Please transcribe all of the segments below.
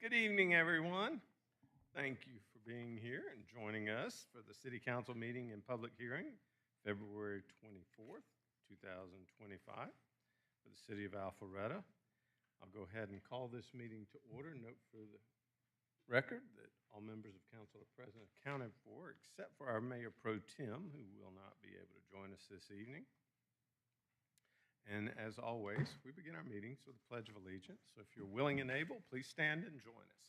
Good evening, everyone. Thank you for being here and joining us for the City Council meeting and public hearing, February 24th, 2025, for the City of Alpharetta. I'll go ahead and call this meeting to order. Note for the record that all members of council are present and accounted for, except for our Mayor Pro Tem, who will not be able to join us this evening. And as always, we begin our meetings with a Pledge of Allegiance. So if you're willing and able, please stand and join us.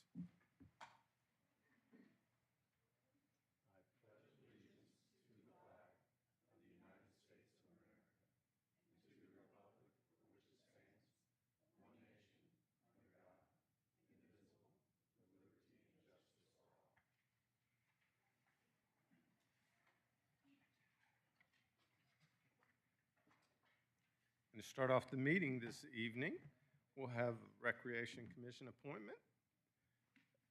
And to start off the meeting this evening, we'll have Recreation Commission appointment.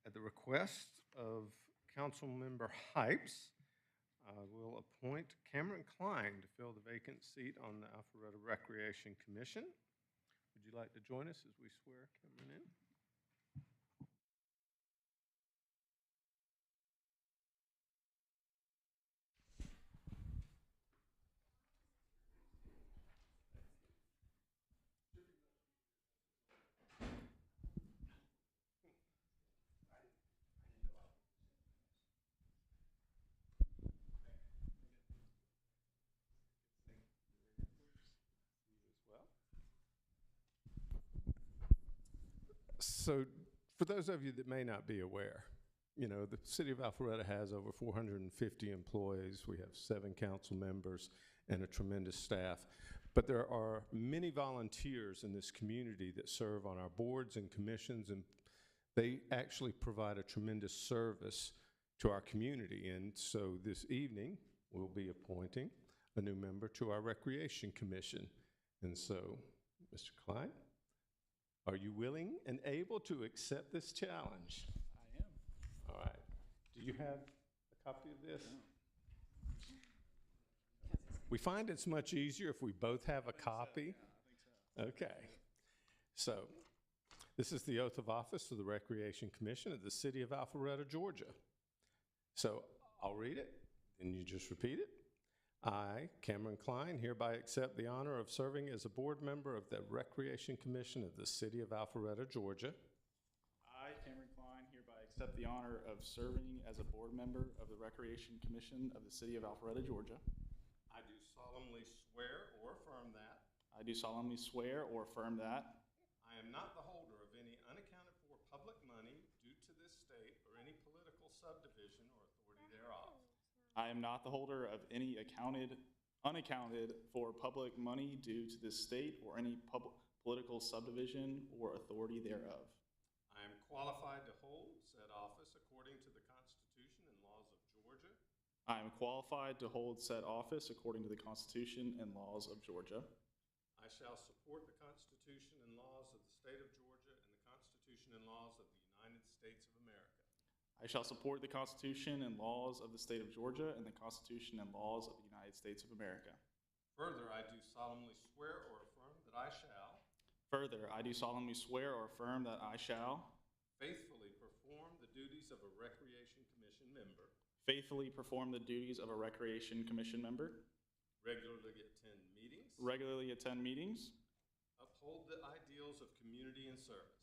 At the request of Councilmember Hypes, we'll appoint Cameron Klein to fill the vacant seat on the Alpharetta Recreation Commission. Would you like to join us as we swear Cameron in? So for those of you that may not be aware, you know, the City of Alpharetta has over 450 employees. We have 7 council members and a tremendous staff. But there are many volunteers in this community that serve on our boards and commissions, and they actually provide a tremendous service to our community. And so this evening, we'll be appointing a new member to our Recreation Commission. And so, Mr. Klein, are you willing and able to accept this challenge? I am. All right. Do you have a copy of this? No. We find it's much easier if we both have a copy. So. Yeah, I think so. Okay. So this is the oath of office of the Recreation Commission of the City of Alpharetta, Georgia. So I'll read it, and you just repeat it. I, Cameron Klein, hereby accept the honor of serving as a board member of the Recreation Commission of the City of Alpharetta, Georgia. I, Cameron Klein, hereby accept the honor of serving as a board member of the Recreation Commission of the City of Alpharetta, Georgia. I do solemnly swear or affirm that I do solemnly swear or affirm that I am not the holder of any unaccounted for public money due to this state or any political subdivision or authority thereof. I am not the holder of any unaccounted for public money due to this state or any political subdivision or authority thereof. I am qualified to hold said office according to the Constitution and laws of Georgia. I am qualified to hold said office according to the Constitution and laws of Georgia. I shall support the Constitution and laws of the state of Georgia and the Constitution and laws of the United States of America. I shall support the Constitution and laws of the state of Georgia and the Constitution and laws of the United States of America. Further, I do solemnly swear or affirm that I shall Further, I do solemnly swear or affirm that I shall faithfully perform the duties of a Recreation Commission member, faithfully perform the duties of a Recreation Commission member, regularly attend meetings, uphold the ideals of community and service,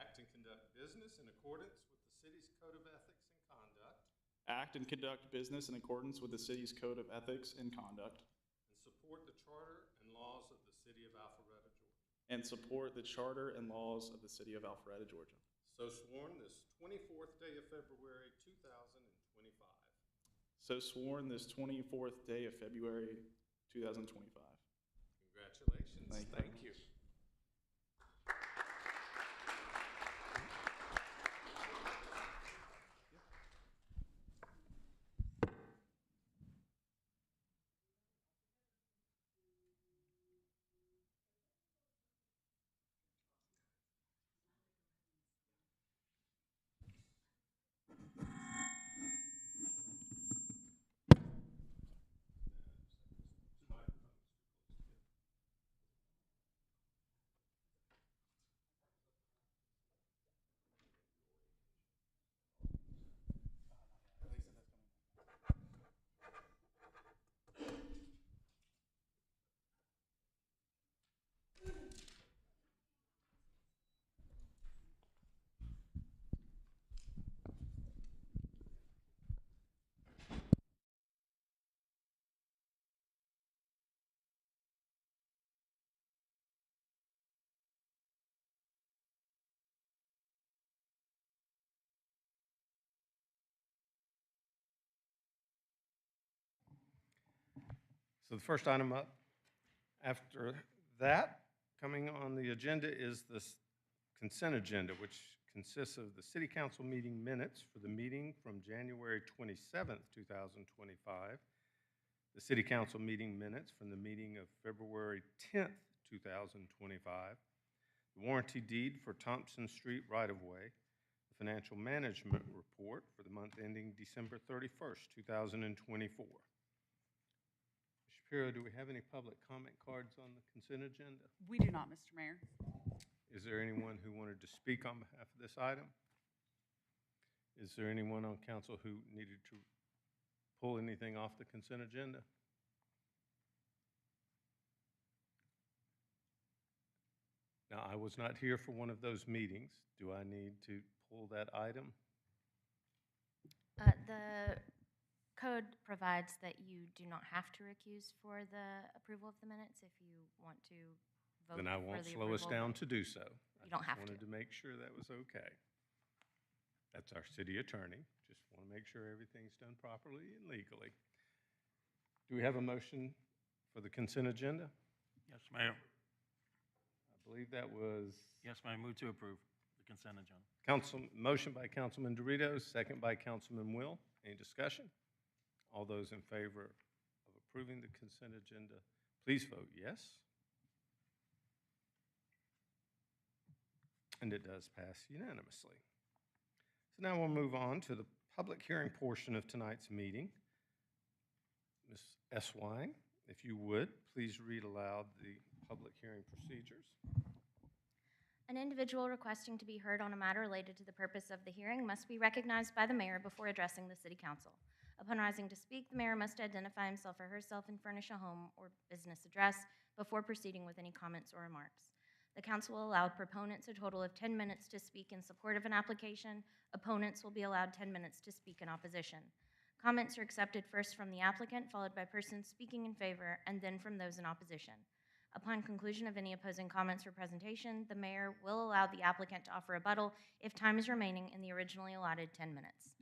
act and conduct business in accordance with the city's code of ethics and conduct, act and conduct business in accordance with the city's code of ethics and conduct, and support the charter and laws of the city of Alpharetta, Georgia. So sworn this 24th day of February, 2025. So sworn this 24th day of February, 2025. Congratulations. Thank you. So the first item up after that, coming on the agenda is the consent agenda, which consists of the city council meeting minutes for the meeting from January 27th, 2025, the city council meeting minutes from the meeting of February 10th, 2025, the warranty deed for Thompson Street right-of-way, the financial management report for the month ending December 31st, 2024. Shapiro, do we have any public comment cards on the consent agenda? We do not, Mr. Mayor. Is there anyone who wanted to speak on behalf of this item? Is there anyone on council who needed to pull anything off the consent agenda? Now, I was not here for one of those meetings. Do I need to pull that item? The code provides that you do not have to recuse for the approval of the minutes if you want to vote for the Then I approval. won't slow us down to do so. You don't have I just wanted to make sure that was okay. That's our city attorney. Just want to make sure everything's done properly and legally. Do we have a motion for the consent agenda? Yes, Mayor. I believe that was Yes, Mayor. Move to approve the consent agenda. motion by Councilman Doritos, second by Councilman Will. Any discussion? All those in favor of approving the consent agenda, please vote yes. And it does pass unanimously. So now we'll move on to the public hearing portion of tonight's meeting. Ms. Eswine, if you would, please read aloud the public hearing procedures. An individual requesting to be heard on a matter related to the purpose of the hearing must be recognized by the mayor before addressing the city council. Upon rising to speak, the mayor must identify himself or herself and furnish a home or business address before proceeding with any comments or remarks. The council will allow proponents a total of 10 minutes to speak in support of an application. Opponents will be allowed 10 minutes to speak in opposition. Comments are accepted first from the applicant, followed by persons speaking in favor, and then from those in opposition. Upon conclusion of any opposing comments or presentation, the mayor will allow the applicant to offer rebuttal if time is remaining in the originally allotted 10 minutes.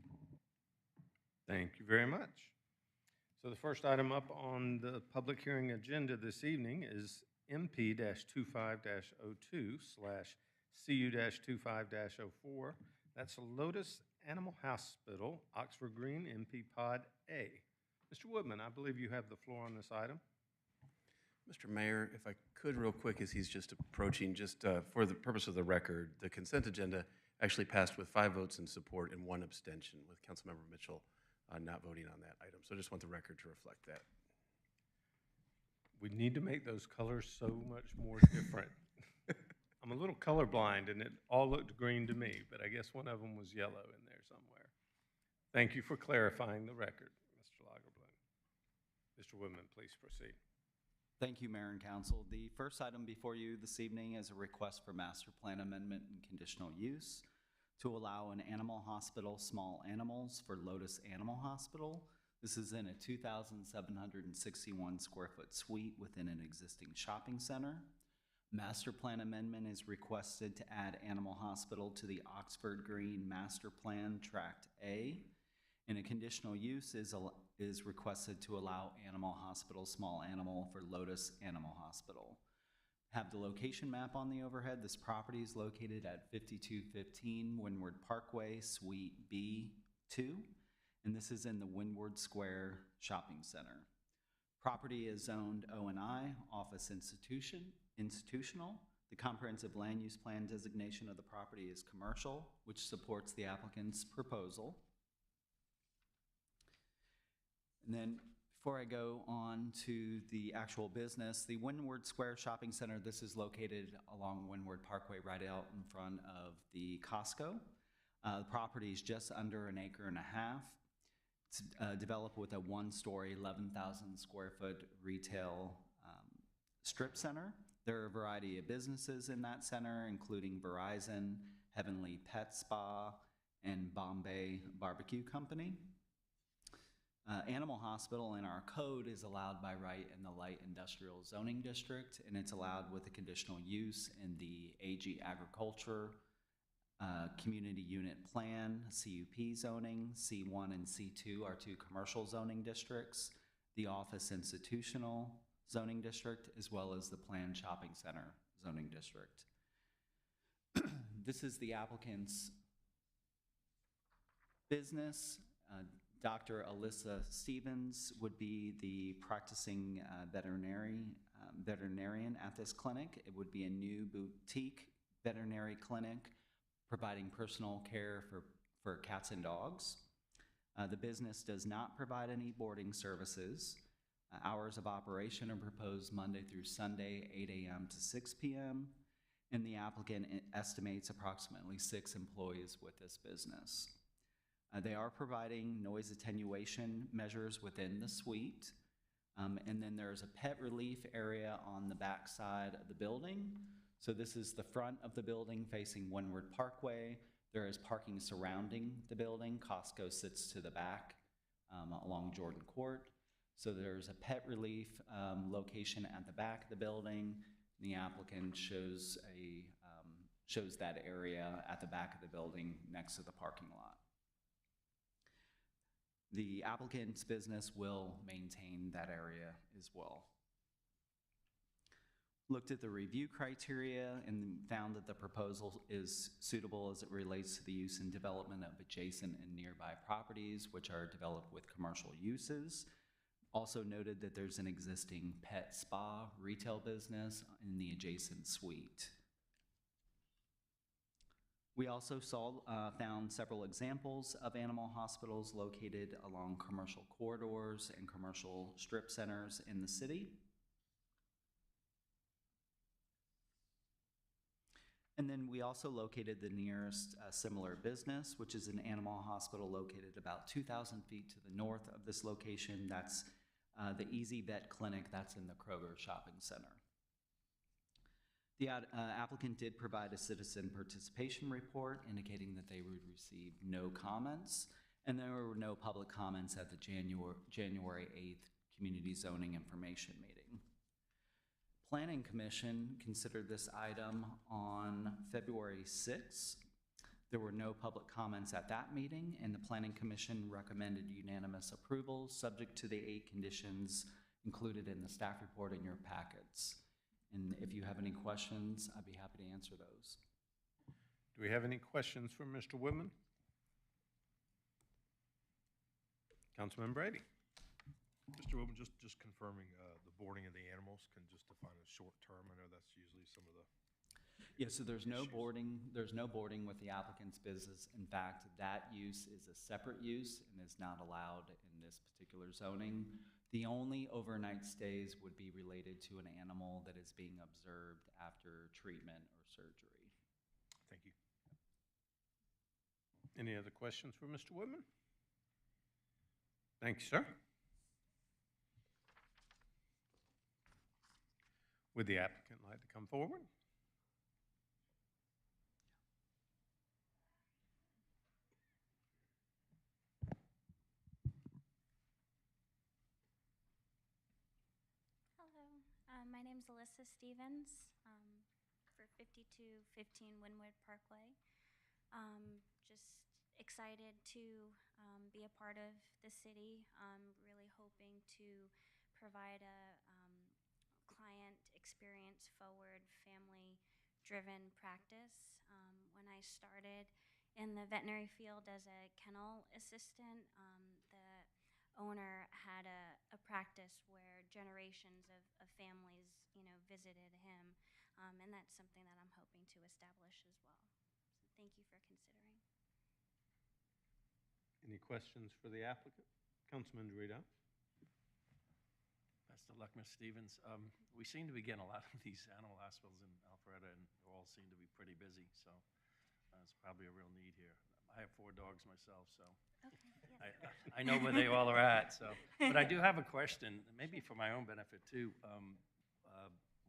Thank you very much. So the first item up on the public hearing agenda this evening is MP-25-02/CU-25-04. That's Lotus Animal Hospital, Oxford Green, MP Pod A. Mr. Woodman, I believe you have the floor on this item. Mr. Mayor, if I could real quick, as he's just approaching, just for the purpose of the record, the consent agenda actually passed with 5 votes in support and 1 abstention, with Councilmember Mitchell not voting on that item. So I just want the record to reflect that. We need to make those colors so much more different. I'm a little colorblind, and it all looked green to me, but I guess one of them was yellow in there somewhere. Thank you for clarifying the record, Mr. Lagerblum. Mr. Woodman, please proceed. Thank you, Mayor and Council. The first item before you this evening is a request for master plan amendment and conditional use to allow an animal hospital, small animals, for Lotus Animal Hospital. This is in a 2,761 square foot suite within an existing shopping center. Master plan amendment is requested to add Animal Hospital to the Oxford Green Master Plan Tract A. And a conditional use is requested to allow Animal Hospital, small animal, for Lotus Animal Hospital. Have the location map on the overhead. This property is located at 5215 Windward Parkway, Suite B2, and this is in the Windward Square Shopping Center. Property is zoned O&I, Office Institutional. The comprehensive land use plan designation of the property is commercial, which supports the applicant's proposal. And then before I go on to the actual business, the Windward Square Shopping Center, this is located along Windward Parkway right out in front of the Costco. The property is just under 1.5 acres. It's developed with a 1-story, 11,000 square foot retail strip center. There are a variety of businesses in that center, including Verizon, Heavenly Pet Spa, and Bombay Barbecue Company. Animal Hospital in our code is allowed by right in the light industrial zoning district, and it's allowed with a conditional use in the AG Agriculture Community Unit Plan, CUP zoning. C1 and C2 are 2 commercial zoning districts, the office institutional zoning district, as well as the planned shopping center zoning district. This is the applicant's business. Dr. Alyssa Stevens would be the practicing veterinarian at this clinic. It would be a new boutique veterinary clinic providing personal care for cats and dogs. The business does not provide any boarding services. Hours of operation are proposed Monday through Sunday, 8 a.m. to 6 p.m., and the applicant estimates approximately 6 employees with this business. They are providing noise attenuation measures within the suite, and then there's a pet relief area on the back side of the building. So this is the front of the building facing Windward Parkway. There is parking surrounding the building. Costco sits to the back along Jordan Court. So there's a pet relief location at the back of the building. The applicant shows that area at the back of the building next to the parking lot. The applicant's business will maintain that area as well. Looked at the review criteria and found that the proposal is suitable as it relates to the use and development of adjacent and nearby properties, which are developed with commercial uses. Also noted that there's an existing pet spa retail business in the adjacent suite. We also found several examples of animal hospitals located along commercial corridors and commercial strip centers in the city. And then we also located the nearest similar business, which is an animal hospital located about 2,000 feet to the north of this location. That's the Easy Vet Clinic that's in the Kroger Shopping Center. The applicant did provide a citizen participation report indicating that they would receive no comments, and there were no public comments at the January 8th Community Zoning Information Meeting. Planning Commission considered this item on February 6th. There were no public comments at that meeting, and the Planning Commission recommended unanimous approval subject to the 8 conditions included in the staff report in your packets. And if you have any questions, I'd be happy to answer those. Do we have any questions for Mr. Woodman? Councilman Brady. Mr. Woodman, just confirming the boarding of the animals can just define as short term. I know that's usually some of the. Yeah, so there's no boarding. There's no boarding with the applicant's business. In fact, that use is a separate use and is not allowed in this particular zoning. The only overnight stays would be related to an animal that is being observed after treatment or surgery. Thank you. Any other questions for Mr. Woodman? Thank you, sir. Would the applicant like to come forward? My name is Alyssa Stevens for 5215 Windward Parkway. Just excited to be a part of the city. Really hoping to provide a client experience forward, family-driven practice. When I started in the veterinary field as a kennel assistant, the owner had a practice where generations of families, visited him, and that's something that I'm hoping to establish as well. So thank you for considering. Any questions for the applicant? Councilman Dorito. Best of luck, Ms. Stevens. We seem to be getting a lot of these animal hospitals in Alpharetta, and they all seem to be pretty busy, so it's probably a real need here. I have 4 dogs myself, so Okay, yes. I know where they all are at. So, but I do have a question, maybe for my own benefit too.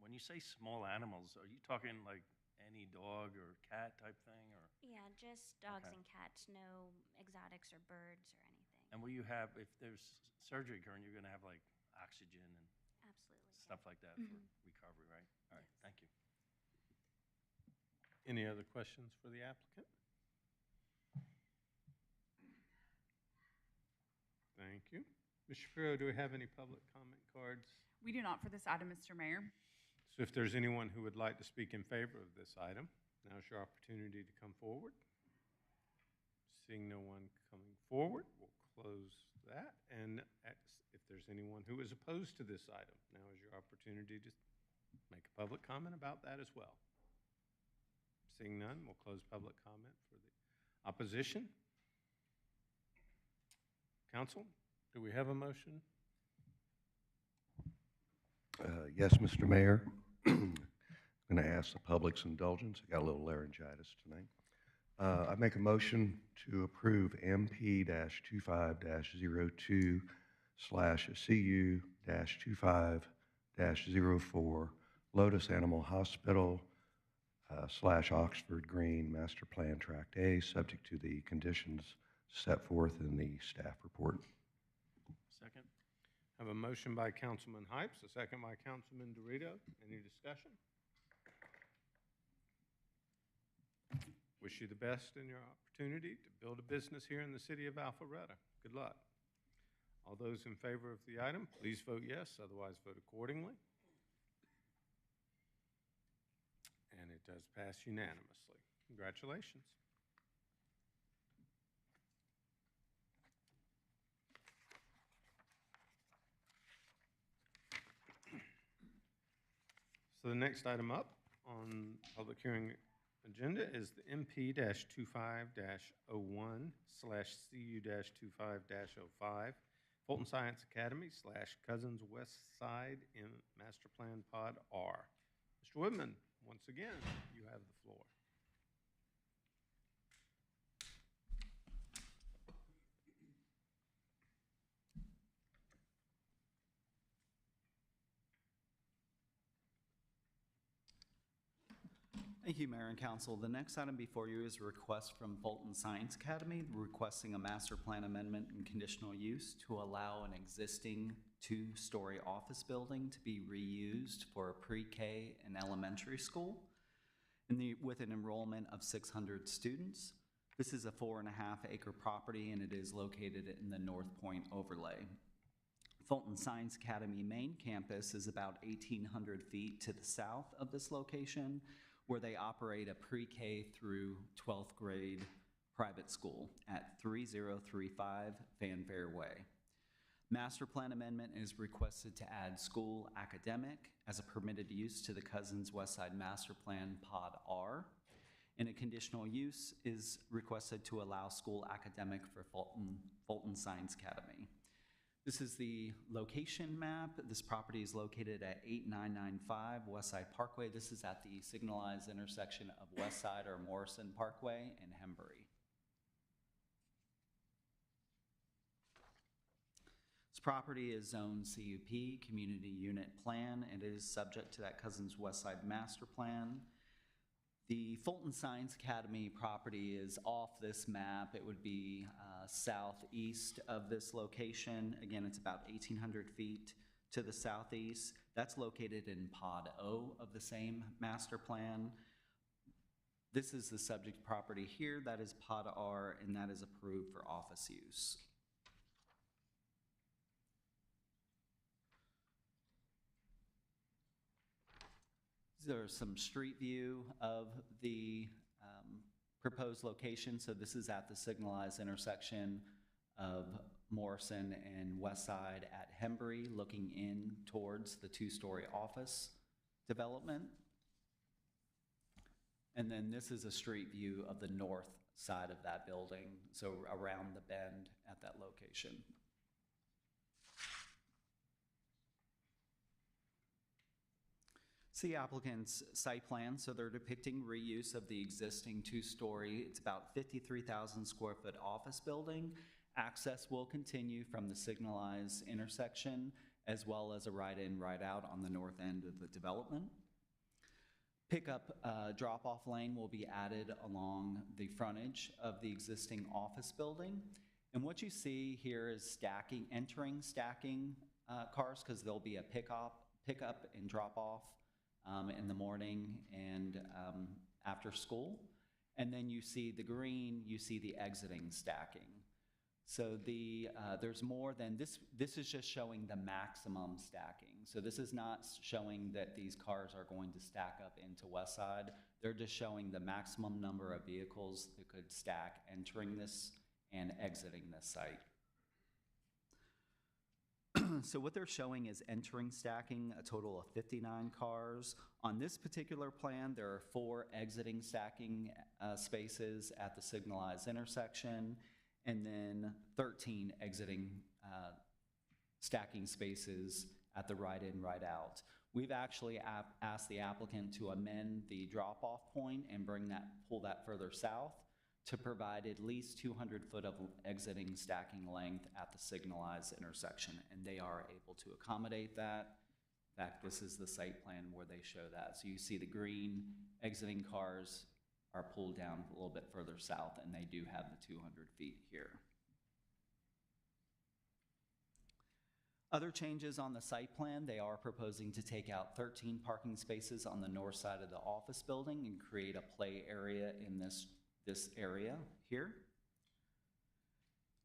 When you say small animals, are you talking like any dog or cat type thing, or? Yeah, just dogs Okay. and cats, no exotics or birds or anything. And will you have, if there's surgery occurring, you're going to have like oxygen and Absolutely. stuff like that for recovery, right? All right, Yes. thank you. Any other questions for the applicant? Thank you. Ms. Shapiro, do we have any public comment cards? We do not for this item, Mr. Mayor. So if there's anyone who would like to speak in favor of this item, now's your opportunity to come forward. Seeing no one coming forward, we'll close that. And if there's anyone who is opposed to this item, now is your opportunity to make a public comment about that as well. Seeing none, we'll close public comment for the opposition. Council, do we have a motion? Yes, Mr. Mayor. I'm going to ask the public's indulgence. I got a little laryngitis tonight. I make a motion to approve MP-25-CU-25-04 Lotus Animal Hospital / Oxford Green Master Plan Tract A, subject to the conditions set forth in the staff report. Second? I have a motion by Councilman Hypes, a second by Councilman Dorito. Any discussion? Wish you the best in your opportunity to build a business here in the city of Alpharetta. Good luck. All those in favor of the item, please vote yes, otherwise vote accordingly. And it does pass unanimously. Congratulations. So the next item up on public hearing agenda is the MP-25-01/CU-25-05 Fulton Science Academy / Cousins West Side in Master Plan Pod R. Mr. Woodman, once again, you have the floor. Thank you, Mayor and Council. The next item before you is a request from Fulton Science Academy requesting a master plan amendment and conditional use to allow an existing two-story office building to be reused for a pre-K and elementary school with an enrollment of 600 students. This is a 4.5-acre property and it is located in the North Point overlay. Fulton Science Academy main campus is about 1,800 feet to the south of this location, where they operate a pre-K through 12th grade private school at 3035 Fanfare Way. Master plan amendment is requested to add school academic as a permitted use to the Cousins Westside Master Plan Pod R, and a conditional use is requested to allow school academic for Fulton Science Academy. This is the location map. This property is located at 8995 Westside Parkway. This is at the signalized intersection of Westside or Morrison Parkway and Hembury. This property is zoned CUP, Community Unit Plan, and it is subject to that Cousins Westside Master Plan. The Fulton Science Academy property is off this map. It would be southeast of this location. Again, it's about 1,800 feet to the southeast. That's located in Pod O of the same master plan. This is the subject property here. That is Pod R, and that is approved for office use. There's some street view of the proposed location. So this is at the signalized intersection of Morrison and Westside at Hembury, looking in towards the two-story office development. And then this is a street view of the north side of that building, so around the bend at that location. See applicant's site plan. So they're depicting reuse of the existing two-story, it's about 53,000 square foot office building. Access will continue from the signalized intersection as well as a right-in, right-out on the north end of the development. Pickup drop-off lane will be added along the frontage of the existing office building. And what you see here is stacking cars, because there'll be a pickup and drop-off in the morning and after school. And then you see the green, you see the exiting stacking. So there's more than this. This is just showing the maximum stacking. So this is not showing that these cars are going to stack up into West Side. They're just showing the maximum number of vehicles that could stack entering this and exiting this site. So what they're showing is entering stacking, a total of 59 cars. On this particular plan, there are 4 exiting stacking spaces at the signalized intersection, and then 13 exiting stacking spaces at the right in, right out. We've actually asked the applicant to amend the drop-off point and pull that further south to provide at least 200 foot of exiting stacking length at the signalized intersection, and they are able to accommodate that. In fact, this is the site plan where they show that. So you see the green exiting cars are pulled down a little bit further south, and they do have the 200 feet here. Other changes on the site plan, they are proposing to take out 13 parking spaces on the north side of the office building and create a play area in this area here.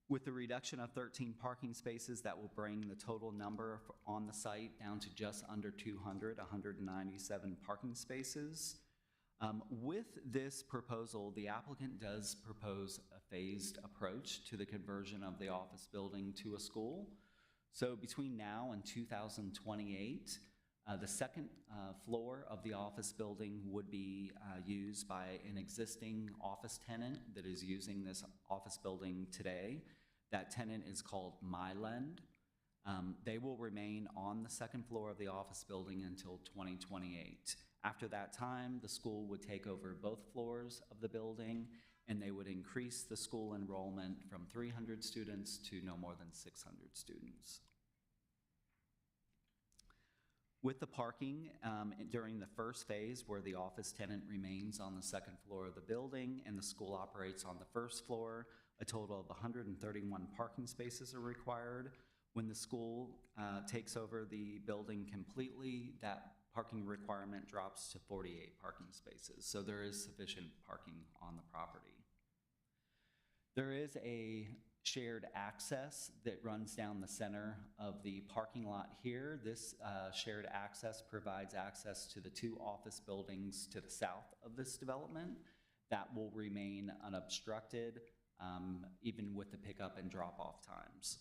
With the reduction of 13 parking spaces, that will bring the total number on the site down to just under 200, 197 parking spaces. With this proposal, the applicant does propose a phased approach to the conversion of the office building to a school. So between now and 2028, the second floor of the office building would be used by an existing office tenant that is using this office building today. That tenant is called Myland. They will remain on the second floor of the office building until 2028. After that time, the school would take over both floors of the building, and they would increase the school enrollment from 300 students to no more than 600 students. With the parking during the first phase, where the office tenant remains on the second floor of the building and the school operates on the first floor, a total of 131 parking spaces are required. When the school takes over the building completely, that parking requirement drops to 48 parking spaces. So there is sufficient parking on the property. There is a shared access that runs down the center of the parking lot here. This shared access provides access to the 2 office buildings to the south of this development. That will remain unobstructed, even with the pickup and drop-off times.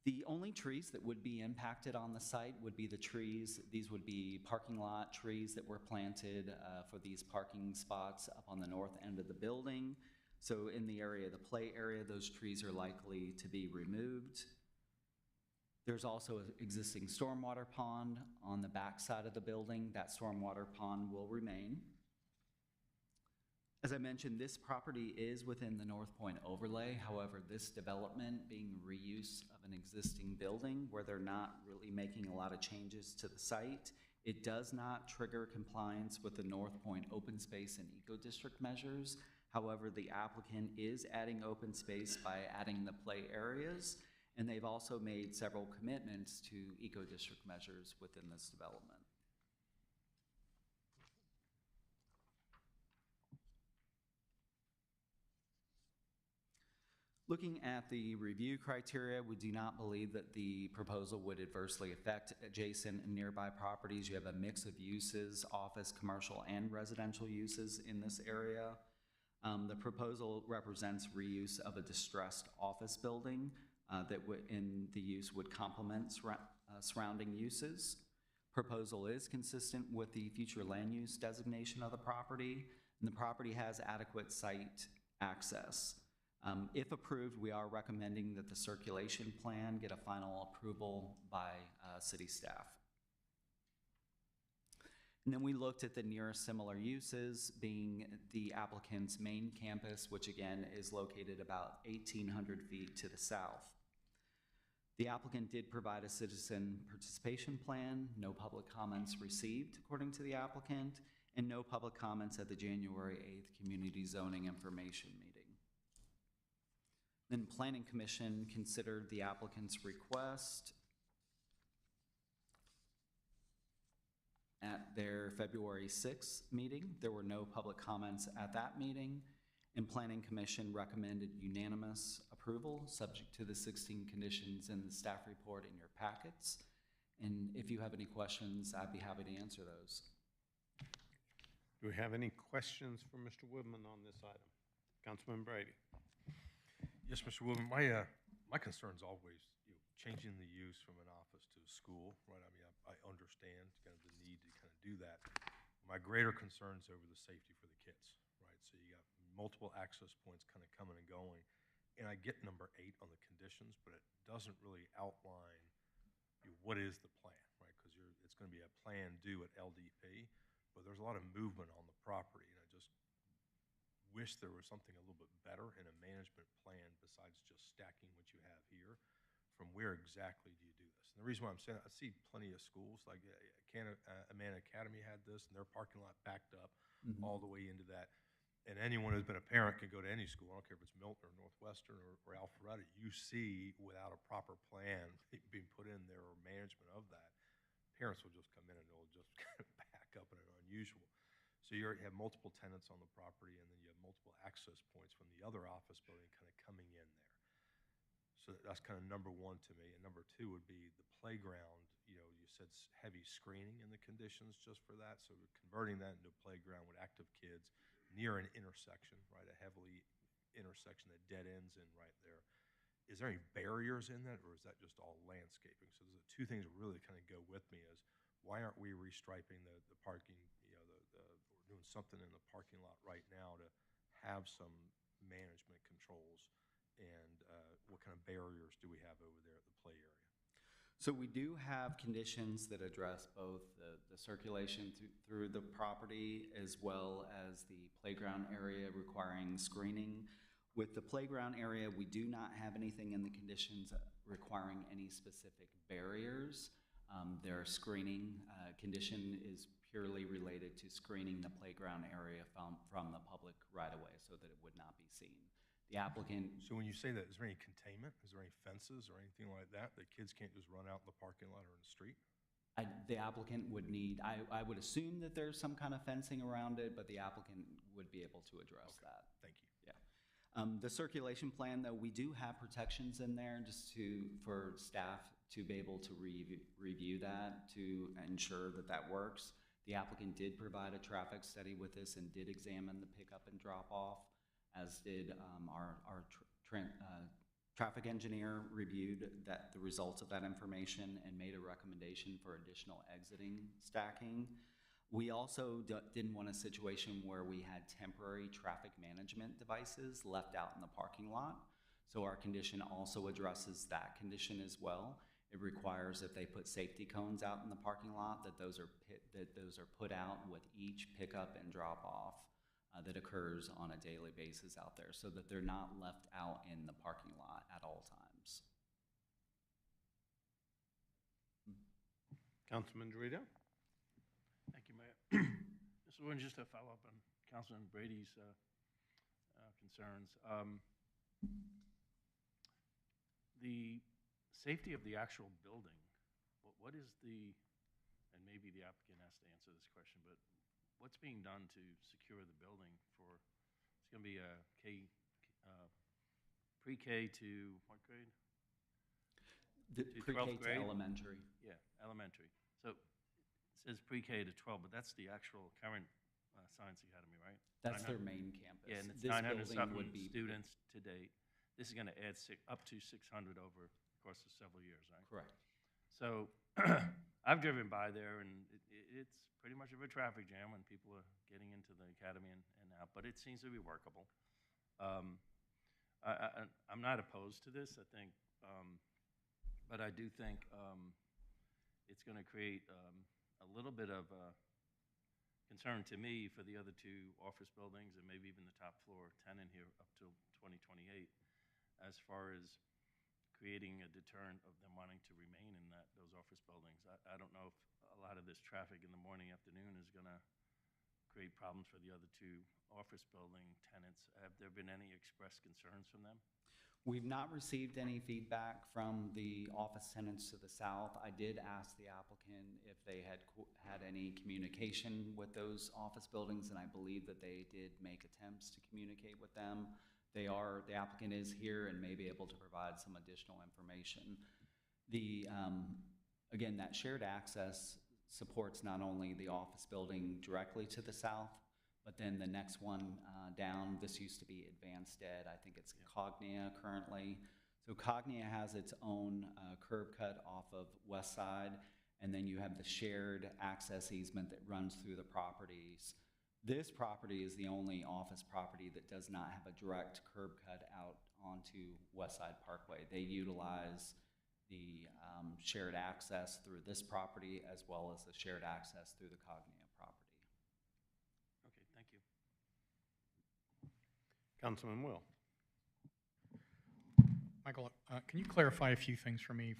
The only trees that would be impacted on the site would be the trees. These would be parking lot trees that were planted for these parking spots up on the north end of the building. So in the area, the play area, those trees are likely to be removed. There's also an existing stormwater pond on the back side of the building. That stormwater pond will remain. As I mentioned, this property is within the North Point overlay. However, this development being reuse of an existing building where they're not really making a lot of changes to the site, it does not trigger compliance with the North Point open space and eco district measures. However, the applicant is adding open space by adding the play areas, and they've also made several commitments to eco district measures within this development. Looking at the review criteria, we do not believe that the proposal would adversely affect adjacent and nearby properties. You have a mix of uses, office, commercial, and residential uses in this area. The proposal represents reuse of a distressed office building that in the use would complement surrounding uses. Proposal is consistent with the future land use designation of the property, and the property has adequate site access. If approved, we are recommending that the circulation plan get a final approval by city staff. And then we looked at the nearest similar uses, being the applicant's main campus, which again is located about 1,800 feet to the south. The applicant did provide a citizen participation plan. No public comments received, according to the applicant, and no public comments at the January 8th Community Zoning Information Meeting. Then Planning Commission considered the applicant's request at their February 6th meeting. There were no public comments at that meeting, And Planning Commission recommended unanimous approval, subject to the 16 conditions in the staff report in your packets. And if you have any questions, I'd be happy to answer those. Do we have any questions for Mr. Woodman on this item? Councilman Brady? Yes, Mr. Woodman, my concern's always, changing the use from an office to a school, right? I mean, I understand kind of the need to kind of do that. My greater concern's over the safety for the kids, right? So you got multiple access points kind of coming and going. And I get number 8 on the conditions, but it doesn't really outline what is the plan, right? Because it's going to be a plan due at LDP, but there's a lot of movement on the property, and I just wish there was something a little bit better in a management plan besides just stacking what you have here. From where exactly do you do this? And the reason why I'm saying, I see plenty of schools, like Amana Academy had this, and their parking lot backed up all the way into that. And anyone who's been a parent can go to any school, I don't care if it's Milton or Northwestern or Alpharetta, you see without a proper plan being put in there or management of that, parents will just come in and it'll just kind of back up in an unusual. So you have multiple tenants on the property, and then you have multiple access points from the other office building kind of coming in there. So that's kind of number 1 to me. And number 2 would be the playground. You said heavy screening in the conditions just for that. So converting that into a playground with active kids near an intersection, right? A heavily intersection that dead ends in right there. Is there any barriers in that, or is that just all landscaping? So there's 2 things that really kind of go with me is why aren't we restriping the parking, we're doing something in the parking lot right now to have some management controls, and what kind of barriers do we have over there at the play area? So we do have conditions that address both the circulation through the property as well as the playground area requiring screening. With the playground area, we do not have anything in the conditions requiring any specific barriers. Their screening condition is purely related to screening the playground area from the public right-of-way so that it would not be seen. The applicant. So when you say that, is there any containment? Is there any fences or anything like that that kids can't just run out in the parking lot or in the street? The applicant would need, I would assume that there's some kind of fencing around it, but the applicant would be able to address that. Thank you. Yeah. The circulation plan, though, we do have protections in there just for staff to be able to review that to ensure that that works. The applicant did provide a traffic study with this and did examine the pickup and drop off, as did our traffic engineer reviewed the results of that information and made a recommendation for additional exiting stacking. We also didn't want a situation where we had temporary traffic management devices left out in the parking lot. So our condition also addresses that condition as well. It requires if they put safety cones out in the parking lot that those are put out with each pickup and drop off that occurs on a daily basis out there, so that they're not left out in the parking lot at all times. Councilman Dorito? Thank you, Mayor. This one just to follow up on Councilman Brady's concerns. The safety of the actual building, what is and maybe the applicant has to answer this question, but what's being done to secure the building for, it's going to be a pre-K to what grade? Pre-K to elementary. Yeah, elementary. So it says pre-K to 12, but that's the actual current Science Academy, right? That's their main campus. Yeah, and it's this 900 building something would be students to date. This is going to add up to 600 over the course of several years, right? correct. So I've driven by there, and it's pretty much of a traffic jam when people are getting into the academy and out, but it seems to be workable. I'm not opposed to this, I think, but I do think it's going to create a little bit of concern to me for the other 2 office buildings and maybe even the top floor tenant here up till 2028, as far as creating a deterrent of them wanting to remain in those office buildings. I don't know if a lot of this traffic in the morning, afternoon is going to create problems for the other 2 office building tenants. Have there been any expressed concerns from them? We've not received any feedback from the office tenants to the south. I did ask the applicant if they had had any communication with those office buildings, and I believe that they did make attempts to communicate with them. The applicant is here and may be able to provide some additional information. Again, that shared access supports not only the office building directly to the south, but then the next one down, this used to be Advanced Ed. I think it's Cognia currently. So Cognia has its own curb cut off of West Side, and then you have the shared access easement that runs through the properties. This property is the only office property that does not have a direct curb cut out onto West Side Parkway. They utilize the shared access through this property as well as the shared access through the Cognia property. Okay, thank you. Councilman Will. Michael, can you clarify a few things for me?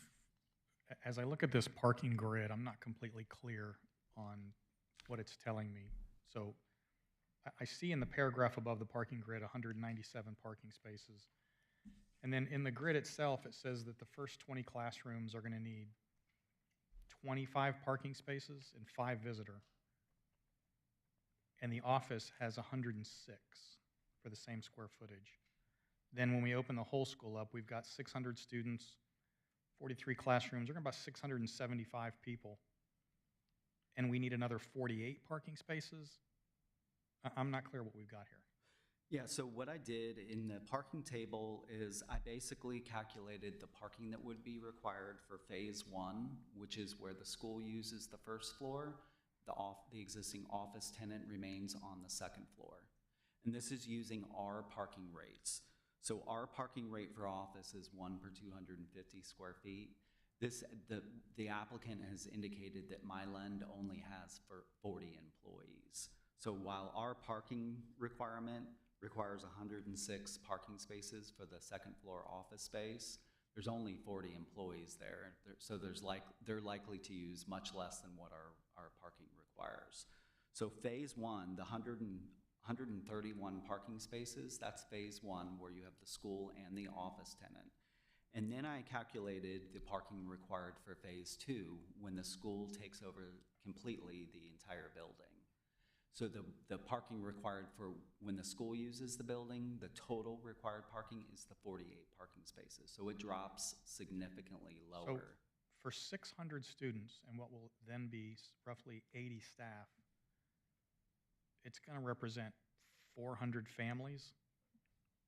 As I look at this parking grid, I'm not completely clear on what it's telling me. So I see in the paragraph above the parking grid 197 parking spaces. And then in the grid itself, it says that the first 20 classrooms are going to need 25 parking spaces and 5 visitor. And the office has 106 for the same square footage. Then when we open the whole school up, we've got 600 students, 43 classrooms, we're about 675 people. And we need another 48 parking spaces. I'm not clear what we've got here. Yeah, so what I did in the parking table is I basically calculated the parking that would be required for phase 1, which is where the school uses the first floor. The existing office tenant remains on the second floor. And this is using our parking rates. So our parking rate for office is 1 per 250 square feet. The applicant has indicated that Myland only has for 40 employees. So while our parking requirement requires 106 parking spaces for the second floor office space, there's only 40 employees there. So they're likely to use much less than what our parking requires. So phase 1, the 131 parking spaces, that's phase 1 where you have the school and the office tenant. And then I calculated the parking required for phase 2 when the school takes over completely the entire building. So the parking required for when the school uses the building, the total required parking is the 48 parking spaces. So it drops significantly lower. So for 600 students and what will then be roughly 80 staff, it's going to represent 400 families.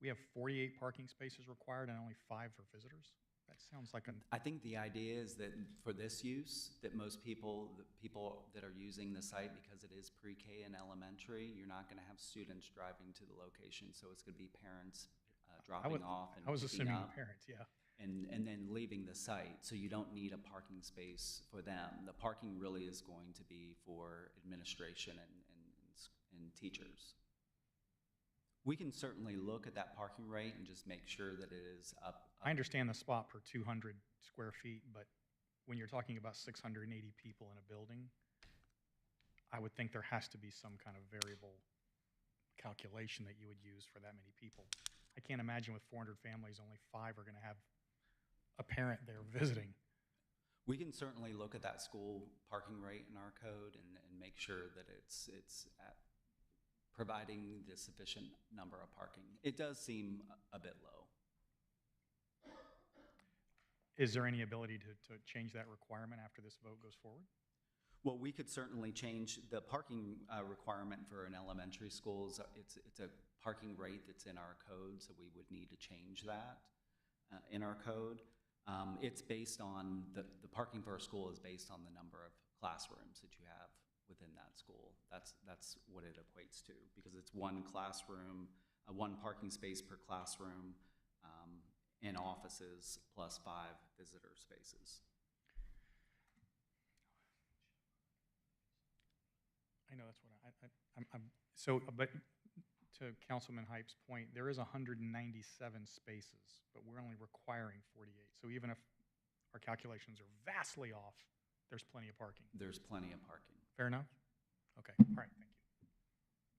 We have 48 parking spaces required and only 5 for visitors. That sounds like I think the idea is that for this use, that most people, the people that are using the site, because it is pre-K and elementary, you're not going to have students driving to the location. So it's going to be parents dropping off and I was picking assuming up. parents, yeah. And then leaving the site, so you don't need a parking space for them. The parking really is going to be for administration and teachers. We can certainly look at that parking rate and just make sure that it is up. I understand the spot per 200 square feet, but when you're talking about 680 people in a building, I would think there has to be some kind of variable calculation that you would use for that many people. I can't imagine with 400 families, only 5 are going to have a parent there visiting. We can certainly look at that school parking rate in our code and make sure that it's at providing the sufficient number of parking. It does seem a bit low. Is there any ability to change that requirement after this vote goes forward? Well, we could certainly change the parking requirement for an elementary school. It's a parking rate that's in our code, so we would need to change that in our code. It's based on, the parking for a school is based on the number of classrooms that you have within that school. That's what it equates to, because it's one classroom, one parking space per classroom in offices plus 5 visitor spaces. I know that's what so, but to Councilman Hype's point, there is 197 spaces, but we're only requiring 48. So even if our calculations are vastly off, there's plenty of parking. There's plenty of parking. Fair enough? Okay, all right,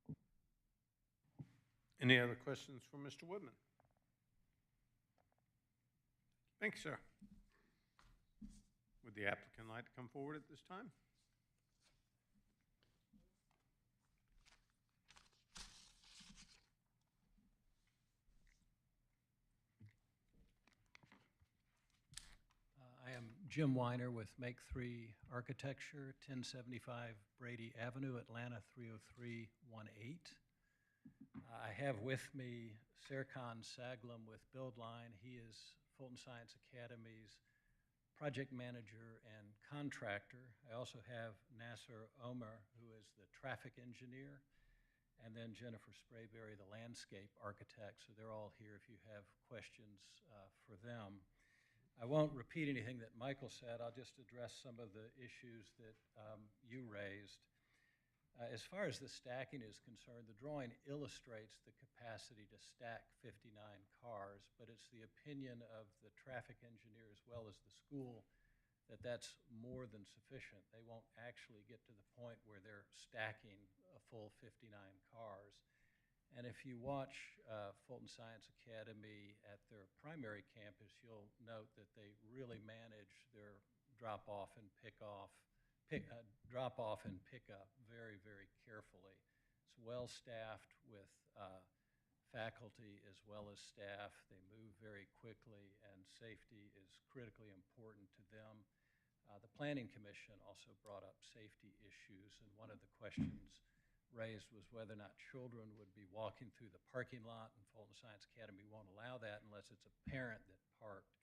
thank you. Any other questions for Mr. Woodman? Thanks, sir. Would the applicant like to come forward at this time? I am Jim Weiner with Make 3 Architecture, 1075 Brady Avenue, Atlanta 30318. I have with me Serkan Saglam with BuildLine. He is Fulton Science Academy's project manager and contractor. I also have Nasser Omer, who is the traffic engineer, and then Jennifer Sprayberry, the landscape architect. So they're all here if you have questions for them. I won't repeat anything that Michael said. I'll just address some of the issues that you raised. As far as the stacking is concerned, the drawing illustrates the capacity to stack 59 cars, but it's the opinion of the traffic engineer as well as the school that that's more than sufficient. They won't actually get to the point where they're stacking a full 59 cars. And if you watch Fulton Science Academy at their primary campus, you'll note that they really manage their drop-off and pickup very, very carefully. It's well-staffed with faculty as well as staff. They move very quickly, and safety is critically important to them. The Planning Commission also brought up safety issues, and one of the questions raised was whether or not children would be walking through the parking lot, and Fulton Science Academy won't allow that unless it's a parent that parked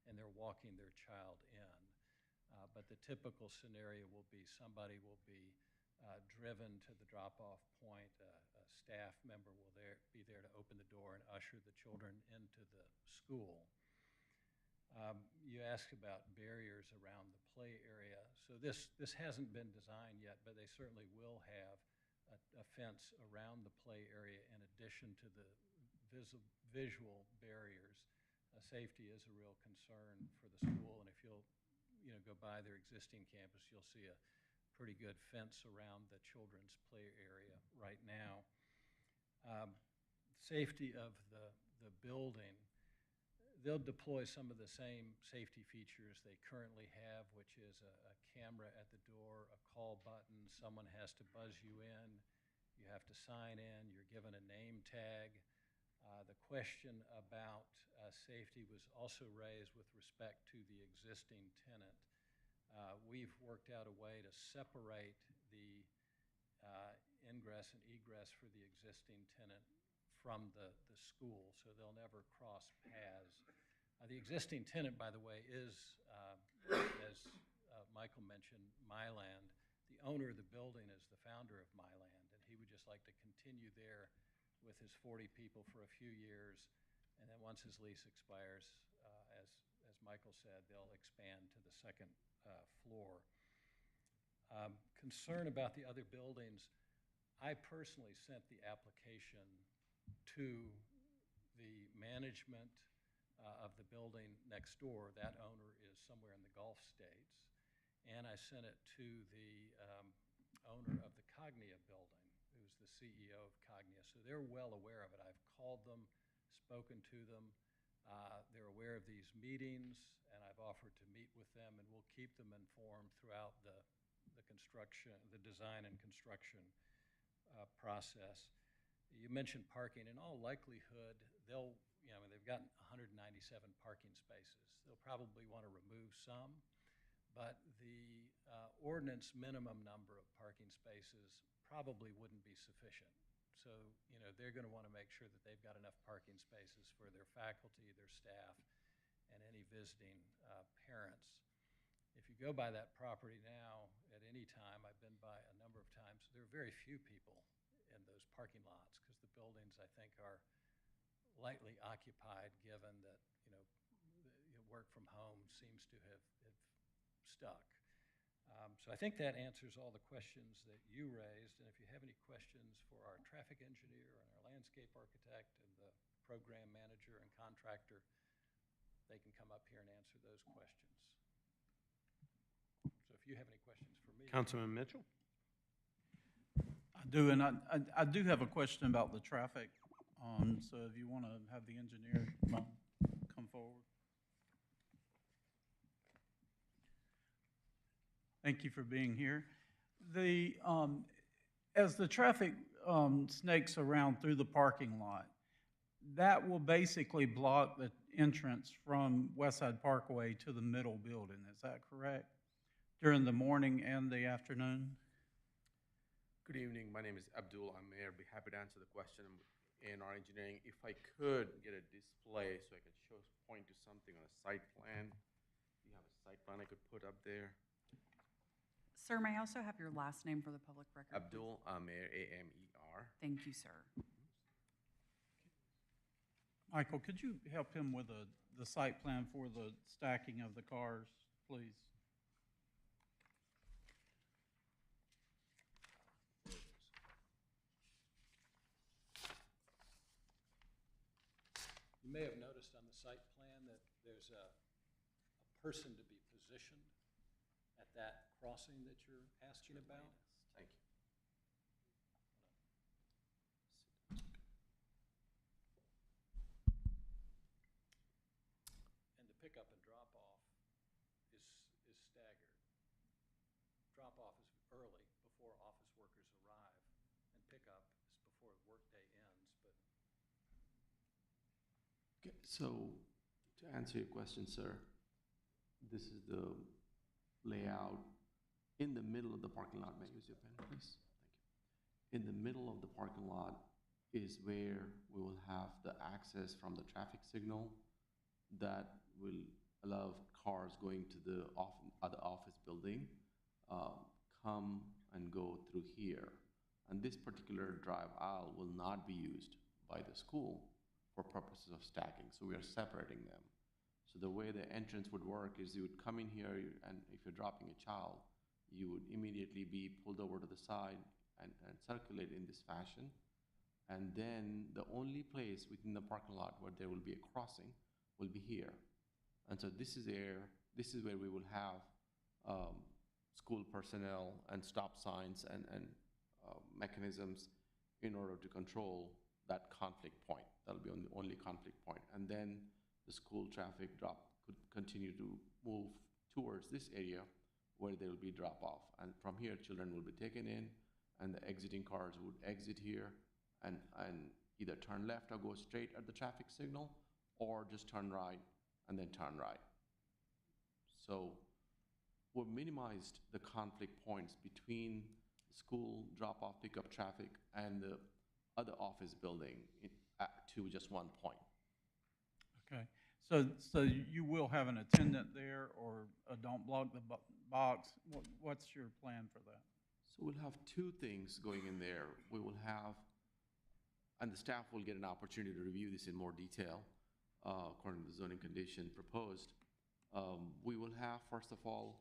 and they're walking their child in. But the typical scenario will be somebody will be driven to the drop-off point. A staff member will be there to open the door and usher the children into the school. You asked about barriers around the play area. So this hasn't been designed yet, but they certainly will have a fence around the play area in addition to the visual barriers. Safety is a real concern for the school, and if you'll go by their existing campus, you'll see a pretty good fence around the children's play area right now. Safety of the building, they'll deploy some of the same safety features they currently have, which is a camera at the door, a call button, someone has to buzz you in, you have to sign in, you're given a name tag. The question about safety was also raised with respect to the existing tenant. We've worked out a way to separate the ingress and egress for the existing tenant from the school, so they'll never cross paths. The existing tenant, by the way, is, as Michael mentioned, Myland. The owner of the building is the founder of Myland, and he would just like to continue there with his 40 people for a few years, and then once his lease expires, as Michael said, they'll expand to the second floor. Concern about the other buildings, I personally sent the application to the management of the building next door. That owner is somewhere in the Gulf states. And I sent it to the owner of the Cognia building, who's the CEO of Cognia. So they're well aware of it. I've called them, spoken to them. They're aware of these meetings, and I've offered to meet with them, and we'll keep them informed throughout the construction, the design and construction process. You mentioned parking. In all likelihood, they've got 197 parking spaces. They'll probably want to remove some, but the ordinance minimum number of parking spaces probably wouldn't be sufficient. So, they're going to want to make sure that they've got enough parking spaces for their faculty, their staff, and any visiting parents. If you go by that property now at any time, I've been by a number of times, there are very few people in those parking lots because the buildings, I think, are lightly occupied given that, work from home seems to have stuck. So I think that answers all the questions that you raised, and if you have any questions for our traffic engineer and our landscape architect and the program manager and contractor, they can come up here and answer those questions. So if you have any questions for me. Councilman Mitchell? I do, and I do have a question about the traffic. So if you want to have the engineer come forward. Thank you for being here. As the traffic snakes around through the parking lot, that will basically block the entrance from Westside Parkway to the middle building. Is that correct? During the morning and the afternoon? Good evening. My name is Abdul. I'm Mayor. Be happy to answer the question in our engineering. If I could get a display so I can point to something on a site plan. Do you have a site plan I could put up there? Sir, may I also have your last name for the public record? please? Abdul Amer, A-M-E-R. Thank you, sir. Michael, could you help him with the site plan for the stacking of the cars, please? You may have noticed on the site plan that there's a person to be positioned at that crossing that you're asking about. Thank you. And the pickup and drop-off is staggered. Drop-off is early, before office workers arrive, and pickup is before the workday ends, but Okay, so to answer your question, sir, this is the layout in the middle of the parking lot. May I use your pen, please? Thank you. In the middle of the parking lot is where we will have the access from the traffic signal that will allow cars going to the other office building come and go through here. And this particular drive aisle will not be used by the school for purposes of stacking, so we are separating them. So the way the entrance would work is you would come in here, and if you're dropping a child, you would immediately be pulled over to the side and circulate in this fashion. And then the only place within the parking lot where there will be a crossing will be here. And so this is where we will have school personnel and stop signs and mechanisms in order to control that conflict point. That'll be the only conflict point. And then the school traffic could continue to move towards this area where there will be drop off. And from here, children will be taken in, and the exiting cars would exit here and either turn left or go straight at the traffic signal, or just turn right and then turn right. So we've minimized the conflict points between school drop-off pickup traffic and the other office building to just one point. Okay, so you will have an attendant there, or don't block the box? What's your plan for that? So we'll have two things going in there. We will have, and the staff will get an opportunity to review this in more detail, according to the zoning condition proposed. We will have, first of all,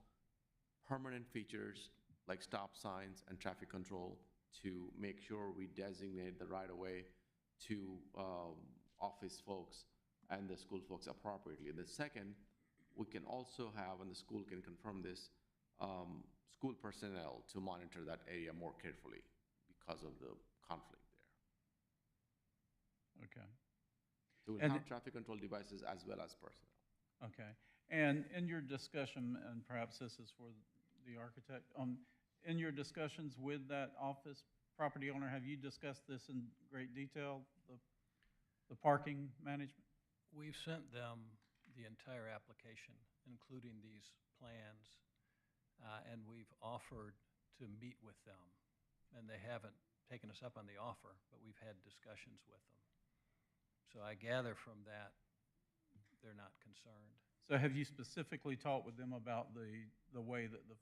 permanent features like stop signs and traffic control to make sure we designate the right-of-way to office folks and the school folks appropriately. The second, we can also have, and the school can confirm this, school personnel to monitor that area more carefully because of the conflict there. Okay. So we'll have traffic control devices as well as personnel. Okay, and in your discussion, and perhaps this is for the architect, in your discussions with that office property owner, have you discussed this in great detail, the parking management? we've sent them the entire application, including these plans, and we've offered to meet with them. And they haven't taken us up on the offer, but we've had discussions with them. So I gather from that, they're not concerned. So have you specifically talked with them about the way that the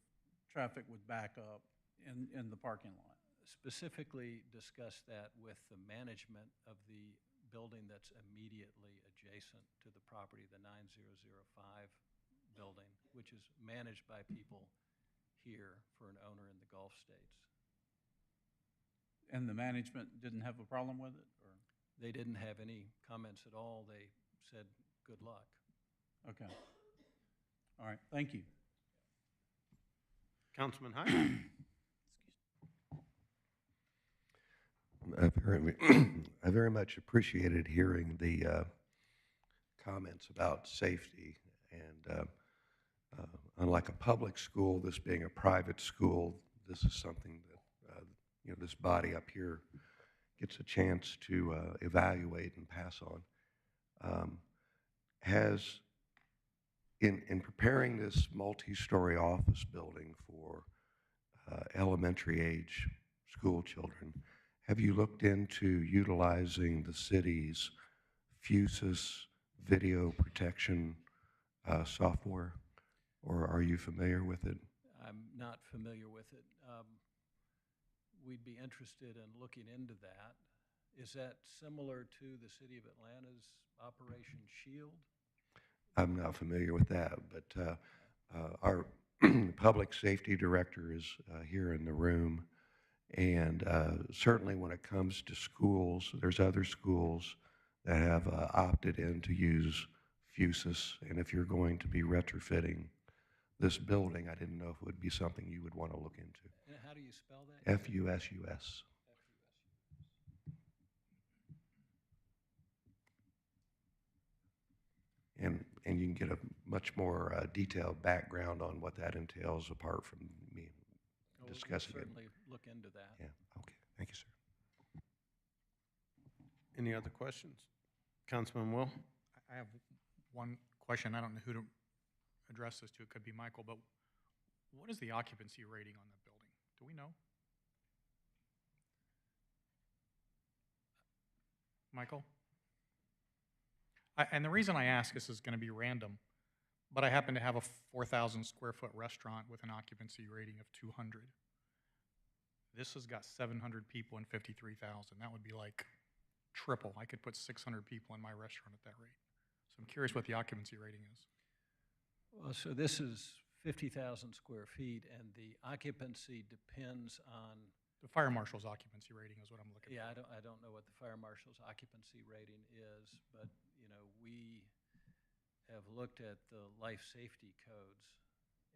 traffic would back up in the parking lot? Specifically discussed that with the management of the building that's immediately adjacent to the property, the 9005 building, which is managed by people here for an owner in the Gulf states. And the management didn't have a problem with it, or? They didn't have any comments at all. They said, good luck. Okay. All right, thank you. Councilman Hyde. I very much appreciated hearing the comments about safety, and Unlike a public school, this being a private school, this is something that, this body up here gets a chance to evaluate and pass on. Has, in preparing this multi-story office building for elementary age school children, have you looked into utilizing the city's Fusus video protection software, or are you familiar with it? I'm not familiar with it. We'd be interested in looking into that. Is that similar to the City of Atlanta's Operation Shield? I'm not familiar with that, but our public safety director is here in the room, and certainly when it comes to schools, there's other schools that have opted in to use Fusus, and if you're going to be retrofitting this building, I didn't know if it would be something you would want to look into. And how do you spell that? Fusus. And you can get a much more detailed background on what that entails apart from me discussing we'll it. certainly look into that. Yeah, okay. Thank you, sir. Any other questions? Councilman Will? I have one question. I don't know who to address this to. It could be Michael, but what is the occupancy rating on the building? Do we know? Michael? And the reason I ask, this is going to be random, but I happen to have a 4,000 square foot restaurant with an occupancy rating of 200. This has got 700 people and 53,000. That would be like triple. I could put 600 people in my restaurant at that rate. So I'm curious what the occupancy rating is. Well, so this is 50,000 square feet, and the occupancy depends on. The fire marshal's occupancy rating is what I'm looking Yeah, for. I don't know what the fire marshal's occupancy rating is, but, we have looked at the life safety codes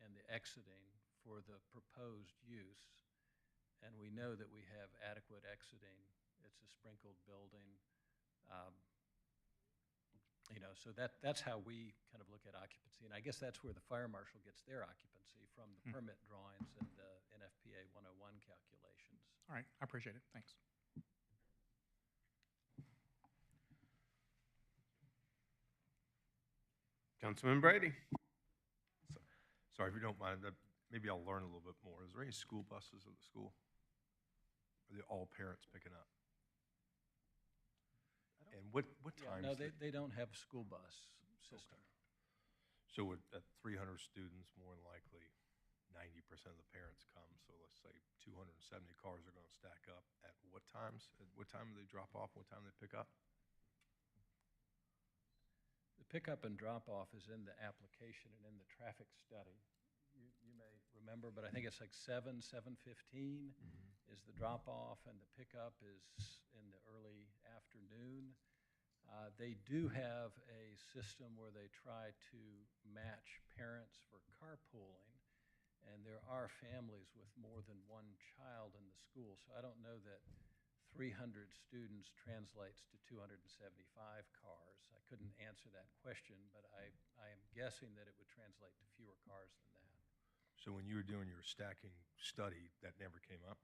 and the exiting for the proposed use, and we know that we have adequate exiting. It's a sprinkled building. So that's how we kind of look at occupancy, and I guess that's where the fire marshal gets their occupancy from, the permit drawings and the NFPA 101 calculations. All right, I appreciate it. Thanks. Councilman Brady? Sorry, if you don't mind, maybe I'll learn a little bit more. Is there any school buses at the school? Are they all parents picking up? And what times? No, they don't have a school bus system. Okay. So at 300 students, more than likely, 90% of the parents come. So let's say 270 cars are going to stack up. At what times? At what time do they drop off? What time do they pick up? The pickup and drop-off is in the application and in the traffic study. You may remember, but I think it's like 7:15 is the drop-off, and the pickup is in the early afternoon. They do have a system where they try to match parents for carpooling, and there are families with more than one child in the school, so I don't know that 300 students translates to 275 cars. I couldn't answer that question, but I am guessing that it would translate to fewer cars than that. So when you were doing your stacking study, that never came up?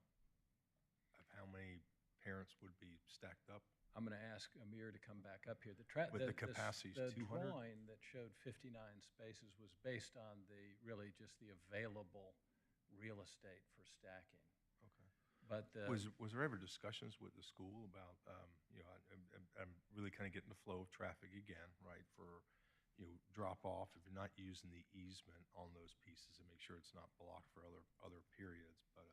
Of how many parents would be stacked up? I'm going to ask Amir to come back up here. With the capacity's 200? The drawing that showed 59 spaces was based on really just the available real estate for stacking. Okay. But was there ever discussions with the school about, I'm really kind of getting the flow of traffic again, right, for, drop off, if you're not using the easement on those pieces, and make sure it's not blocked for other periods. But,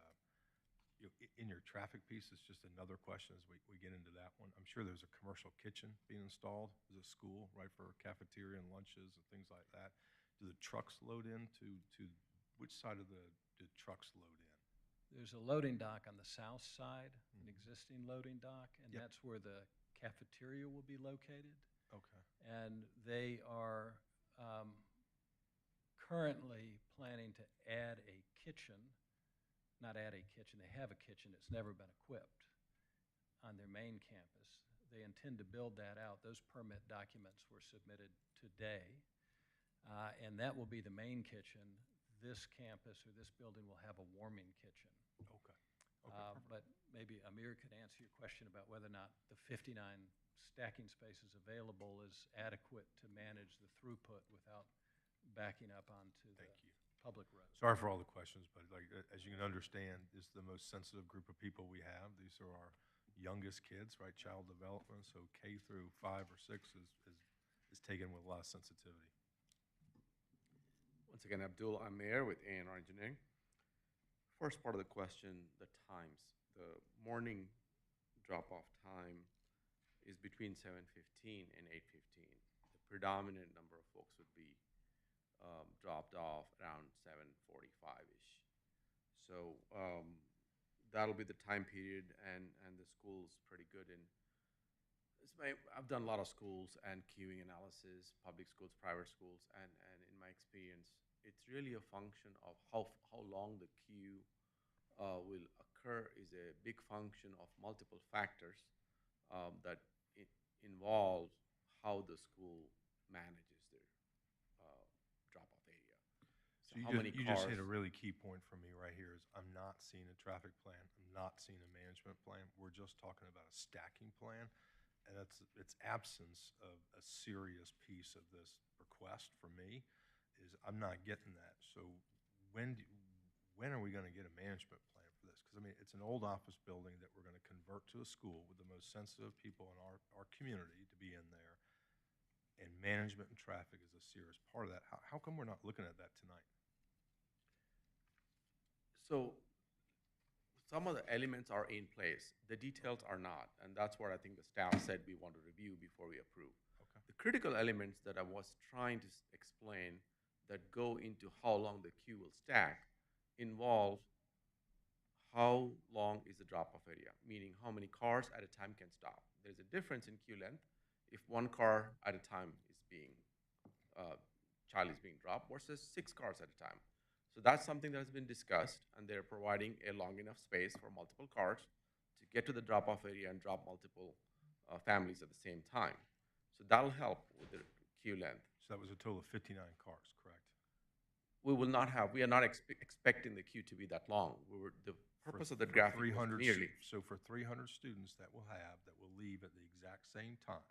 in your traffic piece, it's just another question as we get into that one. I'm sure there's a commercial kitchen being installed as a school, right, for cafeteria and lunches and things like that. Do the trucks load in to which side of do trucks load in? there's a loading dock on the south side, an existing loading dock, and that's where the cafeteria will be located. Okay. And they are currently planning to add a kitchen, not add a kitchen, they have a kitchen, it's never been equipped on their main campus. They intend to build that out. Those permit documents were submitted today. and that will be the main kitchen. This campus or this building will have a warming kitchen. Okay. But maybe Amir could answer your question about whether or not the 59 stacking spaces available is adequate to manage the throughput without backing up onto the public road. Sorry for all the questions, but like, as you can understand, this is the most sensitive group of people we have. These are our youngest kids, right, child development, so K through 5 or 6 is taken with a lot of sensitivity. Once again, Abdul Amir with A&R Engineering. First part of the question, the times. The morning drop-off time is between 7:15 and 8:15. The predominant number of folks would be dropped off around 7:45-ish. So that'll be the time period, and the school's pretty good in. I've done a lot of schools and queuing analysis, public schools, private schools, and in my experience, it's really a function of how long the queue will occur is a big function of multiple factors that involve how the school manages their drop-off area. So how many you cars? just hit a really key point for me right here is I'm not seeing a traffic plan. I'm not seeing a management plan. We're just talking about a stacking plan. And its absence of a serious piece of this request for me is I'm not getting that. So when are we going to get a management plan for this? Because, I mean, it's an old office building that we're going to convert to a school with the most sensitive people in our community to be in there. And management and traffic is a serious part of that. How come we're not looking at that tonight? So some of the elements are in place. The details are not. And that's what I think the staff said we want to review before we approve. Okay. The critical elements that I was trying to explain that go into how long the queue will stack involve how long is the drop-off area, meaning how many cars at a time can stop. There's a difference in queue length if one car at a time is being, child is being dropped versus 6 cars at a time. So that's something that has been discussed, and they're providing a long enough space for multiple cars to get to the drop-off area and drop multiple families at the same time. So that'll help with the queue length. So that was a total of 59 cars, correct? We are not expecting the queue to be that long. The purpose of the graphic was merely. So for 300 students that will leave at the exact same time,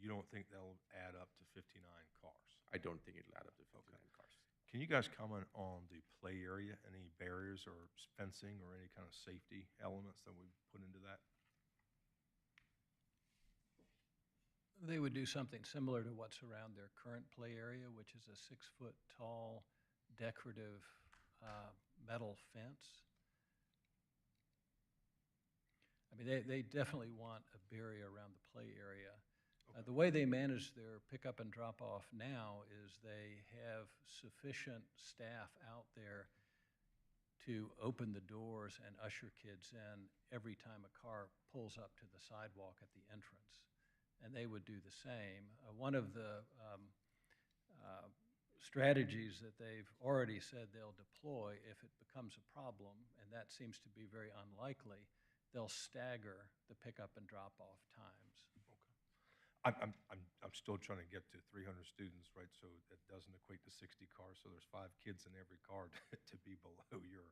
you don't think they'll add up to 59 cars? I don't think it'll add up to 59 cars. Can you guys comment on the play area, any barriers or fencing or any kind of safety elements that we put into that? They would do something similar to what's around their current play area, which is a 6-foot-tall decorative metal fence. I mean, they definitely want a barrier around the play area. The way they manage their pickup and drop-off now is they have sufficient staff out there to open the doors and usher kids in every time a car pulls up to the sidewalk at the entrance. And they would do the same. One of the strategies that they've already said they'll deploy if it becomes a problem, and that seems to be very unlikely, they'll stagger the pickup and drop-off times. I'm still trying to get to 300 students, right? So it doesn't equate to 60 cars. So there's 5 kids in every car to be below your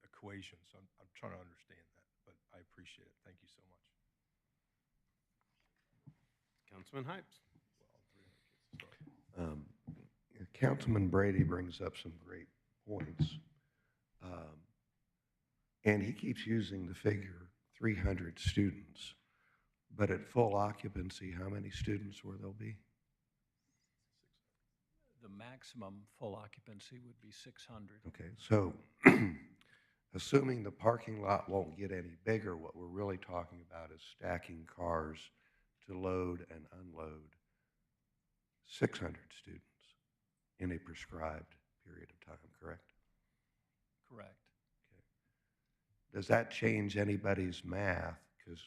equation. So I'm trying to understand that, but I appreciate it. Thank you so much. Councilman Hypes. Councilman Brady brings up some great points. And he keeps using the figure 300 students. But at full occupancy, how many students will there be? The maximum full occupancy would be 600. Okay, so assuming the parking lot won't get any bigger, what we're really talking about is stacking cars to load and unload 600 students in a prescribed period of time, correct? Correct. Okay. Does that change anybody's math? Because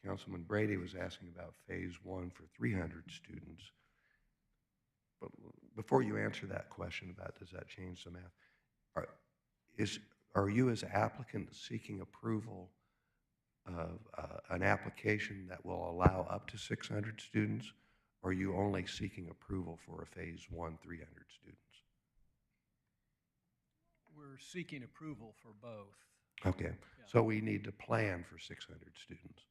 Councilman Brady was asking about phase 1 for 300 students. But before you answer that question about does that change the math, are you as applicant seeking approval of an application that will allow up to 600 students, Or are you only seeking approval for a phase one, 300 students? We're seeking approval for both. Okay, so we need to plan for 600 students.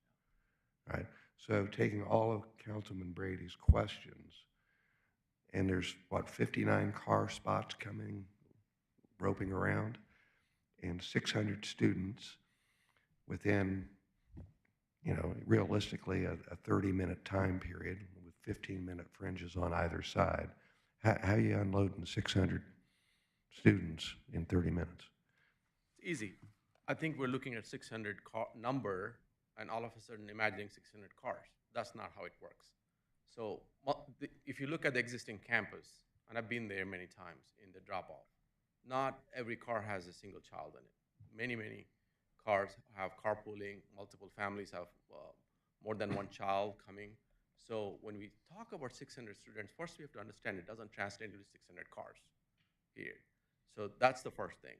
All right, so taking all of Councilman Brady's questions, and there's, what, 59 car spots coming, roping around, and 600 students within, you know, realistically, a 30-minute time period with 15-minute fringes on either side. How are you unloading 600 students in 30 minutes? It's easy. I think we're looking at 600 car number and all of a sudden imagining 600 cars. That's not how it works. So if you look at the existing campus, and I've been there many times in the drop-off, not every car has a single child in it. Many cars have carpooling, multiple families have more than one child coming. So when we talk about 600 students, first we have to understand it doesn't translate into 600 cars here. So that's the first thing.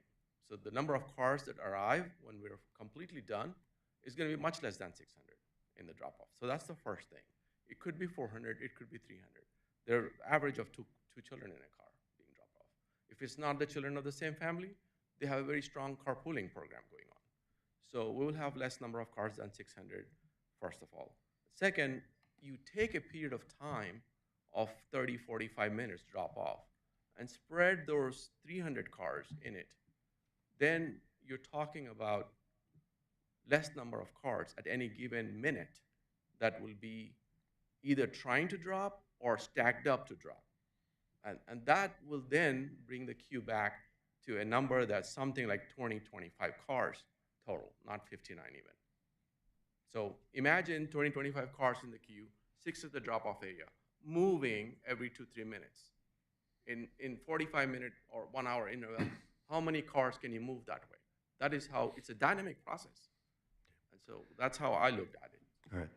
So the number of cars that arrive when we're completely done is going to be much less than 600 in the drop-off. So that's the first thing. It could be 400, it could be 300. They're average of two children in a car being dropped off. If it's not the children of the same family, they have a very strong carpooling program going on. So we will have less number of cars than 600, first of all. Second, you take a period of time of 30, 45 minutes drop off and spread those 300 cars in it. Then you're talking about less number of cars at any given minute that will be either trying to drop or stacked up to drop. And that will then bring the queue back to a number that's something like 20, 25 cars total, not 59 even. So imagine 20, 25 cars in the queue, 6 at the drop-off area, moving every 2-3 minutes. In 45-minute or 1 hour interval, how many cars can you move that way? That is how, it's a dynamic process. And so that's how I looked at it. All right.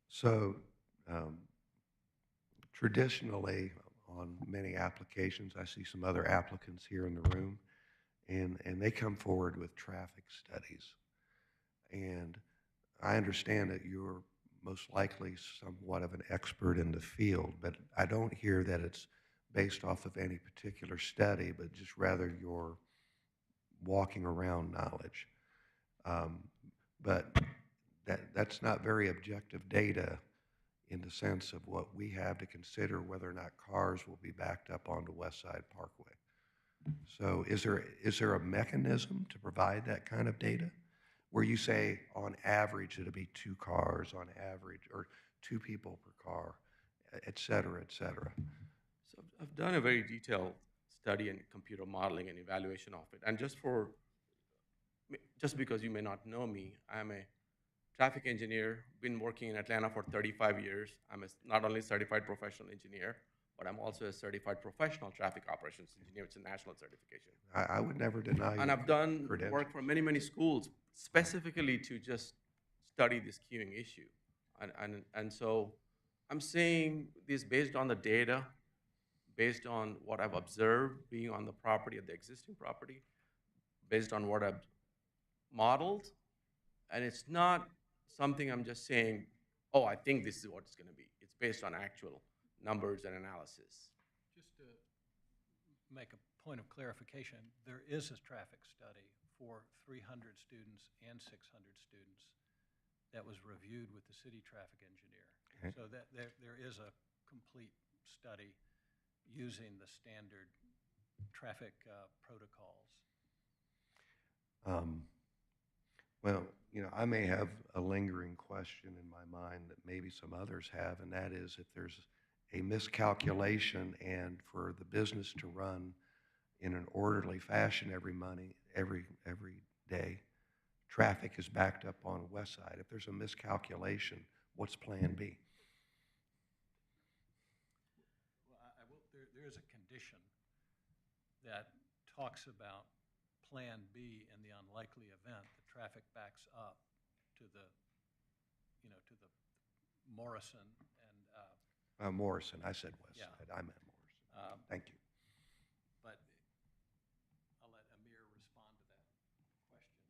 So traditionally, on many applications, I see some other applicants here in the room, and they come forward with traffic studies. And I understand that you're most likely somewhat of an expert in the field, but I don't hear that it's based off of any particular study, but just rather your walking around knowledge. But that's not very objective data in the sense of what we have to consider whether or not cars will be backed up onto West Side Parkway. So is there a mechanism to provide that kind of data where you say on average it'll be 2 cars on average or 2 people per car, et cetera, et cetera? So I've done a very detailed study in computer modeling and evaluation of it. And just because you may not know me, I'm a traffic engineer, been working in Atlanta for 35 years. I'm not only a certified professional engineer, but I'm also a certified professional traffic operations engineer. It's a national certification. I would never deny And I've done credentials. work for many schools specifically to just study this queuing issue. And so I'm saying this based on the data, based on what I've observed being on the property, of the existing property, based on what I've modeled, and it's not something I'm just saying, oh, I think this is what it's going to be. It's based on actual numbers and analysis. Just to make a point of clarification, there is a traffic study for 300 students and 600 students that was reviewed with the city traffic engineer. Okay. So that there is a complete study using the standard traffic protocols. Well, you know, I may have a lingering question in my mind that maybe some others have, and that is if there's a miscalculation and for the business to run in an orderly fashion every day, traffic is backed up on West Side. If there's a miscalculation, what's Plan B? Well, there is a condition that talks about Plan B in the unlikely event the traffic backs up to the, to the Morrison and. Morrison, I said West Yeah. Side, I meant Morrison. Thank you. But I'll let Amir respond to that question.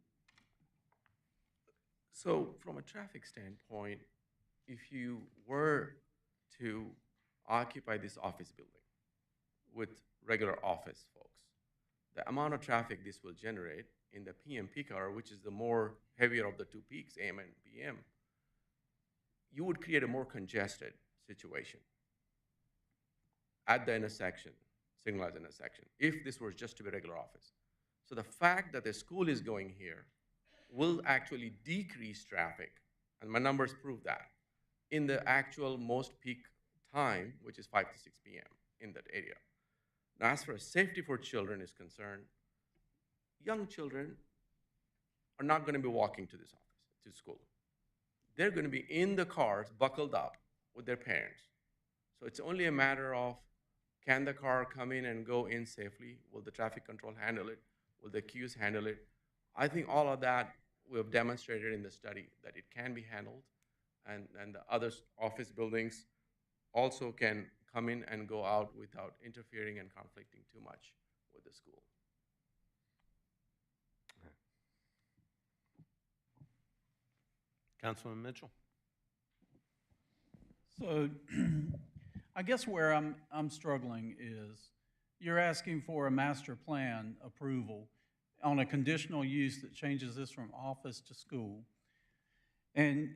So from a traffic standpoint, if you were to occupy this office building with regular office folks. The amount of traffic this will generate in the PM peak hour, which is the more heavier of the two peaks, AM and PM, you would create a more congested situation at the intersection, signalized intersection, if this was just to be a regular office. So the fact that the school is going here will actually decrease traffic, and my numbers prove that, in the actual most peak time, which is 5 to 6 p.m. in that area. Now, as far as safety for children is concerned, young children are not going to be walking to this office, to school. They're going to be in the cars, buckled up with their parents. So it's only a matter of, can the car come in and go in safely? Will the traffic control handle it? Will the queues handle it? I think all of that we have demonstrated in the study that it can be handled, and the other office buildings also can come in and go out without interfering and conflicting too much with the school. Councilman Mitchell? So I guess where I'm struggling is you're asking for a master plan approval on a conditional use that changes this from office to school. And,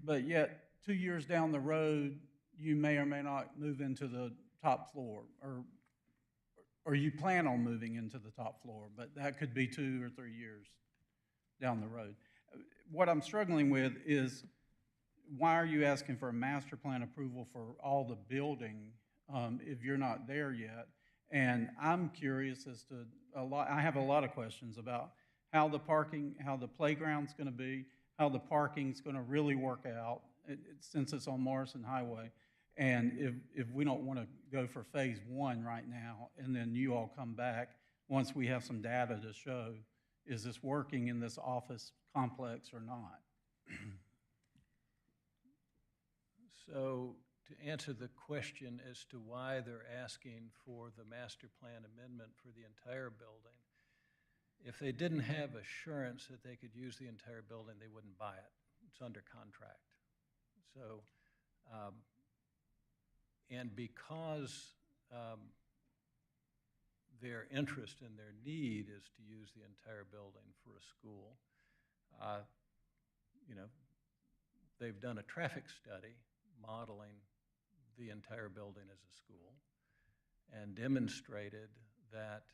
but yet 2 years down the road, you may or may not move into the top floor, or you plan on moving into the top floor, but that could be 2 or 3 years down the road. What I'm struggling with is, why are you asking for a master plan approval for all the building if you're not there yet? And I'm curious as to I have a lot of questions about how the parking, how the playground's going to be, how the parking's going to really work out since it's on Morrison Highway. And if we don't want to go for phase 1 right now, and then you all come back once we have some data to show, is this working in this office complex or not? So to answer the question as to why they're asking for the master plan amendment for the entire building, if they didn't have assurance that they could use the entire building, they wouldn't buy it. It's under contract. So, and because their interest and their need is to use the entire building for a school, you know, they've done a traffic study modeling the entire building as a school and demonstrated that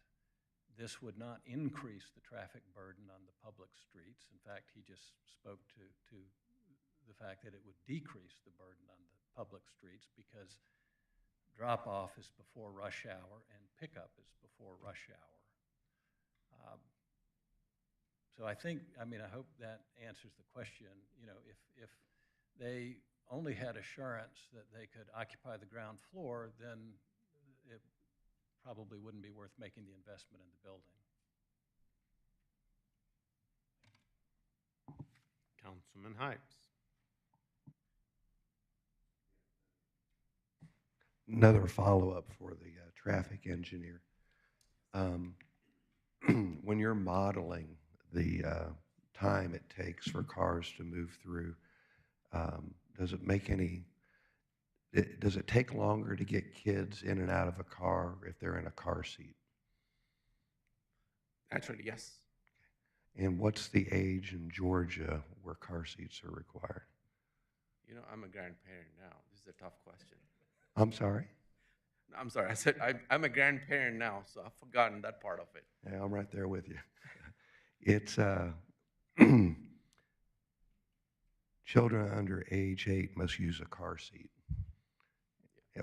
this would not increase the traffic burden on the public streets. In fact, he just spoke to the fact that it would decrease the burden on the public streets because drop-off is before rush hour and pickup is before rush hour. So I think, I mean, I hope that answers the question. You know, if they only had assurance that they could occupy the ground floor, then it probably wouldn't be worth making the investment in the building. Councilman Hypes. Another follow-up for the traffic engineer. When you're modeling the time it takes for cars to move through, does it take longer to get kids in and out of a car if they're in a car seat? Naturally, yes. And what's the age in Georgia where car seats are required? You know, I'm a grandparent now. This is a tough question. I'm sorry? I'm sorry, I said I'm a grandparent now, so I've forgotten that part of it. Yeah, I'm right there with you. It's children under age 8 must use a car seat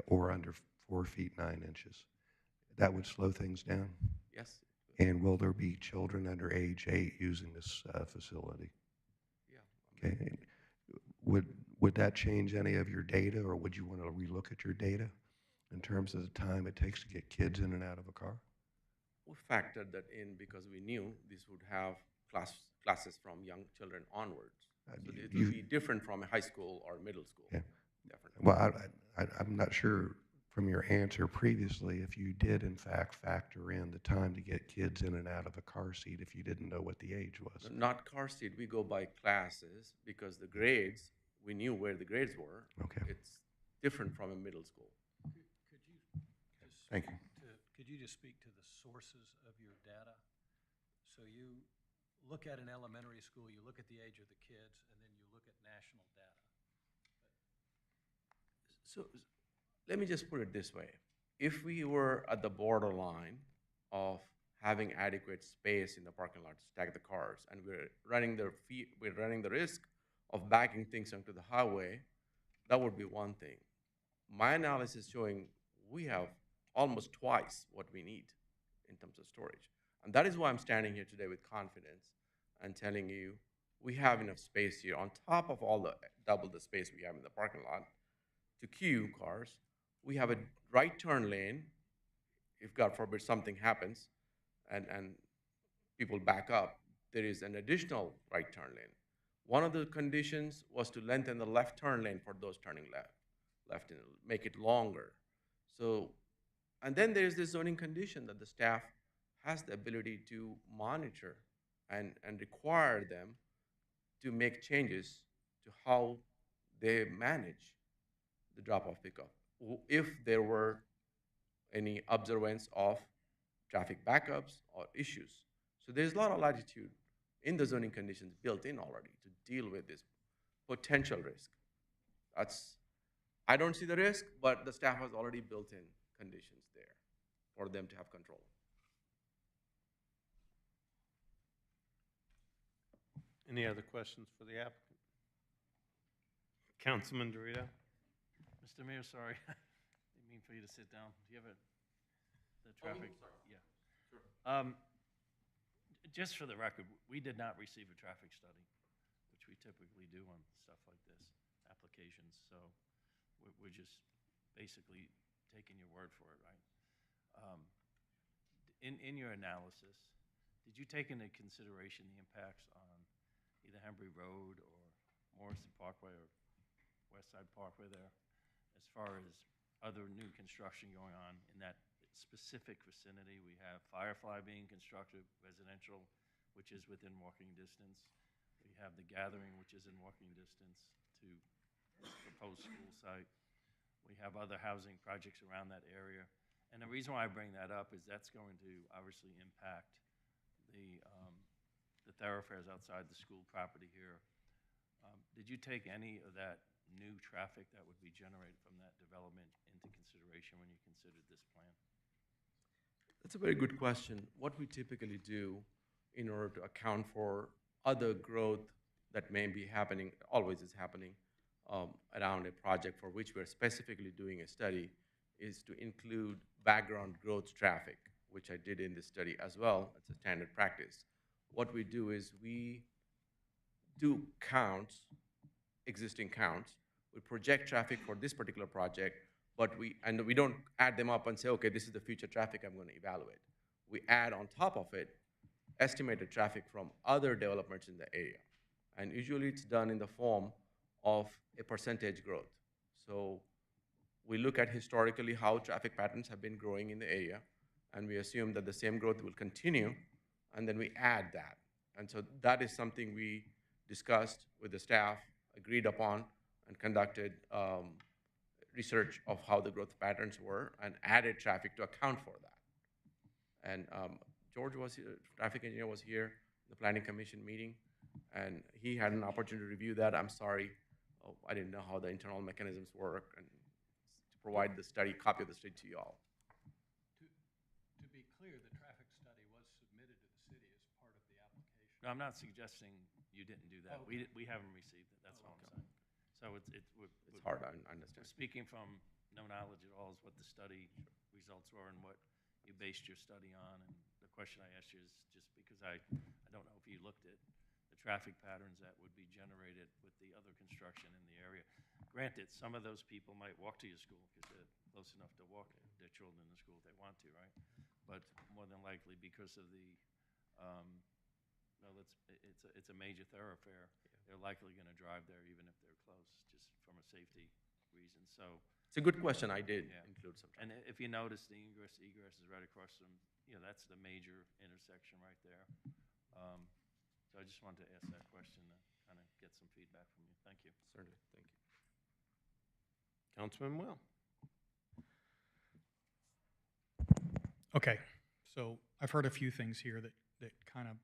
or under 4 feet 9 inches. That would slow things down? Yes. And will there be children under age 8 using this facility? Yeah. Okay. Would that change any of your data, or would you want to relook at your data in terms of the time it takes to get kids in and out of a car? We factored that in because we knew this would have classes from young children onwards. So it would be different from a high school or middle school. Yeah. Definitely. Well, I'm not sure from your answer previously if you did in fact factor in the time to get kids in and out of a car seat if you didn't know what the age was. Not car seat. We go by classes because the grades, we knew where the grades were. Okay. It's different from a middle school. Could you just Thank you. Could you just speak to the sources of your data? So you look at an elementary school, you look at the age of the kids, and then you look at national data. So let me just put it this way. If we were at the borderline of having adequate space in the parking lot to stack the cars, and we're running the risk of backing things onto the highway, that would be one thing. My analysis showing we have almost twice what we need in terms of storage. And that is why I'm standing here today with confidence and telling you we have enough space here on top of all the double the space we have in the parking lot to queue cars. We have a right turn lane if God forbid something happens and people back up. There is an additional right turn lane. One of the conditions was to lengthen the left turn lane for those turning left and make it longer. So, and then there's this zoning condition that the staff has the ability to monitor and require them to make changes to how they manage the drop-off pickup. If there were any observance of traffic backups or issues. So there's a lot of latitude in the zoning conditions built in already to deal with this potential risk. I don't see the risk, but the staff has already built in conditions there for them to have control. Any other questions for the applicant? Councilman Dorito? Mr. Mayor, sorry, didn't mean for you to sit down. Do you have the traffic? Yeah. Sure. Just for the record, we did not receive a traffic study, which we typically do on stuff like this, applications. So we're just basically taking your word for it, right? In your analysis, did you take into consideration the impacts on either Hembry Road or Morrison Parkway or West Side Parkway there, as far as other new construction going on in that specific vicinity? We have Firefly being constructed, residential, which is within walking distance. We have the Gathering, which is in walking distance to the proposed school site. We have other housing projects around that area. And the reason why I bring that up is that's going to obviously impact the thoroughfares outside the school property here. Did you take any of that new traffic that would be generated from that development into consideration when you considered this plan? That's a very good question. What we typically do in order to account for other growth that may be happening, always is happening, around a project for which we're specifically doing a study, is to include background growth traffic, which I did in this study as well. It's a standard practice. What we do is we do counts, existing counts. We project traffic for this particular project, but we don't add them up and say, okay, this is the future traffic I'm going to evaluate. We add on top of it estimated traffic from other developments in the area. And usually it's done in the form of a percentage growth. So we look at historically how traffic patterns have been growing in the area, and we assume that the same growth will continue, and then we add that. And so that is something we discussed with the staff, agreed upon, and conducted research of how the growth patterns were and added traffic to account for that. And George was here, traffic engineer was here, the planning commission meeting, and he had an opportunity to review that. I'm sorry, I didn't know how the internal mechanisms work, and to provide the study, copy of the study to you all. To be clear, the traffic study was submitted to the city as part of the application. No, I'm not suggesting you didn't do that. Okay. We haven't received it, that's all I'm saying. So It's hard, I understand. We're speaking from no knowledge at all is what the study results were and what you based your study on. And the question I asked you is just because I don't know if you looked at the traffic patterns that would be generated with the other construction in the area. Granted, some of those people might walk to your school because they're close enough to walk their children in the school if they want to, right? But more than likely because of the, it's a major thoroughfare. They're likely going to drive there even if they're close, just from a safety reason. So it's a good question. I did include some. And if you notice, the egress is right across from, that's the major intersection right there. So I just wanted to ask that question to kind of get some feedback from you. Thank you. Certainly. Thank you. Councilman Will. Okay, so I've heard a few things here that kind of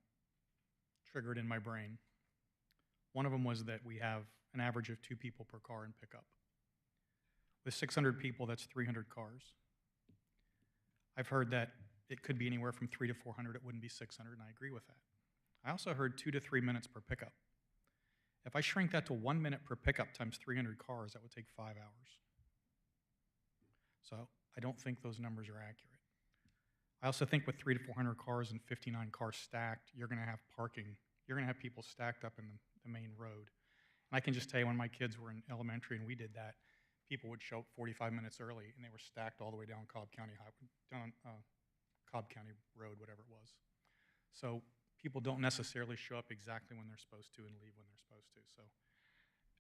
triggered in my brain. One of them was that we have an average of 2 people per car in pickup. With 600 people, that's 300 cars. I've heard that it could be anywhere from 300 to 400, it wouldn't be 600, and I agree with that. I also heard 2 to 3 minutes per pickup. If I shrink that to 1 minute per pickup times 300 cars, that would take 5 hours. So I don't think those numbers are accurate. I also think with 300 to 400 cars and 59 cars stacked, you're going to have parking. You're going to have people stacked up in the main road. And I can just tell you, when my kids were in elementary and we did that, people would show up 45 minutes early, and they were stacked all the way down Cobb County Road, whatever it was. So people don't necessarily show up exactly when they're supposed to and leave when they're supposed to. So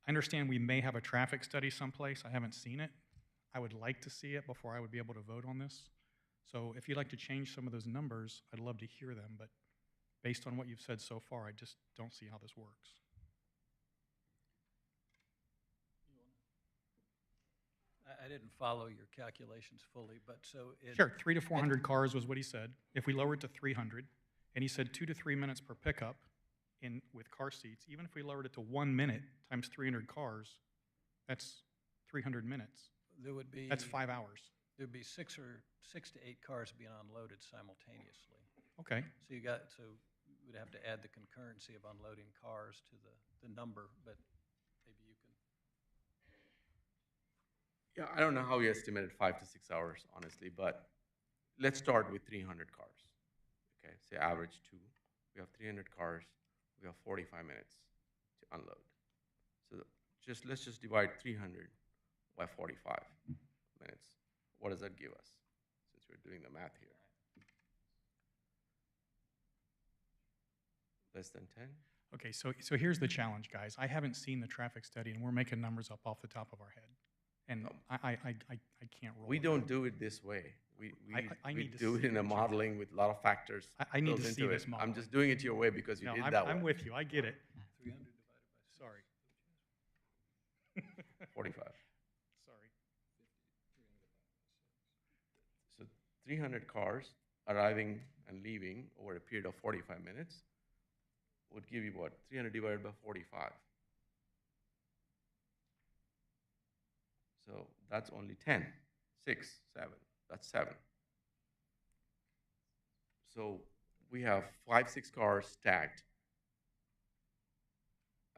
I understand we may have a traffic study someplace. I haven't seen it. I would like to see it before I would be able to vote on this. So if you'd like to change some of those numbers, I'd love to hear them, but based on what you've said so far, I just don't see how this works. I didn't follow your calculations fully, but so it... Sure, 300 to 400 cars was what he said. If we lower it to 300, and he said 2 to 3 minutes per pickup with car seats, even if we lowered it to 1 minute times 300 cars, that's 300 minutes. There would be... That's 5 hours. There'd be 6 to 8 cars being unloaded simultaneously. Okay. So we'd have to add the concurrency of unloading cars to the number, but maybe you can... Yeah, I don't know how we estimated 5 to 6 hours, honestly, but let's start with 300 cars. Okay, say average 2. We have 300 cars. We have 45 minutes to unload. So let's just divide 300 by 45 minutes. What does that give us, since we're doing the math here? Less than 10? Okay, so here's the challenge, guys. I haven't seen the traffic study, and we're making numbers up off the top of our head. And I can't roll. We don't do it this way. We need to do it in a modeling with a lot of factors. I need built to into see it. this model. I'm just doing it your way because you did that way. I'm with you. I get it. 300 divided by 6. Sorry. 45. Sorry. So 300 cars arriving and leaving over a period of 45 minutes would give you what? 300 divided by 45. So that's only 10, 6, 7. That's 7. So we have 5, 6 cars stacked,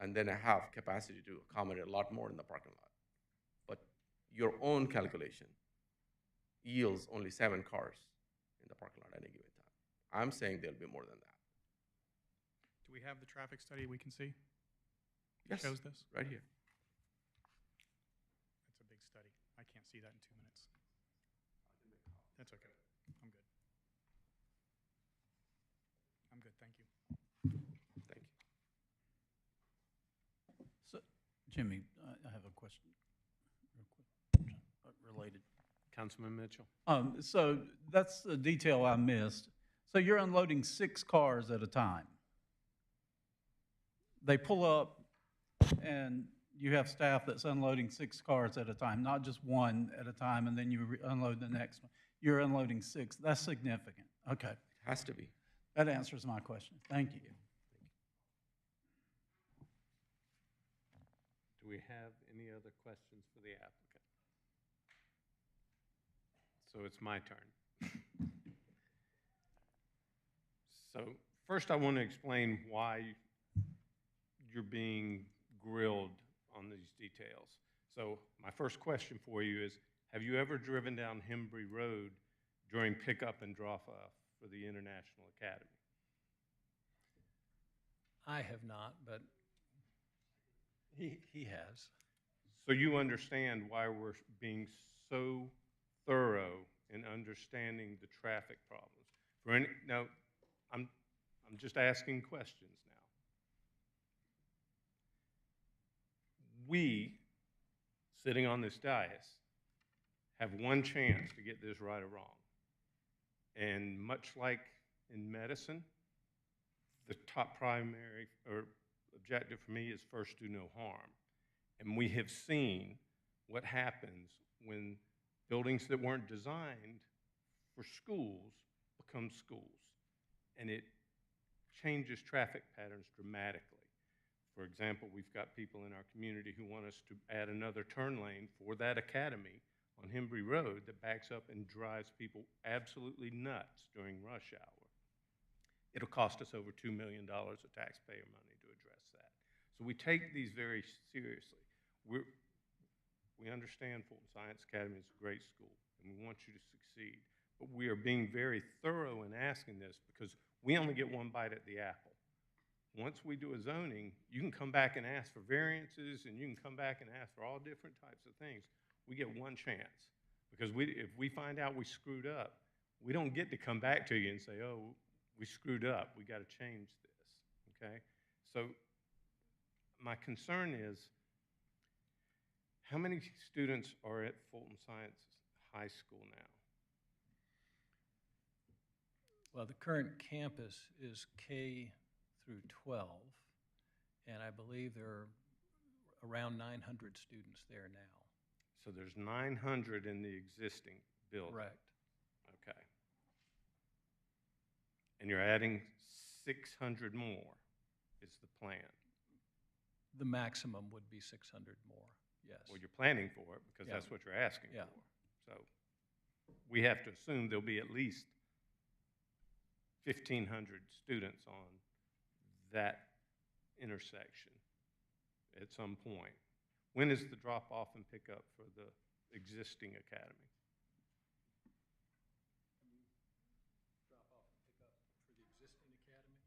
and then I have capacity to accommodate a lot more in the parking lot. But your own calculation yields only 7 cars in the parking lot at any given time. I'm saying there'll be more than that. Do we have the traffic study we can see? Yes, Shows this? right here. That's a big study. I can't see that in 2 minutes. That's okay. I'm good. I'm good, thank you. Thank you. So, Jimmy, I have a question real quick, related. Councilman Mitchell. So that's the detail I missed. So you're unloading 6 cars at a time. They pull up and you have staff that's unloading 6 cars at a time, not just one at a time, and then you unload the next one. You're unloading 6. That's significant. Okay. It has to be. That answers my question. Thank you. Do we have any other questions for the applicant? So it's my turn. So first I want to explain why you're being grilled on these details. So my first question for you is, have you ever driven down Hembry Road during pickup and drop-off for the International Academy? I have not, but he has. So you understand why we're being so thorough in understanding the traffic problems. Now, I'm just asking questions now. We, sitting on this dais, have one chance to get this right or wrong. And much like in medicine, the top primary or objective for me is first do no harm. And we have seen what happens when buildings that weren't designed for schools become schools. And it changes traffic patterns dramatically. For example, we've got people in our community who want us to add another turn lane for that academy on Hembry Road that backs up and drives people absolutely nuts during rush hour. It'll cost us over $2 million of taxpayer money to address that. So we take these very seriously. We understand Fulton Science Academy is a great school, and we want you to succeed. But we are being very thorough in asking this because we only get one bite at the apple. Once we do a zoning, you can come back and ask for variances, and you can come back and ask for all different types of things. We get one chance, because if we find out we screwed up, we don't get to come back to you and say, oh, we screwed up, we got to change this, okay? So my concern is, how many students are at Fulton Science High School now? Well, the current campus is K through 12, and I believe there are around 900 students there now. So there's 900 in the existing building? Correct. Okay. And you're adding 600 more is the plan? The maximum would be 600 more, yes. Well, you're planning for it because that's what you're asking for. So we have to assume there'll be at least 1,500 students on that intersection at some point. When is the drop-off and pickup for the existing academy? Drop-off and pickup for the existing academy?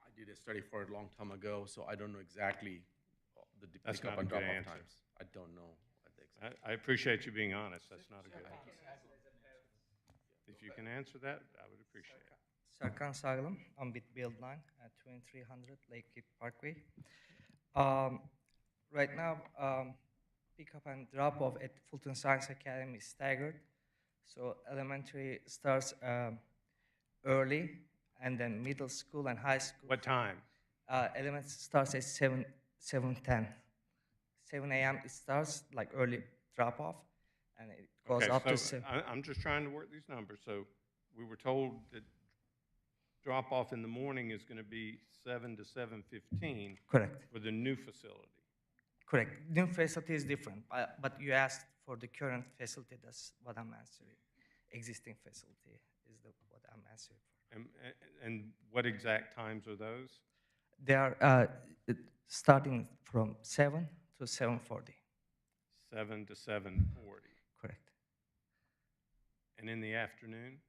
I did a study for it a long time ago, so I don't know exactly the That's pickup not a and good drop-off answer. times. I don't know what the exact. I appreciate you being honest. That's not a good answer. If you can answer that, I would appreciate it. Serkan Sağlam. I'm with Build 9 at 2300 Lakewood Parkway. Right now, pickup and drop-off at Fulton Science Academy is staggered. So elementary starts early, and then middle school and high school. What time? Elementary starts at 7:10. 7 a.m. it starts, like early drop-off, and it goes up to 7. I'm just trying to work these numbers. So we were told that drop-off in the morning is going to be 7 to 7:15. Correct. For the new facility. Correct. New facility is different, but you asked for the current facility. That's what I'm answering. Existing facility is what I'm answering for. And what exact times are those? They are starting from 7 to 7:40. 7 to 7:40. Correct. And in the afternoon?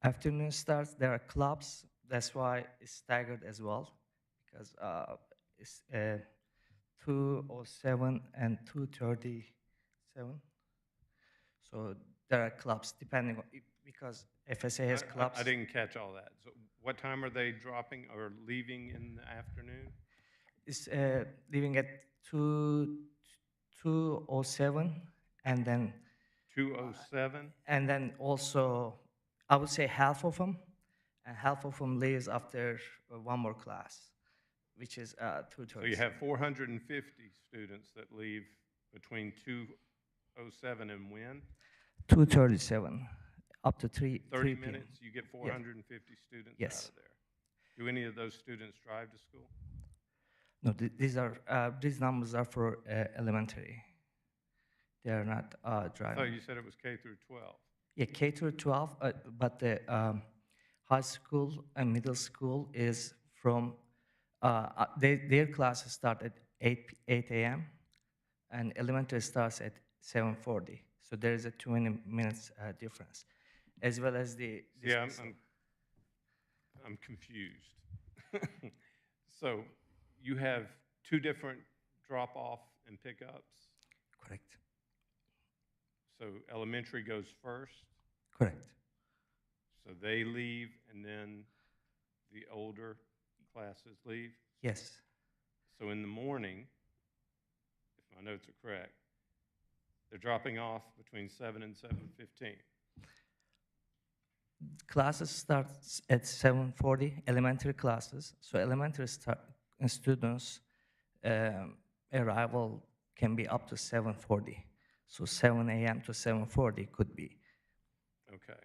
Afternoon starts, there are clubs. That's why it's staggered as well, because it's 2:07 and 2:37. So there are clubs depending on, because FSA has clubs. I didn't catch all that. So what time are they dropping or leaving in the afternoon? It's leaving at 2:07, and then 2:07? And then also, I would say half of them, and half of them leaves after one more class, which is 2:30. So you have 450 students that leave between 2:07 and when? 2:37, up to 3 30 p.m. minutes, you get 450 students Yes. out of there. Do any of those students drive to school? No, these numbers are for elementary. They are not driving. I thought you said it was K through 12. Yeah, K through 12, but the high school and middle school is from, their classes start at 8 a.m. and elementary starts at 7:40. So there is a 20 minutes difference, as well as the. Yeah, I'm confused. So you have two different drop-off and pickups? Correct. So elementary goes first? Correct. So they leave and then the older classes leave? Yes. So in the morning, if my notes are correct, they're dropping off between 7 and 7:15. Classes start at 7:40, elementary classes. So elementary students arrival can be up to 7:40. So 7 a.m. to 7:40 could be. Okay.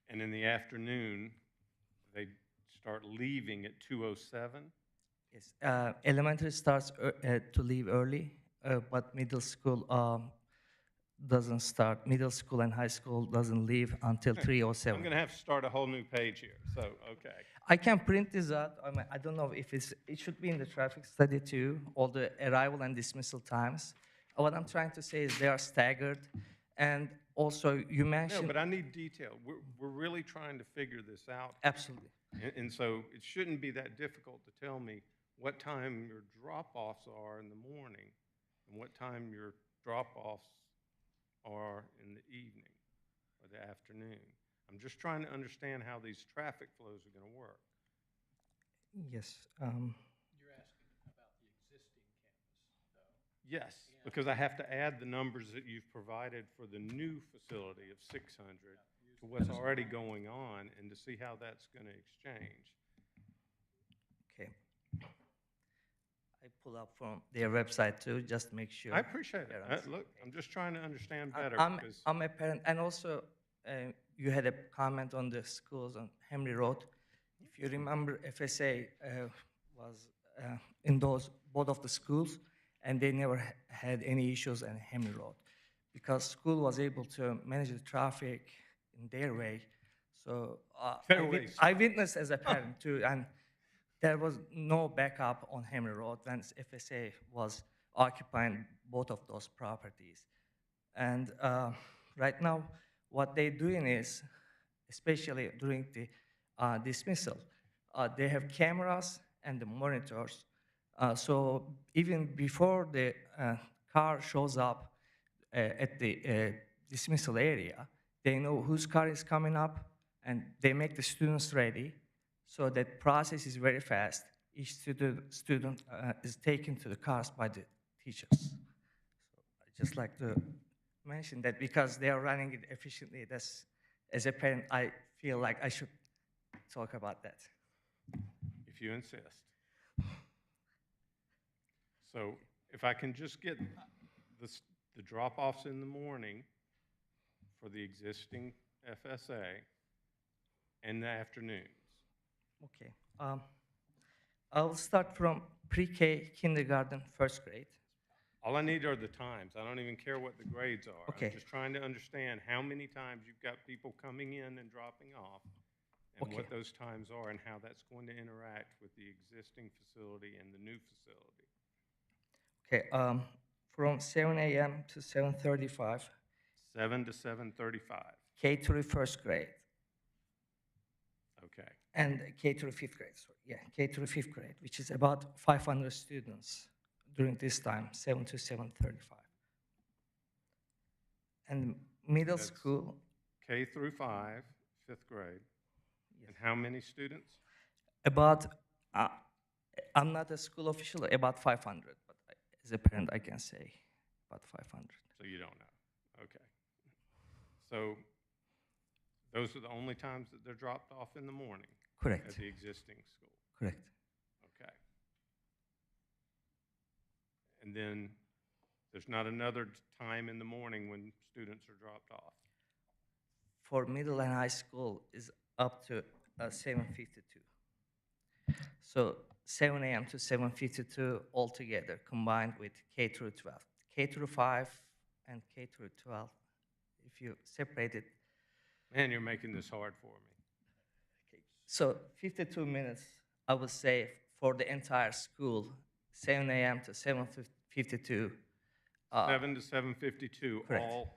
And in the afternoon, they start leaving at 2:07? Yes, elementary starts to leave early, but middle school doesn't start. Middle school and high school doesn't leave until 3:07. I'm going to have to start a whole new page here, so, okay. I can print this out. I don't know if it should be in the traffic study too, all the arrival and dismissal times. What I'm trying to say is they are staggered. And also, you mentioned. No, but I need detail. We're really trying to figure this out. Absolutely. And so it shouldn't be that difficult to tell me what time your drop-offs are in the morning and what time your drop-offs are in the evening or the afternoon. I'm just trying to understand how these traffic flows are going to work. Yes. You're asking about the existing campus, though. Yes, because I have to add the numbers that you've provided for the new facility of 600 to what's already going on and to see how that's going to exchange. Okay. I pull up from their website too, just to make sure. I appreciate it. Look, I'm just trying to understand better. I'm a parent, and also you had a comment on the schools on Henry Road. If you remember, FSA was in both of the schools, and they never had any issues on Henry Road because school was able to manage the traffic in their way. So I witnessed as a parent too, and there was no backup on Henry Road when FSA was occupying both of those properties. And right now, what they're doing is, especially during the dismissal, they have cameras and the monitors. So even before the car shows up at the dismissal area, they know whose car is coming up, and they make the students ready. So that process is very fast. Each student is taken to the cars by the teachers. So I just like to mention that because they are running it efficiently. As a parent, I feel like I should talk about that. If you insist. So if I can just get the drop-offs in the morning for the existing FSA and the afternoons. Okay. I'll start from pre-K, kindergarten, first grade. All I need are the times. I don't even care what the grades are. Okay. I'm just trying to understand how many times you've got people coming in and dropping off, and what those times are, and how that's going to interact with the existing facility and the new facility. Okay. From 7 a.m. to 7:35. 7 to 7:35. K through first grade. Okay. And K through fifth grade. Sorry. Yeah, K through fifth grade, which is about 500 students during this time, 7 to 7:35. And middle school. K through 5, fifth grade. Yes. And how many students? About, I'm not a school official, about 500, but as a parent, I can say about 500. So you don't know, okay. So those are the only times that they're dropped off in the morning? Correct. At the existing school? Correct. Okay. And then there's not another time in the morning when students are dropped off? For middle and high school is up to 7:52. So 7 a.m. to 7:52 altogether, combined with K through 12. K through 5 and K through 12, if you separate it. Man, you're making this hard for me. Okay. So 52 minutes, I would say, for the entire school, 7 a.m. to 7:52. 7 to 7:52, correct.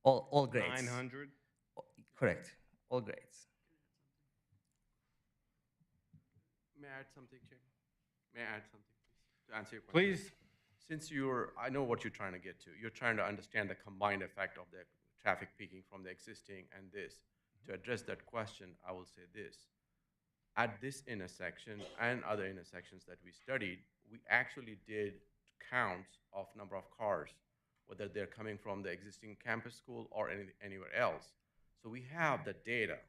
All grades. 900? Correct, all grades. May I add something, Chair? May I add something, please, to answer your question? Please. Since I know what you're trying to get to. You're trying to understand the combined effect of the traffic peaking from the existing and this. To address that question, I will say this. At this intersection and other intersections that we studied, we actually did counts of number of cars, whether they're coming from the existing campus school or anywhere else. So we have the data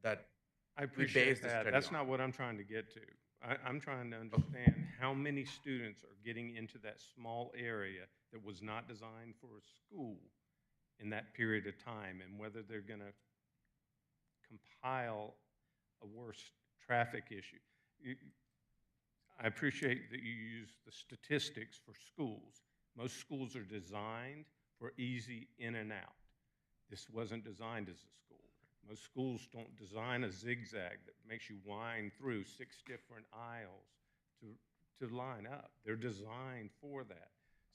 that I appreciate that. That's on. not what I'm trying to get to. I'm trying to understand how many students are getting into that small area that was not designed for a school in that period of time, and whether they're going to compile a worse traffic issue. I appreciate that you use the statistics for schools. Most schools are designed for easy in and out. This wasn't designed as a school. Most schools don't design a zigzag that makes you wind through 6 different aisles to line up. They're designed for that.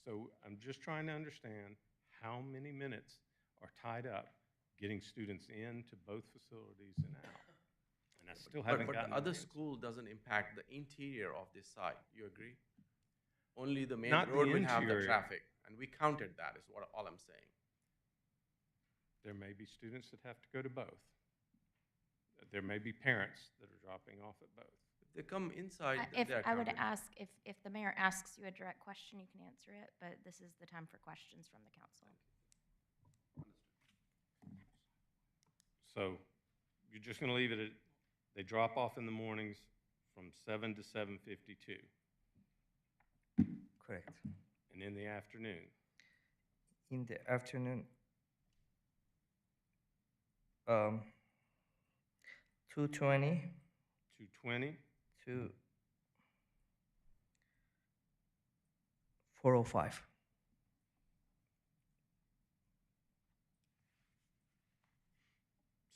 So I'm just trying to understand how many minutes are tied up getting students into both facilities and out. And I still haven't But gotten the other an answer. school doesn't impact the interior of this site. You agree? Only the main Not the road will have the interior. traffic, and we counted that, is what all I'm saying. There may be students that have to go to both. There may be parents that are dropping off at both. If they come inside, If they're I would counted. ask, if the mayor asks you a direct question, you can answer it, but this is the time for questions from the council. So you're just going to leave it at, they drop off in the mornings from 7 to 7:52, Correct. and in the afternoon. In the afternoon, 2:20 2:20, to 4:05.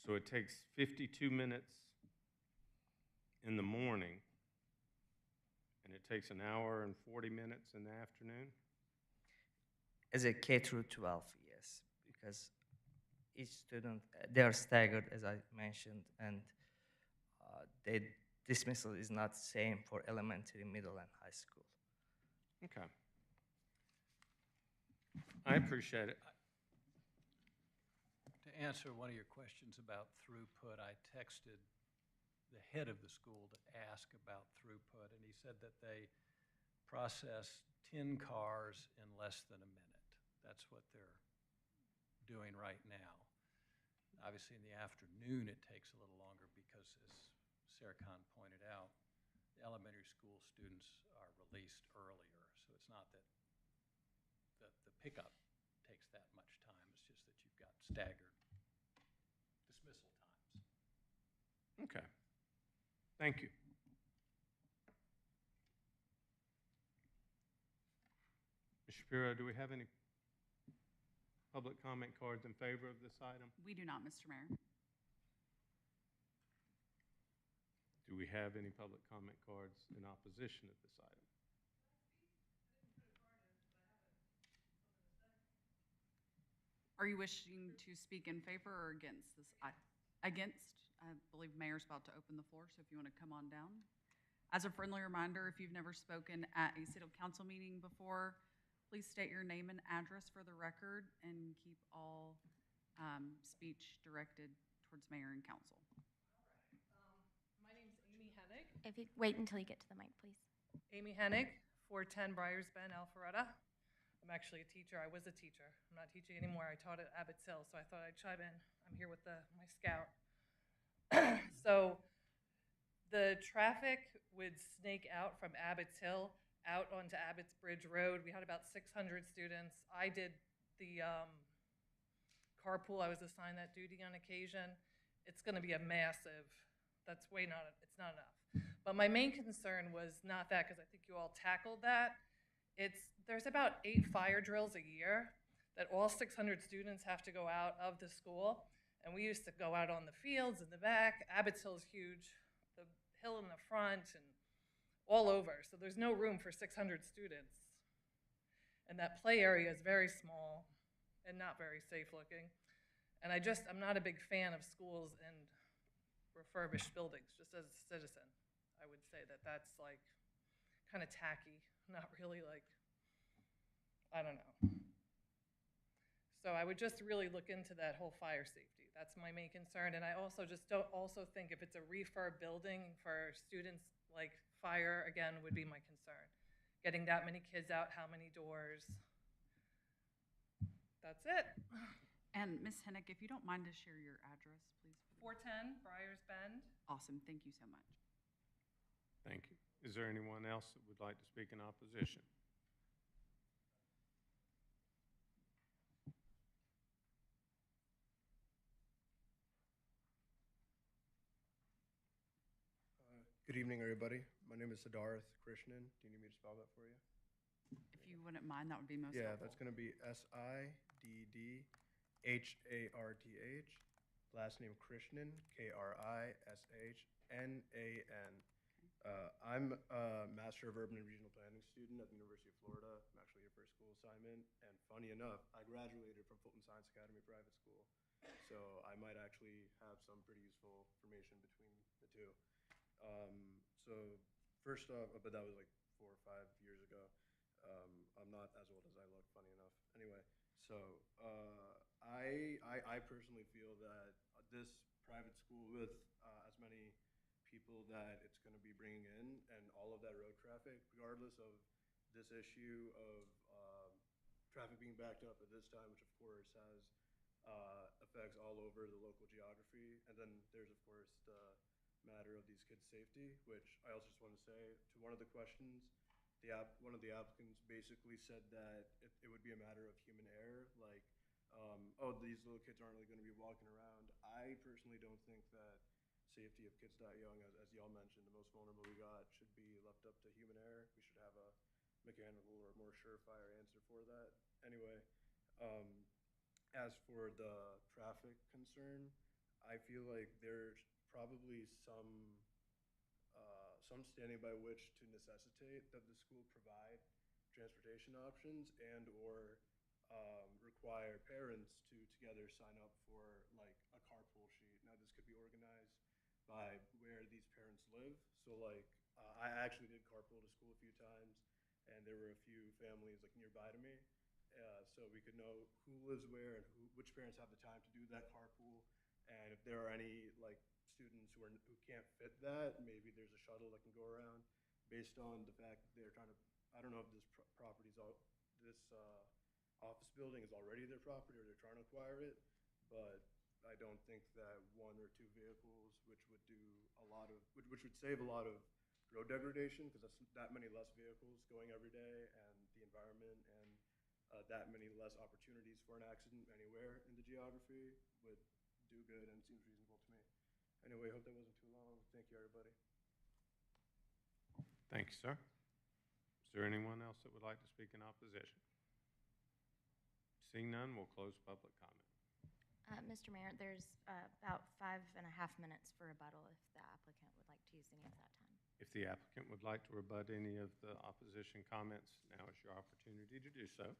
so it takes 52 minutes in the morning, and it takes an hour and 40 minutes in the afternoon? As a K through 12, yes, because each student, they are staggered, as I mentioned, and their dismissal is not the same for elementary, middle, and high school. Okay. I appreciate it. To answer one of your questions about throughput, I texted the head of the school to ask about throughput, and he said that they process 10 cars in less than a minute. That's what they're doing right now. Obviously, in the afternoon, it takes a little longer because, as Sarah Khan pointed out, the elementary school students are released earlier, so it's not that the pickup takes that much time. It's just that you've got staggered dismissal times. Okay. Thank you. Ms. Shapiro, do we have any public comment cards in favor of this item? We do not, Mr. Mayor. Do we have any public comment cards in opposition of this item? Are you wishing to speak in favor or against this? Against? I believe Mayor's about to open the floor, so if you want to come on down. As a friendly reminder, if you've never spoken at a city council meeting before, please state your name and address for the record and keep all speech directed towards mayor and council. My name's Amy Hennig. If you wait until you get to the mic, please. Amy Hennig, 410 Briars Bend, Alpharetta. I'm actually a teacher. I was a teacher. I'm not teaching anymore. I taught at Abbott's Hill, so I thought I'd chime in. I'm here with my scout. So the traffic would snake out from Abbott's Hill out onto Abbott's Bridge Road. We had about 600 students. I did the carpool. I was assigned that duty on occasion. It's going to be a massive, it's not enough. But my main concern was not that, because I think you all tackled that. There's about 8 fire drills a year that all 600 students have to go out of the school. And we used to go out on the fields in the back. Abbott's Hill is huge, the hill in the front, and all over. So there's no room for 600 students. And that play area is very small and not very safe looking. And I'm not a big fan of schools in refurbished buildings, just as a citizen. I would say that that's like kind of tacky, not really like, I don't know. So I would just really look into that whole fire safety. That's my main concern. And I also just don't think if it's a refurb building for students, like fire, again, would be my concern. Getting that many kids out, how many doors? That's it. And Ms. Hennick, if you don't mind to share your address, please. 410 Briars Bend. Awesome, thank you so much. Thank you. Is there anyone else that would like to speak in opposition? Good evening, everybody. My name is Siddharth Krishnan. Do you need me to spell that for you? If you wouldn't mind, that would be most Yeah, helpful. that's going to be Siddharth. Last name Krishnan, Krishnan. I'm a Master of Urban and Regional Planning student at the University of Florida. I'm actually here for a school assignment. And funny enough, I graduated from Fulton Science Academy Private School. So I might actually have some pretty useful information between the two. So first off, but that was like 4 or 5 years ago. I'm not as old as I look, funny enough. Anyway, so I personally feel that this private school with as many people that it's going to be bringing in and all of that road traffic, regardless of this issue of traffic being backed up at this time, which of course has effects all over the local geography. And then there's of course the matter of these kids' safety, which I also just want to say to one of the questions, one of the applicants basically said that it would be a matter of human error, like, oh, these little kids aren't really going to be walking around. I personally don't think that safety of kids that young, as y'all mentioned, the most vulnerable we got, should be left up to human error. We should have a mechanical or more surefire answer for that. Anyway, as for the traffic concern, I feel like there's probably some standing by which to necessitate that the school provide transportation options and or require parents to together sign up for like a carpool sheet. Now this could be organized by where these parents live. So like I actually did carpool to school a few times, and there were a few families like nearby to me. So we could know who lives where and which parents have the time to do that carpool. And if there are any like students who can't fit that, maybe there's a shuttle that can go around based on the fact that they're trying to, I don't know if this this office building is already their property or they're trying to acquire it, but I don't think that 1 or 2 vehicles, which would do a lot of, which would save a lot of road degradation, because that's that many less vehicles going every day, and the environment, and that many less opportunities for an accident anywhere in the geography would do good, and seems reasonable to me. Anyway, I hope that wasn't too long. Thank you, everybody. Thank you, sir. Is there anyone else that would like to speak in opposition? Seeing none, we'll close public comment. Mr. Mayor, there's about 5.5 minutes for rebuttal if the applicant would like to use any of that time. If the applicant would like to rebut any of the opposition comments, now is your opportunity to do so.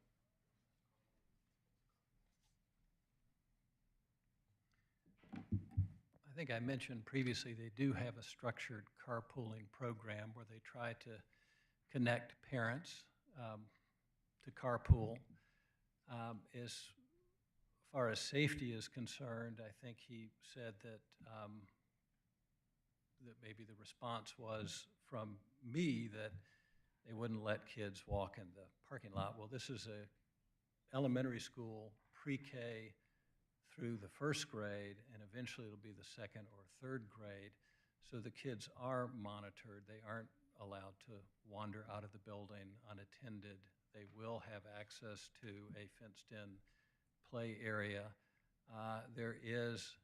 I think I mentioned previously they do have a structured carpooling program where they try to connect parents to carpool. As far as safety is concerned, I think he said that that maybe the response was from me that they wouldn't let kids walk in the parking lot. Well, this is a elementary school, pre-K through the 1st grade, and eventually it'll be the 2nd or 3rd grade. So the kids are monitored. They aren't allowed to wander out of the building unattended. They will have access to a fenced-in play area. There is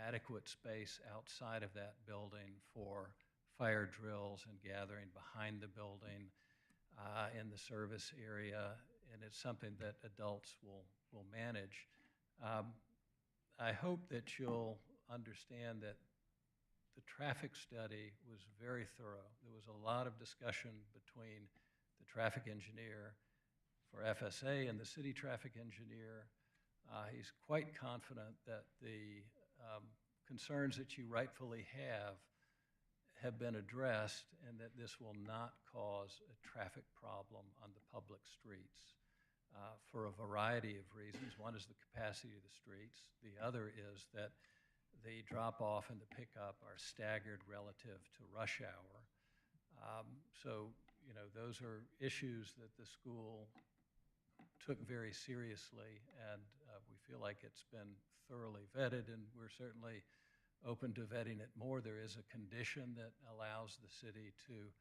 adequate space outside of that building for fire drills and gathering behind the building in the service area, and it's something that adults will manage. I hope that you'll understand that the traffic study was very thorough. There was a lot of discussion between the traffic engineer for FSA and the city traffic engineer. He's quite confident that the concerns that you rightfully have been addressed, and that this will not cause a traffic problem on the public streets for a variety of reasons. One is the capacity of the streets. The other is that the drop-off and the pickup are staggered relative to rush hour. So, you know, those are issues that the school took very seriously, and we feel like it's been thoroughly vetted, and we're certainly open to vetting it more. There is a condition that allows the city to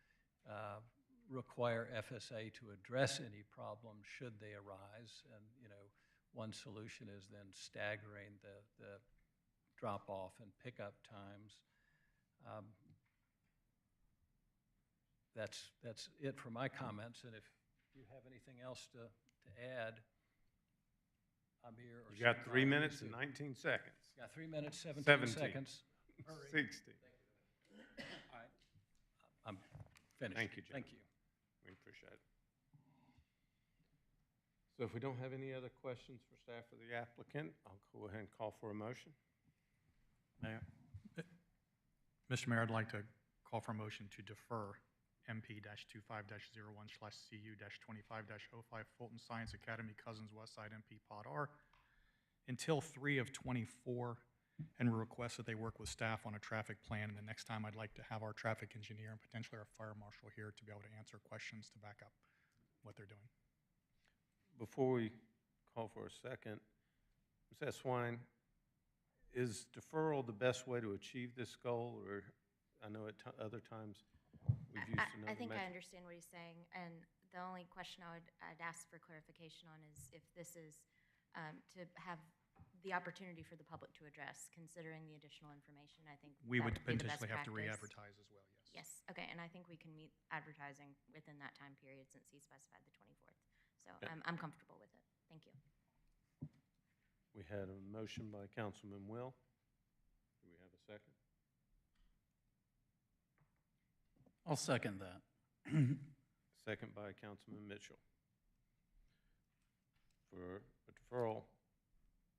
require FSA to address any problems should they arise. And, you know, one solution is then staggering the drop-off and pickup times. That's it for my comments, and if you have anything else to add, I'm here. You got 3 minutes and 19 seconds. Got 3 minutes, 17 seconds. 60. All right, I'm finished. Thank you, Jim. Thank you. We appreciate it. So if we don't have any other questions for staff or the applicant, I'll go ahead and call for a motion. Mayor. Mr. Mayor, I'd like to call for a motion to defer MP-25-01/CU-25-05 Fulton Science Academy Cousins Westside MP Pod R until 3 of 24, and request that they work with staff on a traffic plan. And the next time, I'd like to have our traffic engineer and potentially our fire marshal here to be able to answer questions to back up what they're doing. Before we call for a second, Ms. Swine, is deferral the best way to achieve this goal, or I know at other times we've used another I think I method? understand what he's saying, and the only question I'd ask for clarification on is if this is to have the opportunity for the public to address, considering the additional information. I think We that would be the best potentially have to practice. re-advertise as well, yes. Yes, okay, and I think we can meet advertising within that time period since he specified the 24th. So Okay. I'm comfortable with it. Thank you. We had a motion by Councilman Will. Do we have a second? I'll second that. Second by Councilman Mitchell. For a deferral,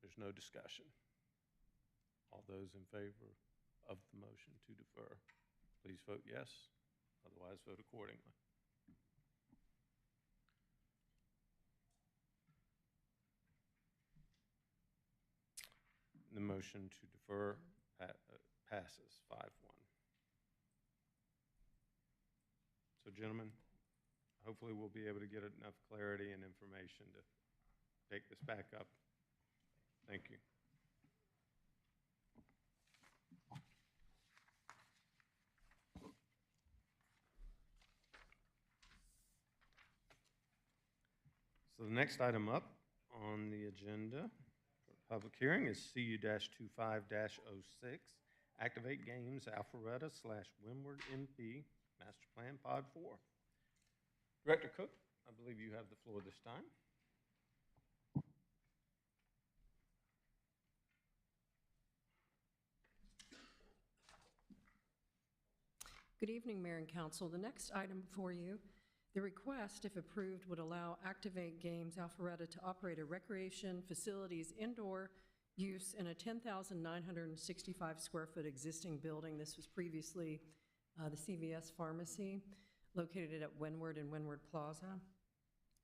there's no discussion. All those in favor of the motion to defer, please vote yes. Otherwise, vote accordingly. The motion to defer passes 5-1. So gentlemen, hopefully we'll be able to get enough clarity and information to take this back up. Thank you. So the next item up on the agenda for public hearing is CU-25-06, Activate Games Alpharetta/Windward MP Master Plan Pod 4. Director Cook, I believe you have the floor this time. Good evening, Mayor and Council. The next item before you, the request, if approved, would allow Activate Games Alpharetta to operate a recreation facilities indoor use in a 10,965 square foot existing building. This was previously the CVS Pharmacy located at Windward and Windward Plaza.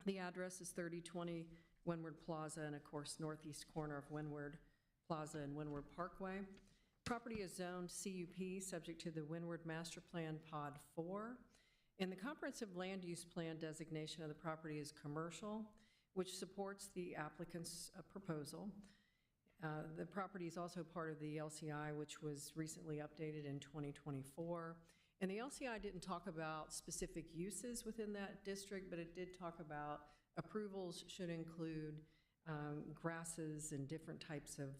The address is 3020 Windward Plaza and, of course, northeast corner of Windward Plaza and Windward Parkway. Property is zoned CUP, subject to the Windward Master Plan Pod 4. And the comprehensive land use plan designation of the property is commercial, which supports the applicant's proposal. The property is also part of the LCI, which was recently updated in 2024. And the LCI didn't talk about specific uses within that district, but it did talk about approvals should include grasses and different types of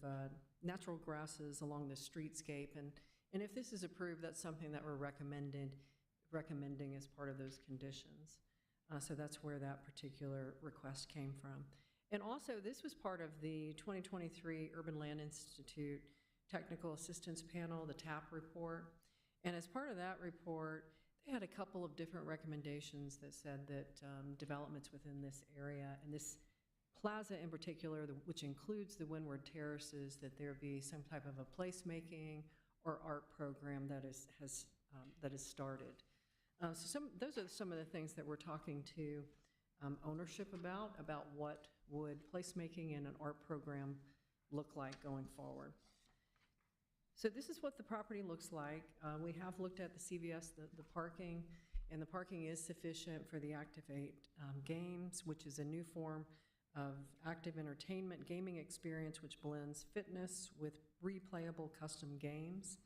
natural grasses along the streetscape. And if this is approved, that's something that we're recommending as part of those conditions. So that's where that particular request came from. And also, this was part of the 2023 Urban Land Institute Technical Assistance Panel, the TAP report. And as part of that report, they had a couple of different recommendations that said that developments within this area, and this plaza in particular, which includes the Windward Terraces, that there be some type of a placemaking or art program that is started. So those are some of the things that we're talking to ownership about what would placemaking and an art program look like going forward. So this is what the property looks like. We have looked at the CVS, the parking, and the parking is sufficient for the Activate Games, which is a new form of active entertainment gaming experience which blends fitness with replayable custom games.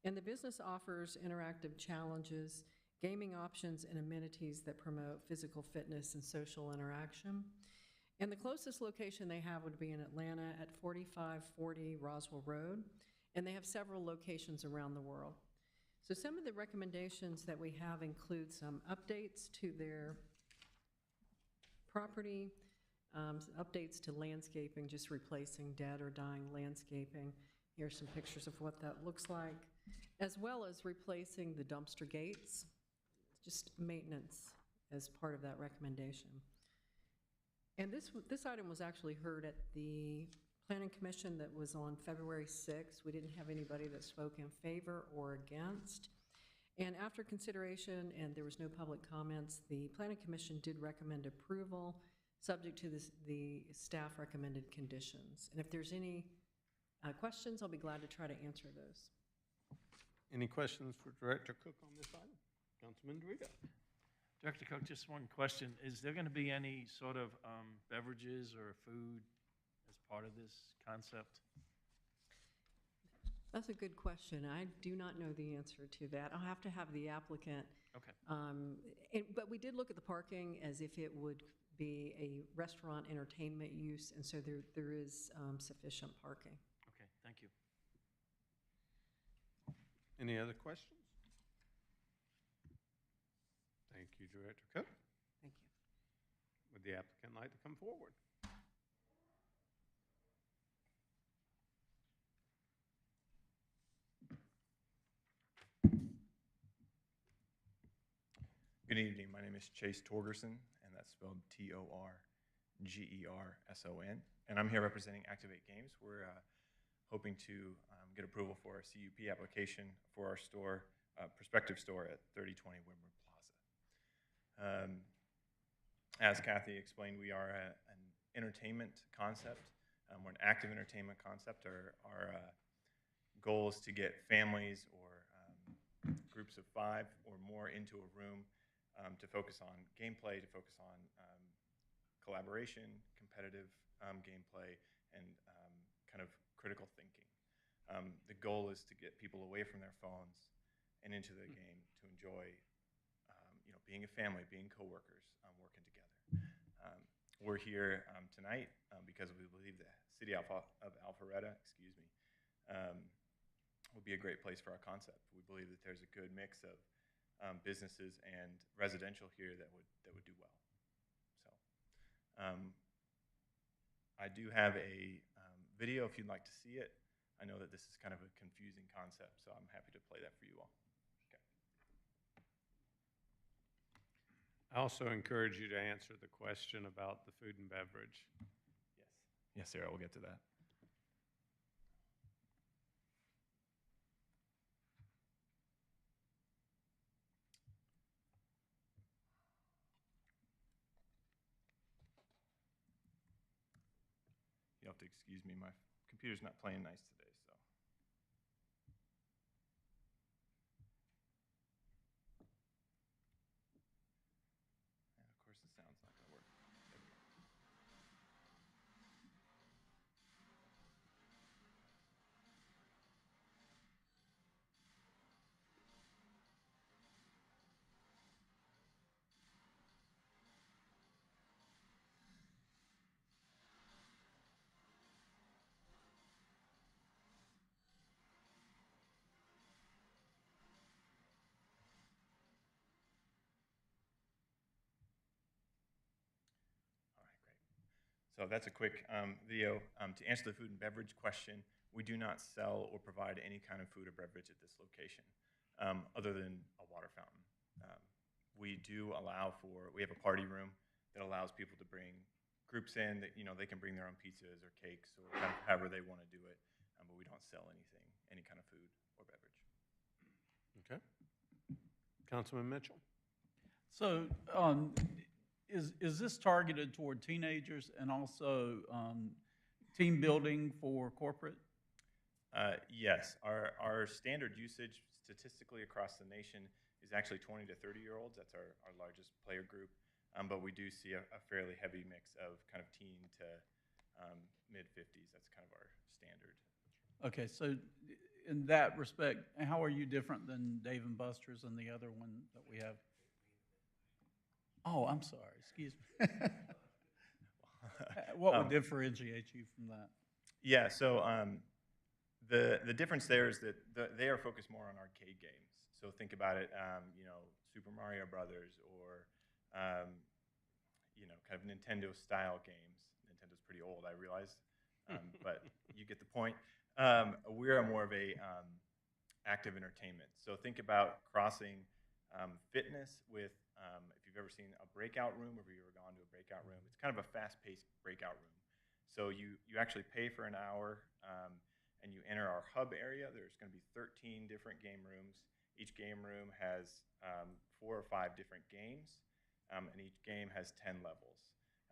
And the business offers interactive challenges, gaming options, and amenities that promote physical fitness and social interaction. And the closest location they have would be in Atlanta at 4540 Roswell Road, and they have several locations around the world. So some of the recommendations that we have include some updates to their property, updates to landscaping, just replacing dead or dying landscaping. Here's some pictures of what that looks like, as well as replacing the dumpster gates, just maintenance as part of that recommendation. And this item was actually heard at the Planning Commission that was on February 6th. We didn't have anybody that spoke in favor or against. And after consideration, and there was no public comments, the Planning Commission did recommend approval, subject to the staff recommended conditions. And if there's any questions, I'll be glad to try to answer those. Any questions for Director Cook on this item? Councilman Dorito. Director Cook, just one question. Is there going to be any sort of beverages or food as part of this concept? That's a good question. I do not know the answer to that. I'll have to have the applicant. Okay. But we did look at the parking as if it would be a restaurant entertainment use, and so there is sufficient parking. Okay, thank you. Any other questions? Thank you, Director Cook. Thank you. Would the applicant like to come forward? Good evening. My name is Chase Torgerson, and that's spelled Torgerson. And I'm here representing Activate Games. We're hoping to get approval for a CUP application for our store, prospective store at 3020 Windward Plaza. As Kathy explained, we are an entertainment concept. We're an active entertainment concept. Our goal is to get families or groups of 5 or more into a room to focus on gameplay, to focus on collaboration, competitive gameplay, and kind of critical thinking. The goal is to get people away from their phones and into the game to enjoy, being a family, being coworkers, working together. We're here tonight because we believe the city of Alpharetta, would be a great place for our concept. We believe that there's a good mix of businesses and residential here that would do well. So, I do have a video if you'd like to see it. I know that this is kind of a confusing concept, so I'm happy to play that for you all. Okay. I also encourage you to answer the question about the food and beverage. Yes, sir. We'll get to that. You'll have to excuse me, my computer's not playing nice today, so. And of course, the sound's not gonna work. There we go. So that's a quick video. To answer the food and beverage question, we do not sell or provide any kind of food or beverage at this location, other than a water fountain. We do allow we have a party room that allows people to bring groups in that, they can bring their own pizzas or cakes or however they want to do it, but we don't sell any kind of food or beverage. Okay. Councilman Mitchell. So, is this targeted toward teenagers and also team building for corporate? Yes. Our standard usage statistically across the nation is actually 20 to 30-year-olds. That's our largest player group. but we do see a fairly heavy mix of kind of teen to mid-50s. That's kind of our standard. Okay, so in that respect, how are you different than Dave and Buster's and the other one that we have? Oh, I'm sorry, excuse me. What would differentiate you from that? Yeah, so the difference there is that they are focused more on arcade games. So think about it, you know, Super Mario Brothers or, you know, kind of Nintendo-style games. Nintendo's pretty old, I realize, but you get the point. We're more of a active entertainment. So think about crossing fitness with, if you've ever seen a breakout room, or if you've ever gone to a breakout room, it's kind of a fast-paced breakout room. So you actually pay for an hour, and you enter our hub area. There's going to be 13 different game rooms. Each game room has 4 or 5 different games, and each game has 10 levels.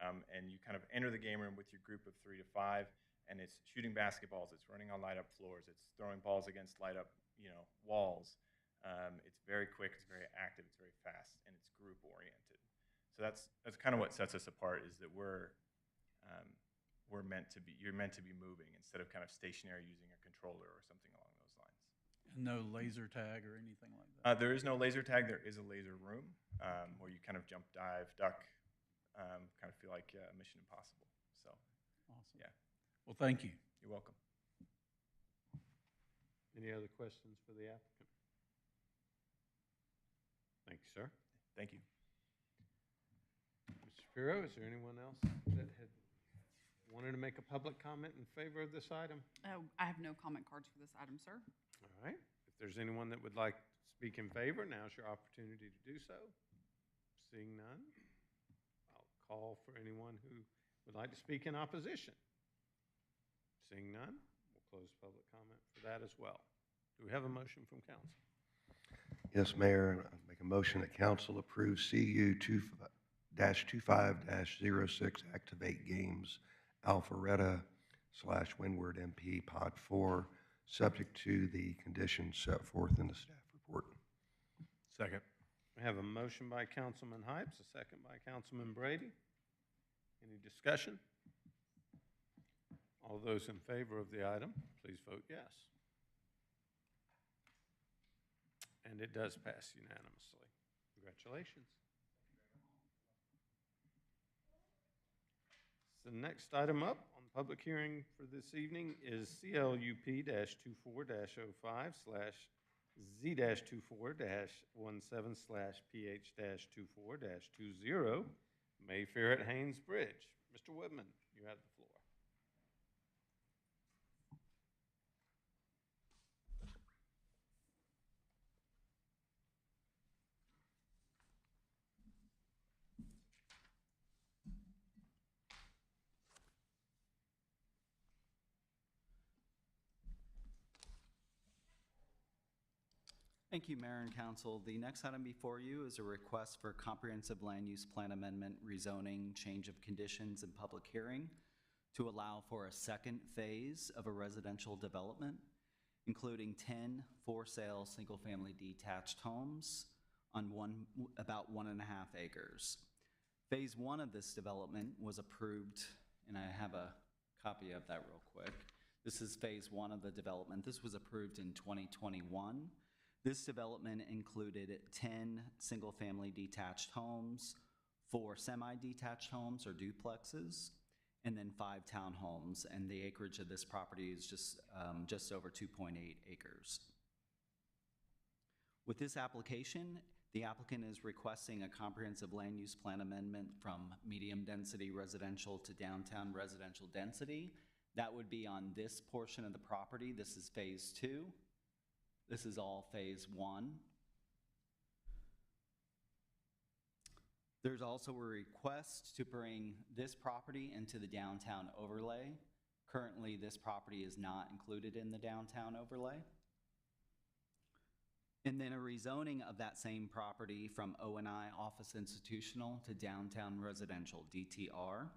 And you kind of enter the game room with your group of 3 to 5, and it's shooting basketballs, it's running on light-up floors, it's throwing balls against light-up, you know, walls. It's very quick, it's very active, it's very fast, and it's group-oriented. So that's kind of what sets us apart, is that you're meant to be moving instead of kind of stationary using a controller or something along those lines. And no laser tag or anything like that? There is no laser tag. There is a laser room where you kind of jump, dive, duck, kind of feel like Mission Impossible. So, awesome. Yeah. Well, thank you. You're welcome. Any other questions for the applicant? Thank you, sir. Thank you. Mr. Shapiro, is there anyone else that had wanted to make a public comment in favor of this item? Oh, I have no comment cards for this item, sir. All right. If there's anyone that would like to speak in favor, now's your opportunity to do so. Seeing none, I'll call for anyone who would like to speak in opposition. Seeing none, we'll close public comment for that as well. Do we have a motion from council? Yes, Mayor, I make a motion that council approve CU 25-06 Activate Games Alpharetta / Windward MP Pod 4, subject to the conditions set forth in the staff report. Second. We have a motion by Councilman Hypes, a second by Councilman Brady. Any discussion? All those in favor of the item, please vote yes. And it does pass unanimously. Congratulations. So the next item up on the public hearing for this evening is CLUP-24-05/Z-24-17/PH-24-20 Mayfair at Haynes Bridge. Mr. Whitman, you have the floor. Thank you, Mayor and Council. The next item before you is a request for comprehensive land use plan amendment, rezoning, change of conditions, and public hearing to allow for a second phase of a residential development, including 10 for-sale single-family detached homes on about 1.5 acres. Phase 1 of this development was approved, and I have a copy of that real quick. This is phase 1 of the development. This was approved in 2021. This development included 10 single-family detached homes, 4 semi-detached homes or duplexes, and then 5 townhomes. And the acreage of this property is just over 2.8 acres. With this application, the applicant is requesting a comprehensive land use plan amendment from medium-density residential to downtown residential density. That would be on this portion of the property. This is phase 2. This is all phase 1. There's also a request to bring this property into the downtown overlay. Currently, this property is not included in the downtown overlay. And then a rezoning of that same property from O&I office institutional to downtown residential, DTR.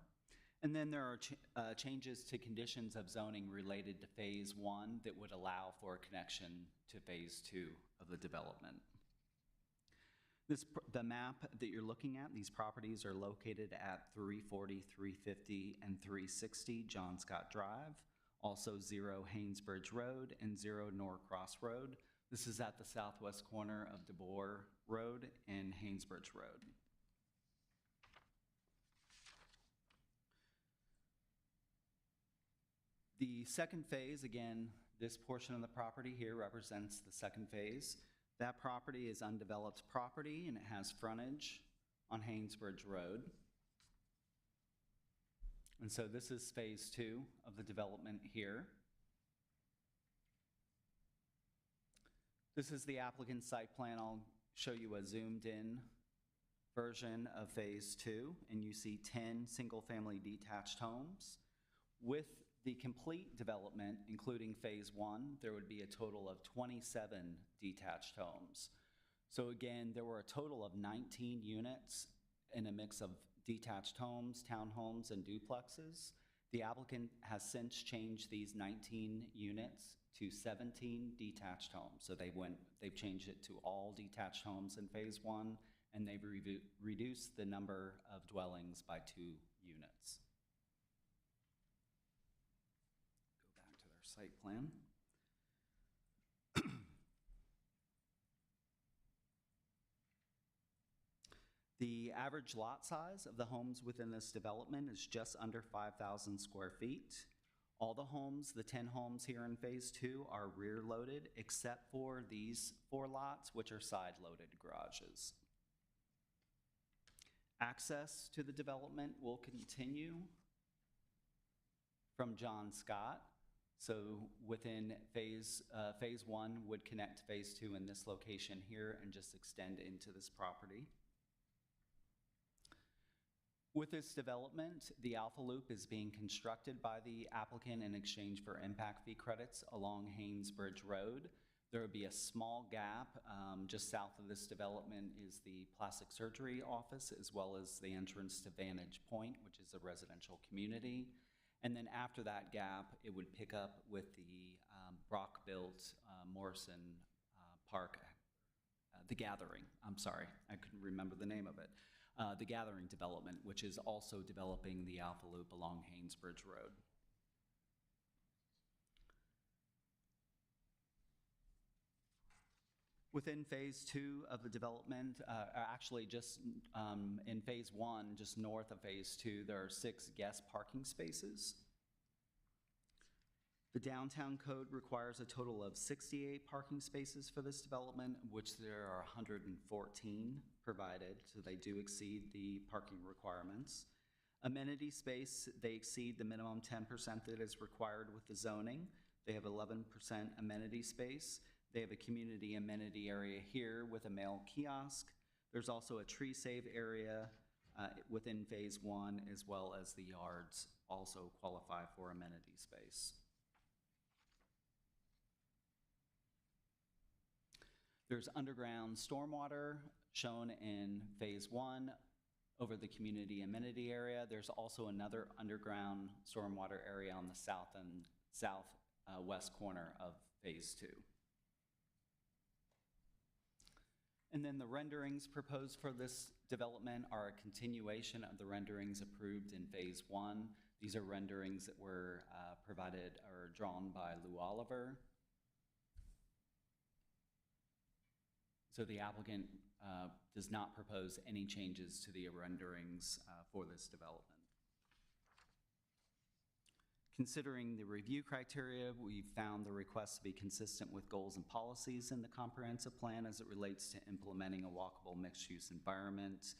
And then there are changes to conditions of zoning related to phase 1 that would allow for a connection to phase 2 of the development. The map that you're looking at, these properties are located at 340, 350, and 360 John Scott Drive, also 0 Haynesbridge Road and 0 Norcross Road. This is at the southwest corner of DeBoer Road and Haynesbridge Road. The second phase, again, this portion of the property here represents the second phase. That property is undeveloped property and it has frontage on Haynesbridge Road. And so this is phase 2 of the development here. This is the applicant's site plan. I'll show you a zoomed in version of phase 2, and you see 10 single-family detached homes. With the complete development, including phase 1, there would be a total of 27 detached homes. So again, there were a total of 19 units in a mix of detached homes, townhomes, and duplexes. The applicant has since changed these 19 units to 17 detached homes. So they've changed it to all detached homes in phase 1, and they've reduced the number of dwellings by 2 units. Go back to their site plan. The average lot size of the homes within this development is just under 5,000 square feet. All the homes, the 10 homes here in phase 2, are rear loaded except for these 4 lots, which are side loaded garages. Access to the development will continue from John Scott. So within phase 1 would connect to phase 2 in this location here and just extend into this property. With this development, the Alpha Loop is being constructed by the applicant in exchange for impact fee credits along Haynesbridge Road. There would be a small gap. Just south of this development is the plastic surgery office, as well as the entrance to Vantage Point, which is a residential community. And then after that gap, it would pick up with the Brock-built Morrison Park, The Gathering. I'm sorry, I couldn't remember the name of it. The Gathering development, which is also developing the Alpha Loop along Haynesbridge Road. Within phase 2 of the development, actually just in phase 1, just north of phase 2, there are 6 guest parking spaces. The downtown code requires a total of 68 parking spaces for this development, which there are 114 provided, so they do exceed the parking requirements. Amenity space, they exceed the minimum 10% that is required with the zoning. They have 11% amenity space. They have a community amenity area here with a mail kiosk. There's also a tree save area within phase 1, as well as the yards also qualify for amenity space. There's underground stormwater shown in phase 1 over the community amenity area. There's also another underground stormwater area on the south and southwest corner of phase 2. And then the renderings proposed for this development are a continuation of the renderings approved in phase 1. These are renderings that were provided or drawn by Lou Oliver. So the applicant does not propose any changes to the renderings for this development. Considering the review criteria, we found the request to be consistent with goals and policies in the comprehensive plan as it relates to implementing a walkable mixed-use environment,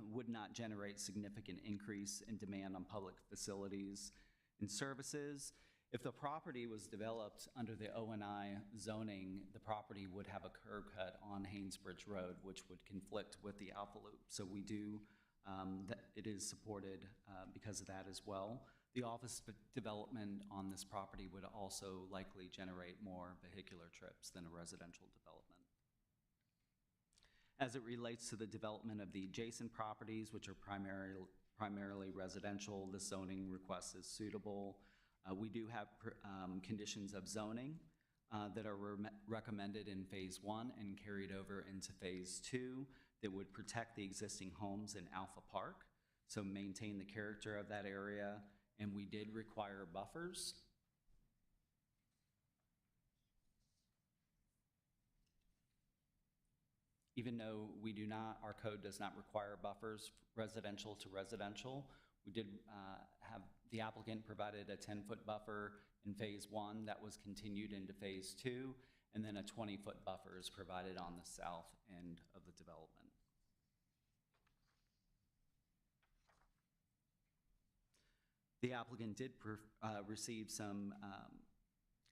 would not generate significant increase in demand on public facilities and services. If the property was developed under the O&I zoning, the property would have a curb cut on Haynesbridge Road, which would conflict with the Alpha Loop. So we do, it is supported because of that as well. The office development on this property would also likely generate more vehicular trips than a residential development. As it relates to the development of the adjacent properties, which are primarily residential, the zoning request is suitable. We do have conditions of zoning that are recommended in Phase 1 and carried over into Phase 2 that would protect the existing homes in Alpha Park, so maintain the character of that area, and we did require buffers. Even though we do not, our code does not require buffers residential to residential, we did have the applicant provided a 10-foot buffer in Phase 1 that was continued into Phase 2, and then a 20-foot buffer is provided on the south end of the development. The applicant did receive some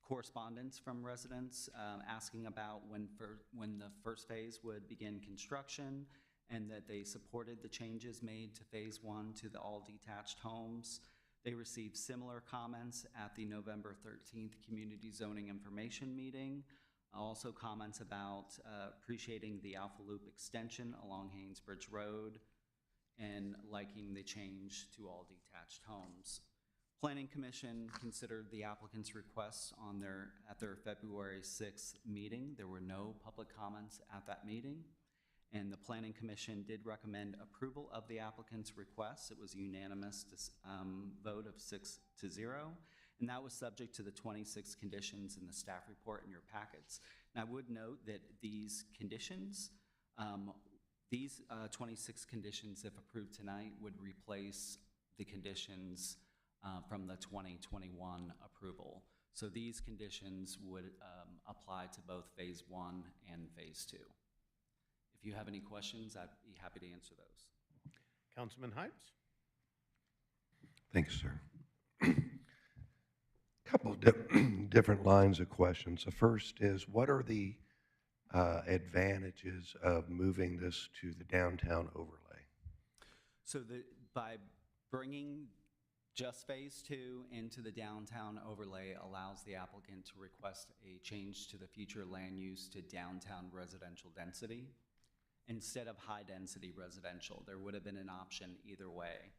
correspondence from residents asking about when the first phase would begin construction, and that they supported the changes made to Phase 1 to the all-detached homes. They received similar comments at the November 13th Community Zoning Information Meeting. Also comments about appreciating the Alpha Loop extension along Haynesbridge Road and liking the change to all detached homes. Planning Commission considered the applicant's requests at their February 6th meeting. There were no public comments at that meeting, and the Planning Commission did recommend approval of the applicant's request. It was a unanimous vote of 6-0, and that was subject to the 26 conditions in the staff report in your packets. And I would note that these conditions, 26 conditions, if approved tonight, would replace the conditions from the 2021 approval. So these conditions would apply to both Phase 1 and Phase 2. If you have any questions, I'd be happy to answer those. Councilman Hypes? Thanks, sir. Couple of different lines of questions. The first is, what are the advantages of moving this to the downtown overlay? So by bringing just Phase 2 into the downtown overlay allows the applicant to request a change to the future land use to downtown residential density instead of high-density residential. There would have been an option either way.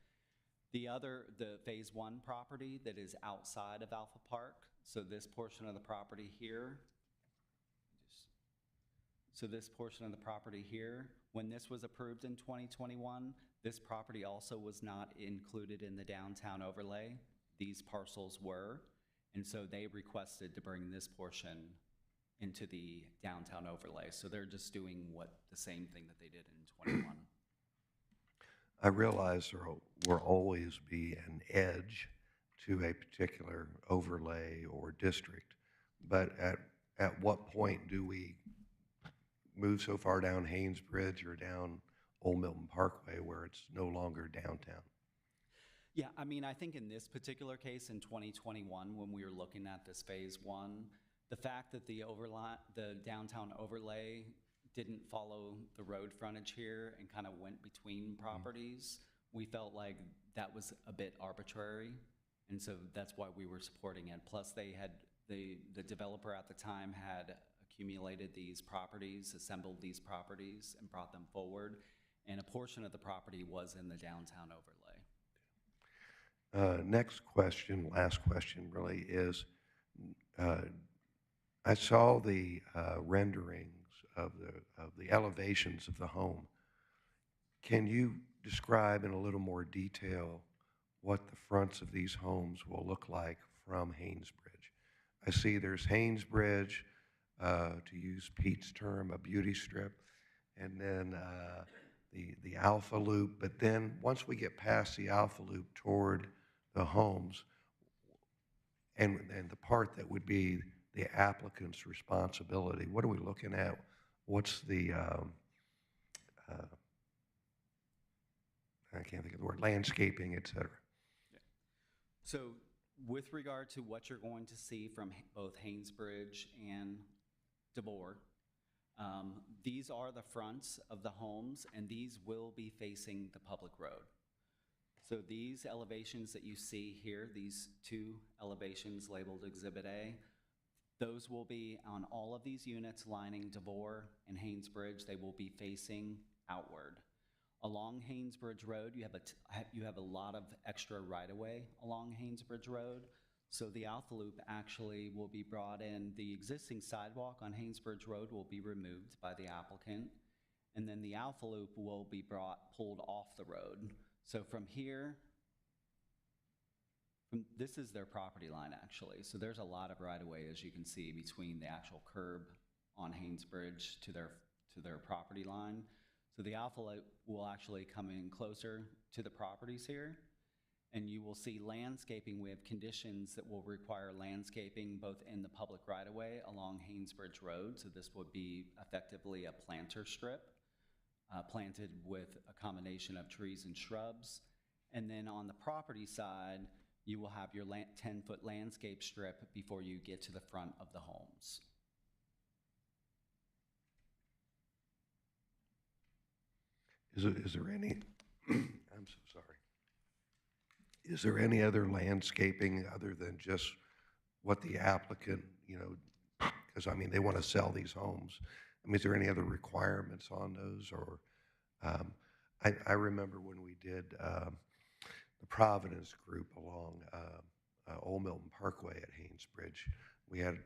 The Phase 1 property that is outside of Alpha Park, so this portion of the property here, when this was approved in 2021, this property also was not included in the downtown overlay. These parcels were, and so they requested to bring this portion into the downtown overlay. So they're just doing the same thing that they did in 21. I realize there will always be an edge to a particular overlay or district, but at what point do we move so far down Haynesbridge or down Old Milton Parkway where it's no longer downtown? Yeah, I mean, I think in this particular case in 2021, when we were looking at this Phase 1, the fact that the downtown overlay didn't follow the road frontage here and kind of went between properties, we felt like that was a bit arbitrary, and so that's why we were supporting it. Plus, they had the developer at the time had accumulated these properties, assembled these properties, and brought them forward, and a portion of the property was in the downtown overlay. Next question, last question really is, I saw the renderings of the elevations of the home. Can you describe in a little more detail what the fronts of these homes will look like from Haynesbridge? I see there's Haynesbridge, to use Pete's term, a beauty strip, and then the Alpha Loop. But then once we get past the Alpha Loop toward the homes, and the part that would be the applicant's responsibility, what are we looking at? What's the, I can't think of the word, landscaping, et cetera? Yeah. So with regard to what you're going to see from both Haynesbridge and DeVore, these are the fronts of the homes, and these will be facing the public road. So these elevations that you see here, these two elevations labeled Exhibit A, those will be on all of these units lining DeVore and Haynesbridge. They will be facing outward. Along Haynesbridge Road, you have a lot of extra right-of-way along Haynesbridge Road. So the Alpha Loop actually will be brought in, the existing sidewalk on Haynesbridge Road will be removed by the applicant, and then the Alpha Loop will be pulled off the road. So from here, this is their property line actually. So there's a lot of right-of-way, as you can see, between the actual curb on Haynesbridge to their property line. So the Alpha Loop will actually come in closer to the properties here. And you will see landscaping. We have conditions that will require landscaping both in the public right-of-way along Haynesbridge Road. So this would be effectively a planter strip planted with a combination of trees and shrubs. And then on the property side, you will have your 10-foot landscape strip before you get to the front of the homes. Is there any, I'm so sorry. Is there any other landscaping other than just what the applicant, because I mean, they want to sell these homes. I mean, is there any other requirements on those? Or I remember when we did the Providence group along Old Milton Parkway at Haynesbridge, we had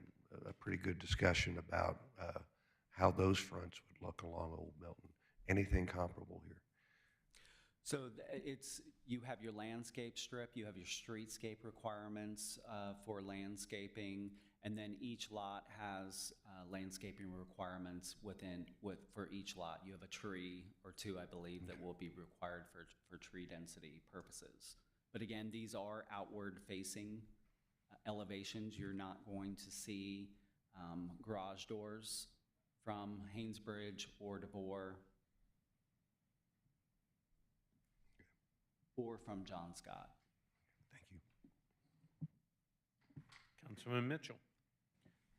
a pretty good discussion about how those fronts would look along Old Milton. Anything comparable here? So you have your landscape strip, you have your streetscape requirements for landscaping, and then each lot has landscaping requirements for each lot. You have a tree or two, I believe, that will be required for tree density purposes. But again, these are outward facing elevations. You're not going to see garage doors from Haynesbridge or DeVore or from John Scott. Thank you. Councilman Mitchell.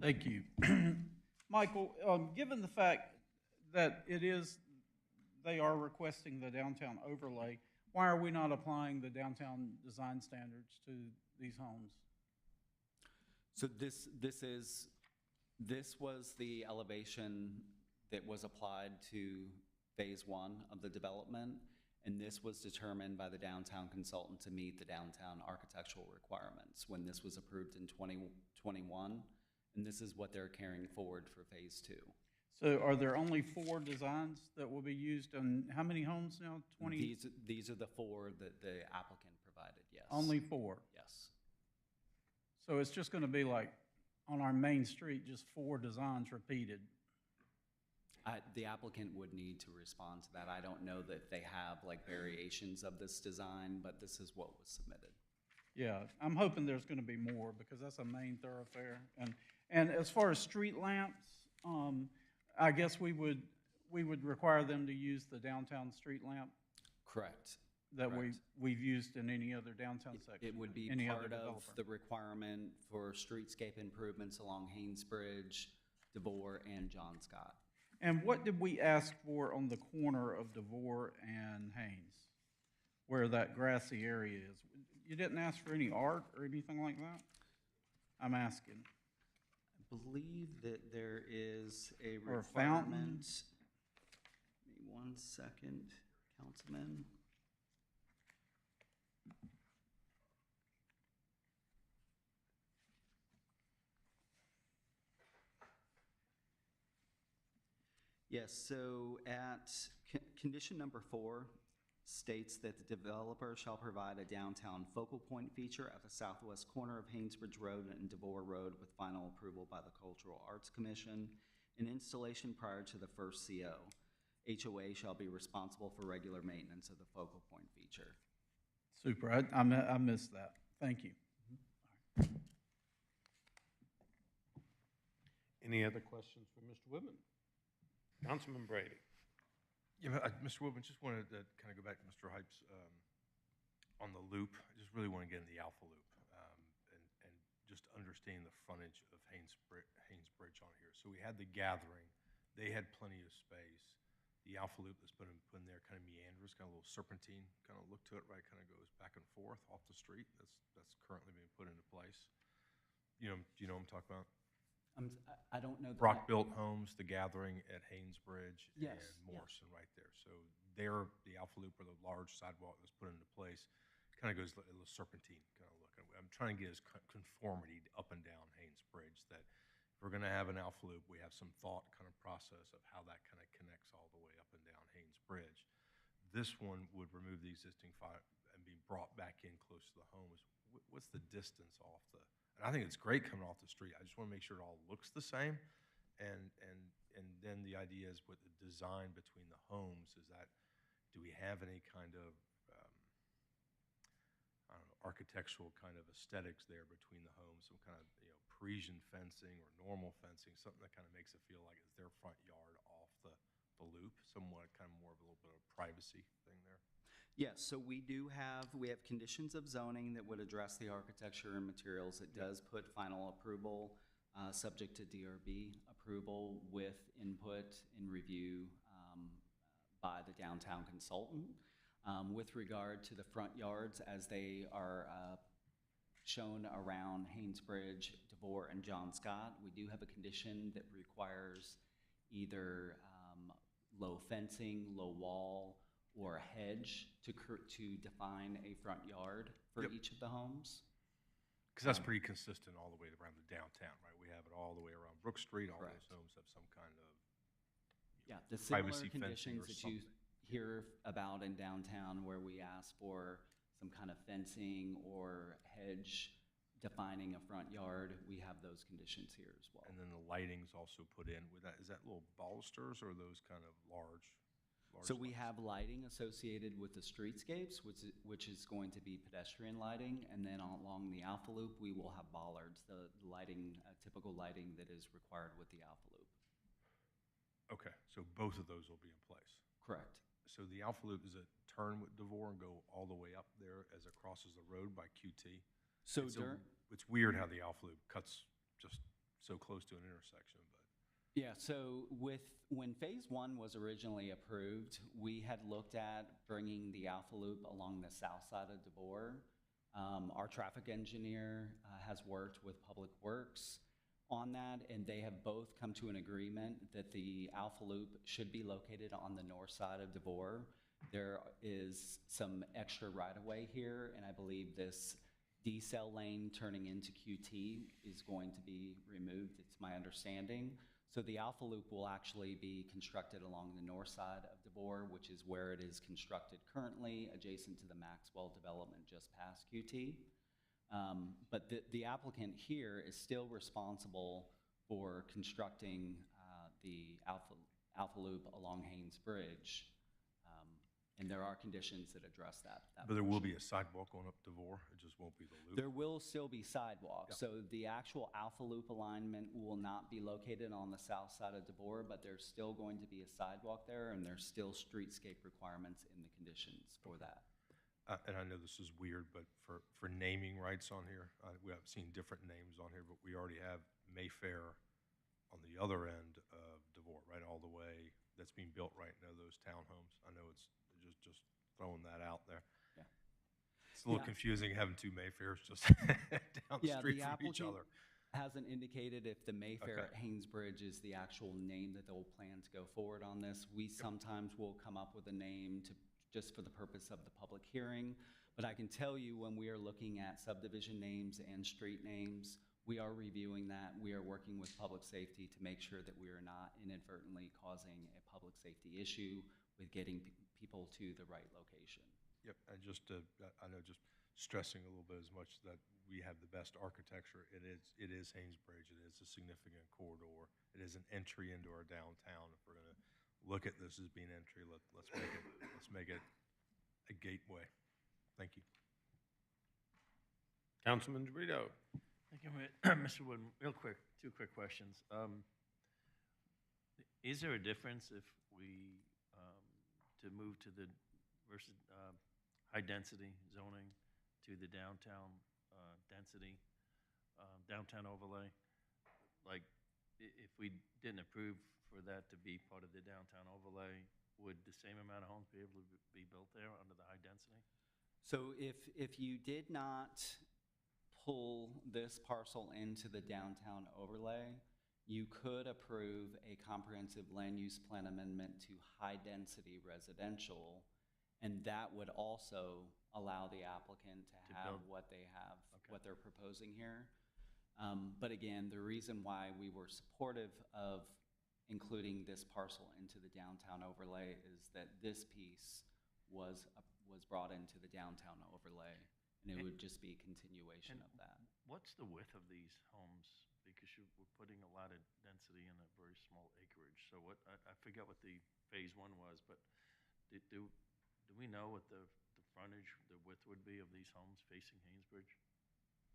Thank you. Michael, given the fact that they are requesting the downtown overlay, why are we not applying the downtown design standards to these homes? So this was the elevation that was applied to phase 1 of the development, and this was determined by the downtown consultant to meet the downtown architectural requirements when this was approved in 2021, and this is what they're carrying forward for phase 2. So are there only 4 designs that will be used on how many homes now? 20? These are the 4 that the applicant provided, yes. Only 4? Yes. So it's just going to be like on our main street, just 4 designs repeated? The applicant would need to respond to that. I don't know that they have like variations of this design, but this is what was submitted. Yeah, I'm hoping there's going to be more because that's a main thoroughfare. And as far as street lamps, I guess we would require them to use the downtown street lamp Correct. that we've used in any other downtown section. It would be any part other of developer. the requirement for streetscape improvements along Haynesbridge, DeVore, and John Scott. And what did we ask for on the corner of DeVore and Haynes, where that grassy area is? You didn't ask for any art or anything like that? I'm asking. I believe that there is a Or a requirement. fountain? Give me 1 second, Councilman. Yes, so at condition number 4 states that the developer shall provide a downtown focal point feature at the southwest corner of Haynesbridge Road and DeVore Road with final approval by the Cultural Arts Commission and installation prior to the first CO. HOA shall be responsible for regular maintenance of the focal point feature. Super, I missed that. Thank you. Any other questions for Mr. Whitman? Councilman Brady. Yeah, Mr. Woodman, just wanted to kind of go back to Mr. Hype's on the loop. I just really want to get in the Alpha Loop and just understand the frontage of Haynesbridge on here. So we had the gathering. They had plenty of space. The Alpha Loop that's been put in there kind of meanders, kind of a little serpentine kind of look to it, right? Kind of goes back and forth off the street. That's currently being put into place. Do you know what I'm talking about? I don't know. Rock-built homes, the gathering at Haynesbridge Yes, and Morrison right there. So there, the Alpha Loop or the large sidewalk that's put into place kind of goes a little serpentine kind of look. I'm trying to get as conformity up and down Haynes Bridge, that if we're going to have an alpha loop, we have some thought kind of process of how that kind of connects all the way up and down Haynes Bridge. This one would remove the existing five and be brought back in close to the homes. What's the distance off the, and I think it's great coming off the street. I just want to make sure it all looks the same. And then the idea is with the design between the homes, is that, do we have any kind of, I don't know, architectural kind of aesthetics there between the homes, some kind of, Parisian fencing or normal fencing, something that kind of makes it feel like it's their front yard off the loop, somewhat kind of more of a little bit of privacy thing there. Yes, so we have conditions of zoning that would address the architecture and materials. It does put final approval, subject to DRB approval with input and review by the downtown consultant. With regard to the front yards, as they are shown around Haynes Bridge, DeVore, and John Scott, we do have a condition that requires either low fencing, low wall, or a hedge to define a front yard for each of the homes. Because that's pretty consistent all the way around the downtown, right? We have it all the way around Brook Street. All Correct. those homes have some kind of The similar privacy fencing conditions or that you something. hear about in downtown, where we ask for some kind of fencing or hedge defining a front yard, we have those conditions here as well. And then the lighting's also put in with that. Is that little balusters or those kind of large? So we have lighting associated with the streetscapes, which is going to be pedestrian lighting, and then along the Alpha Loop, we will have bollards, the lighting, typical lighting that is required with the Alpha Loop. Okay, so both of those will be in place. Correct. So the Alpha Loop, is it turn with DeVore and go all the way up there as it crosses the road by QT? So it's weird how the Alpha Loop cuts just so close to an intersection, but. Yeah, so when Phase 1 was originally approved, we had looked at bringing the Alpha Loop along the south side of DeVore. Our traffic engineer has worked with Public Works on that, and they have both come to an agreement that the Alpha Loop should be located on the north side of DeVore. There is some extra right-of-way here, and I believe this decel lane turning into QT is going to be removed, it's my understanding. So the Alpha Loop will actually be constructed along the north side of DeVore, which is where it is constructed currently, adjacent to the Maxwell development just past QT. But the applicant here is still responsible for constructing the Alpha Loop along Haynes Bridge. And there are conditions that address that. But there will be a sidewalk going up DeVore, it just won't be the loop? There will still be sidewalks. Yep. So the actual Alpha Loop alignment will not be located on the south side of DeVore, but there's still going to be a sidewalk there, and there's still streetscape requirements in the conditions for that. And I know this is weird, but for naming rights on here, we have seen different names on here, but we already have Mayfair on the other end of DeVore, right, all the way, that's being built right now, those townhomes. I know it's just throwing that out there. Yeah. It's a little confusing having two Mayfairs just down the street from each other. Hasn't indicated if the Mayfair Okay. at Haynes Bridge is the actual name that they'll plan to go forward on this. We sometimes will come up with a name just for the purpose of the public hearing. But I can tell you, when we are looking at subdivision names and street names, we are reviewing that. We are working with public safety to make sure that we are not inadvertently causing a public safety issue with getting people to the right location. Yep, and just I know, just stressing a little bit as much that we have the best architecture. It is Haynes Bridge. It is a significant corridor. It is an entry into our downtown. If we're going to look at this as being entry, let's make it a gateway. Thank you. Councilman DeBrito. Thank you, Mr. Wooden. Real quick, two quick questions. Is there a difference if we, to move to the versus high density zoning to the downtown density, downtown overlay? Like, if we didn't approve for that to be part of the downtown overlay, would the same amount of homes be able to be built there under the high density? So if you did not pull this parcel into the downtown overlay, you could approve a comprehensive land use plan amendment to high-density residential And that would also allow the applicant to have build. what they have, Okay. what they're proposing here. But again, the reason why we were supportive of including this parcel into the downtown overlay is that this piece was brought into the downtown overlay, and it would just be a continuation of that. What's the width of these homes? Because we're putting a lot of density in a very small acreage. So what, I forget what the phase one was, but do we know what the frontage, the width would be of these homes facing Haynesbridge?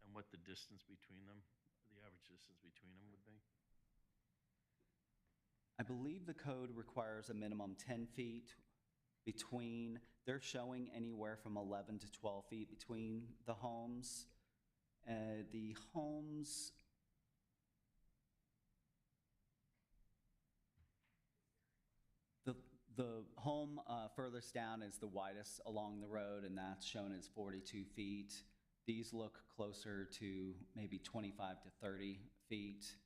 And what the distance between them, the average distance between them would be? I believe the code requires a minimum 10 feet between, they're showing anywhere from 11 to 12 feet between the homes. The homes, the home furthest down is the widest along the road, and that's shown as 42 feet. These look closer to maybe 25 to 30 feet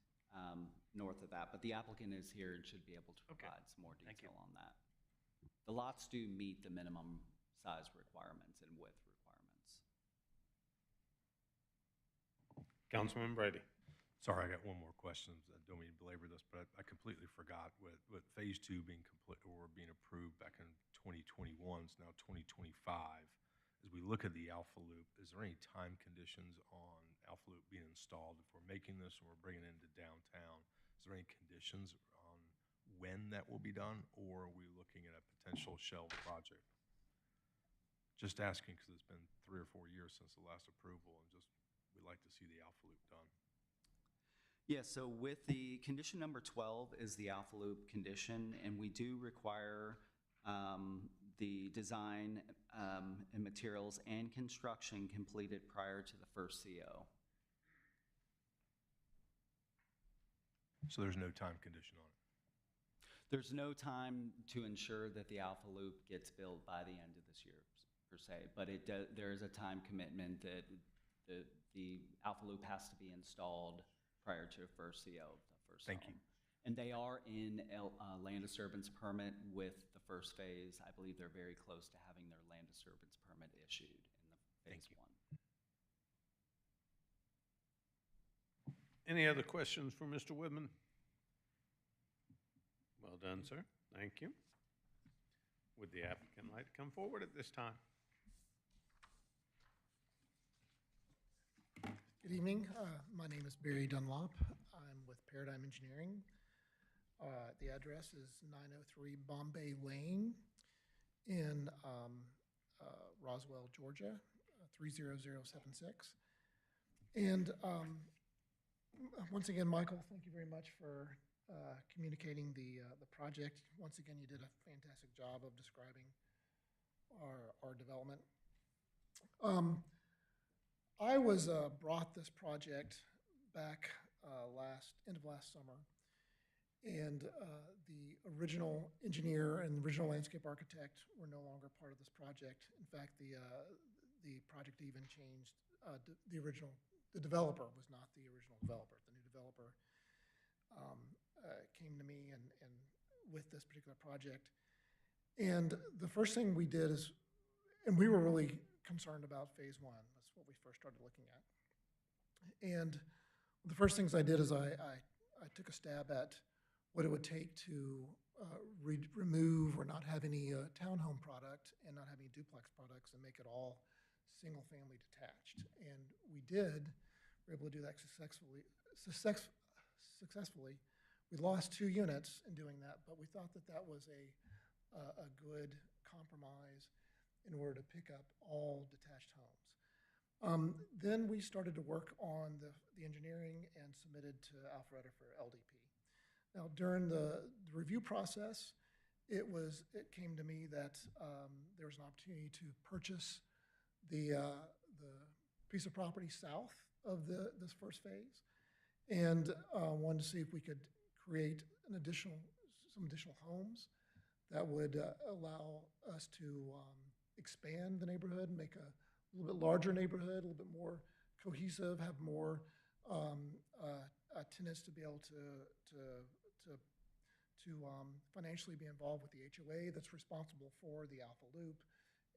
north of that, but the applicant is here and should be able to provide some more detail on that. The lots do meet the minimum size requirements and width requirements. Councilman Brady. Sorry, I got one more question. I don't mean to belabor this, but I completely forgot with phase two being complete or being approved back in 2021, it's now 2025. As we look at the Alpha Loop, is there any time conditions on Alpha Loop being installed? If we're making this and we're bringing it into downtown, is there any conditions on when that will be done, or are we looking at a potential shelved project? Just asking because it's been 3 or 4 years since the last approval, and just we'd like to see the Alpha Loop done. Yeah, so with the condition number 12 is the Alpha Loop condition, and we do require the design and materials and construction completed prior to the first CO. So there's no time condition on it? There's no time to ensure that the Alpha Loop gets built by the end of this year, per se, but there is a time commitment that the Alpha Loop has to be installed prior to a first CO, the first Thank home. you. And they are in land disturbance permit with the first phase. I believe they're very close to having their land disturbance permit issued in the phase one. Any other questions for Mr. Whitman? Well done, sir. Thank you. Would the applicant like to come forward at this time? Good evening. My name is Barry Dunlop. I'm with Paradigm Engineering. The address is 903 Bombay Lane in Roswell, Georgia, 30076. And once again, Michael, thank you very much for communicating the project. Once again, you did a fantastic job of describing our development. I was brought this project back end of last summer, and the original engineer and the original landscape architect were no longer part of this project. In fact, the project even changed. The developer was not the original developer. The new developer came to me and with this particular project. And the first thing we did is, and we were really concerned about phase one. That's what we first started looking at. And the first things I did is I took a stab at what it would take to remove or not have any townhome product and not have any duplex products and make it all single-family detached. And we did. We were able to do that successfully. We lost 2 units in doing that, but we thought that that was a good compromise in order to pick up all detached homes. Then we started to work on the engineering and submitted to Alpharetta for LDP. Now, during the review process, it came to me that there was an opportunity to purchase the piece of property south of this first phase, and wanted to see if we could create some additional homes that would allow us to expand the neighborhood, make a little bit larger neighborhood, a little bit more cohesive, have more tenants to be able to financially be involved with the HOA that's responsible for the Alpha Loop,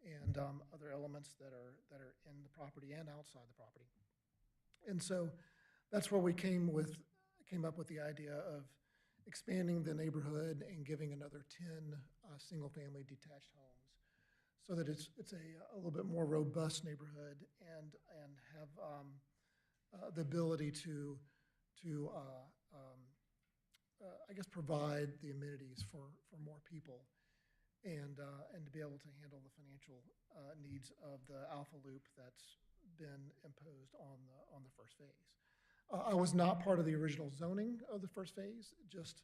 and other elements that are in the property and outside the property. And so that's where we came up with the idea of expanding the neighborhood and giving another 10 single-family detached homes, so that it's a little bit more robust neighborhood and have the ability to I guess provide the amenities for more people, and to be able to handle the financial needs of the Alpha Loop that's been imposed on the first phase. I was not part of the original zoning of the first phase, just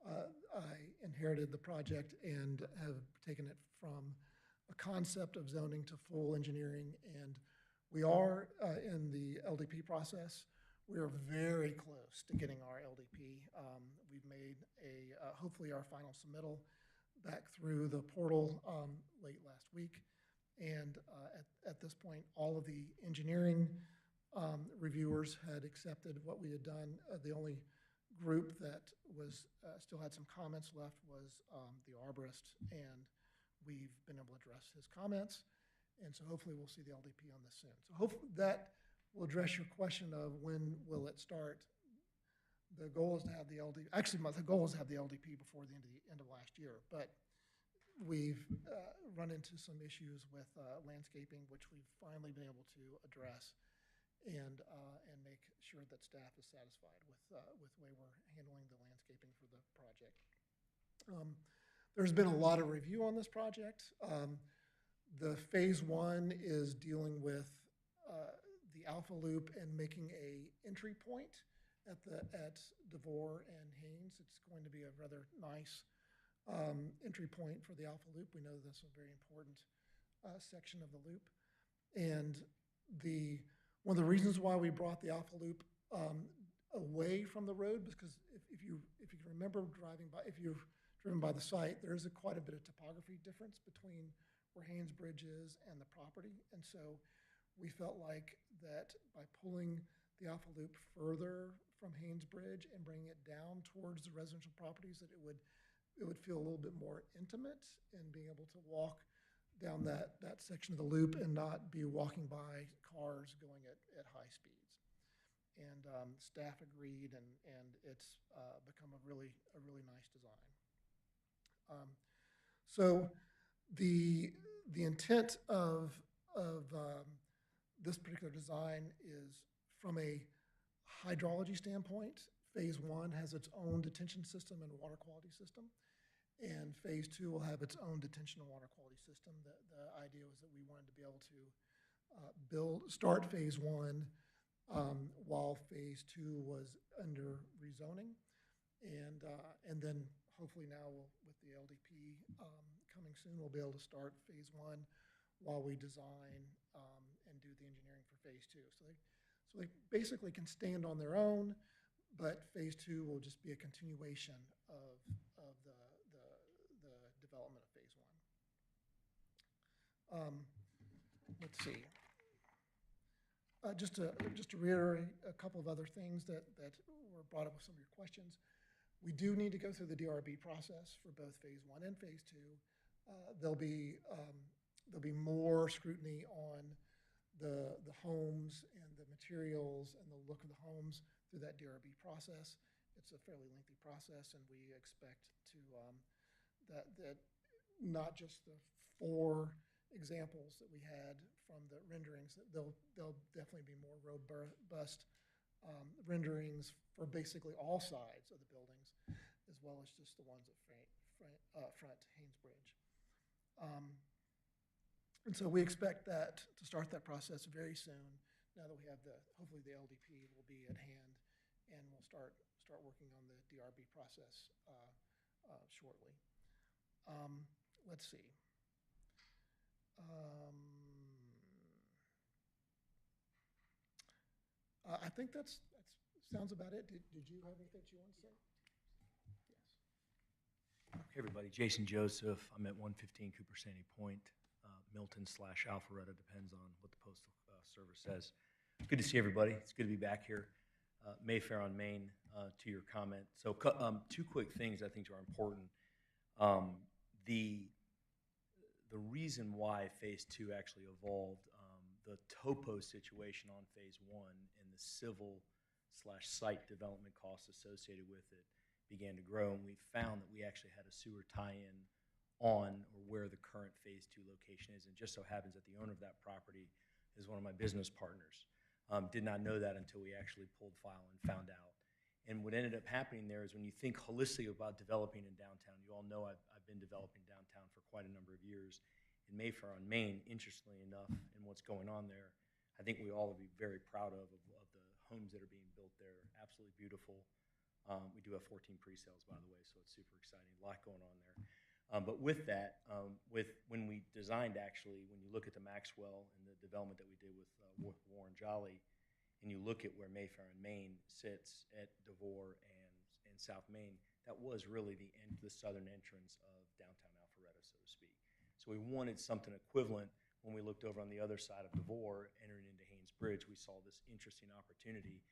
I inherited the project and have taken it from a concept of zoning to full engineering, and we are in the LDP process. We are very close to getting our LDP. We've made hopefully our final submittal back through the portal late last week, and at this point, all of the engineering reviewers had accepted what we had done. The only group that was still had some comments left was the arborist, and we've been able to address his comments, and so hopefully we'll see the LDP on this soon. So hopefully that will address your question of when will it start. The goal is to have the LDP. Actually, the goal is to have the LDP before the end of last year, but we've run into some issues with landscaping, which we've finally been able to address, and make sure that staff is satisfied with the way we're handling the landscaping for the project. There's been a lot of review on this project. The phase one is dealing with the Alpha Loop and making a entry point at DeVore and Haynes. It's going to be a rather nice entry point for the Alpha Loop. We know that's a very important section of the loop, and one of the reasons why we brought the Alpha Loop away from the road, because if you remember if you've driven by the site, there is quite a bit of topography difference between where Haynes Bridge is and the property, and so we felt like that by pulling the Alpha Loop further from Haynes Bridge and bringing it down towards the residential properties, that it would feel a little bit more intimate in being able to walk down that section of the loop and not be walking by cars going at high speeds. And staff agreed, and it's become a really nice design. So the intent of this particular design is from a hydrology standpoint. Phase one has its own detention system and water quality system, and phase two will have its own detention and water quality system. The idea was that we wanted to be able to start phase one while phase two was under rezoning, and then hopefully now with the LDP coming soon, we'll be able to start phase one while we design and do the engineering for phase two. So they basically can stand on their own, but phase two will just be a continuation of the development of phase one. Let's see. Just to reiterate a couple of other things that were brought up with some of your questions. We do need to go through the DRB process for both phase one and phase two. There'll be more scrutiny on the homes and the materials and the look of the homes through that DRB process. It's a fairly lengthy process, and we expect to that not just the 4 examples that we had from the renderings, that there'll definitely be more robust renderings for basically all sides of the buildings, as well as just the ones at front Haynes Bridge. And so we expect that to start that process very soon. Now that we have hopefully the LDP will be at hand, and we'll start working on the DRB process shortly. Let's see. I think that sounds about it. Did you have anything that you want to say? Yes. Hey everybody, Jason Joseph. I'm at 115 Cooper Sandy Point, Milton/Alpharetta, depends on what the Postal Service says. It's good to see everybody. It's good to be back here. Mayfair on Main, to your comment. So 2 quick things I think are important. the reason why Phase 2 actually evolved, the topo situation on Phase 1 and the civil/site development costs associated with it began to grow, and we found that we actually had a sewer tie-in on or where the current Phase 2 location is. And just so happens that the owner of that property is one of my business partners. Did not know that until we actually pulled file and found out. And what ended up happening there is when you think holistically about developing in downtown, you all know I've been developing downtown for quite a number of years. In Mayfair on Main, interestingly enough, and what's going on there, I think we all would be very proud of the homes that are being built there. Absolutely beautiful. We do have 14 pre-sales, by the way, so it's super exciting. A lot going on there. But with that, when we designed, actually, when you look at the Maxwell and the development that we did with Warren Jolly, and you look at where Mayfair and Main sits at DeVore and South Main, that was really the southern entrance of downtown Alpharetta, so to speak. So we wanted something equivalent. When we looked over on the other side of DeVore, entering into Haynes Bridge, we saw this interesting opportunity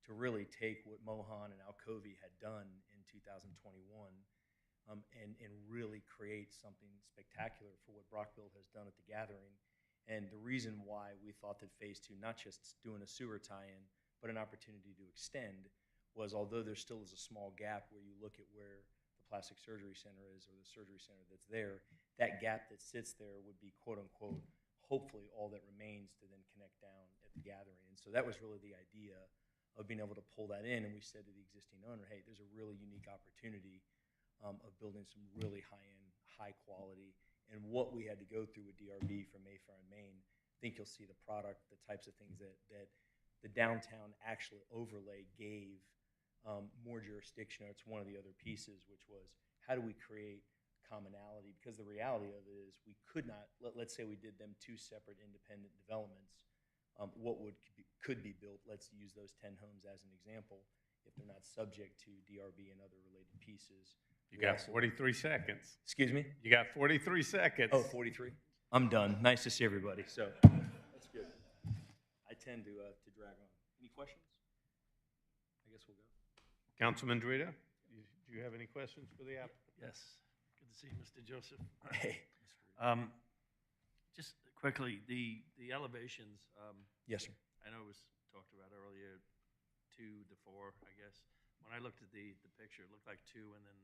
to really take what Mohan and Alcovy had done in 2021 and really create something spectacular for what Brockville has done at the Gathering. And the reason why we thought that Phase 2, not just doing a sewer tie-in, but an opportunity to extend, was although there still is a small gap where you look at where the plastic surgery center is or the surgery center that's there, that gap that sits there would be quote-unquote, hopefully all that remains to then connect down at the Gathering. And so that was really the idea of being able to pull that in. And we said to the existing owner, hey, there's a really unique opportunity of building some really high-end, high-quality, and what we had to go through with DRB for Mayfair and Main. I think you'll see the product, the types of things that the downtown actually overlay gave more jurisdiction. It's one of the other pieces, which was how do we create commonality? Because the reality of it is we could not, let's say we did them two separate independent developments, what could be built, let's use those 10 homes as an example, if they're not subject to DRB and other related pieces. You got 43 seconds. Excuse me? You got 43 seconds. Oh, 43? I'm done. Nice to see everybody. So that's good. I tend to drag on. Any questions? I guess we'll go. Councilman Drita, do you have any questions for the applicant? Yes. Good to see you, Mr. Joseph. Hey. Just quickly, the elevations. Yes, sir. I know it was talked about earlier, 2 to 4, I guess. When I looked at the picture, it looked like 2, and then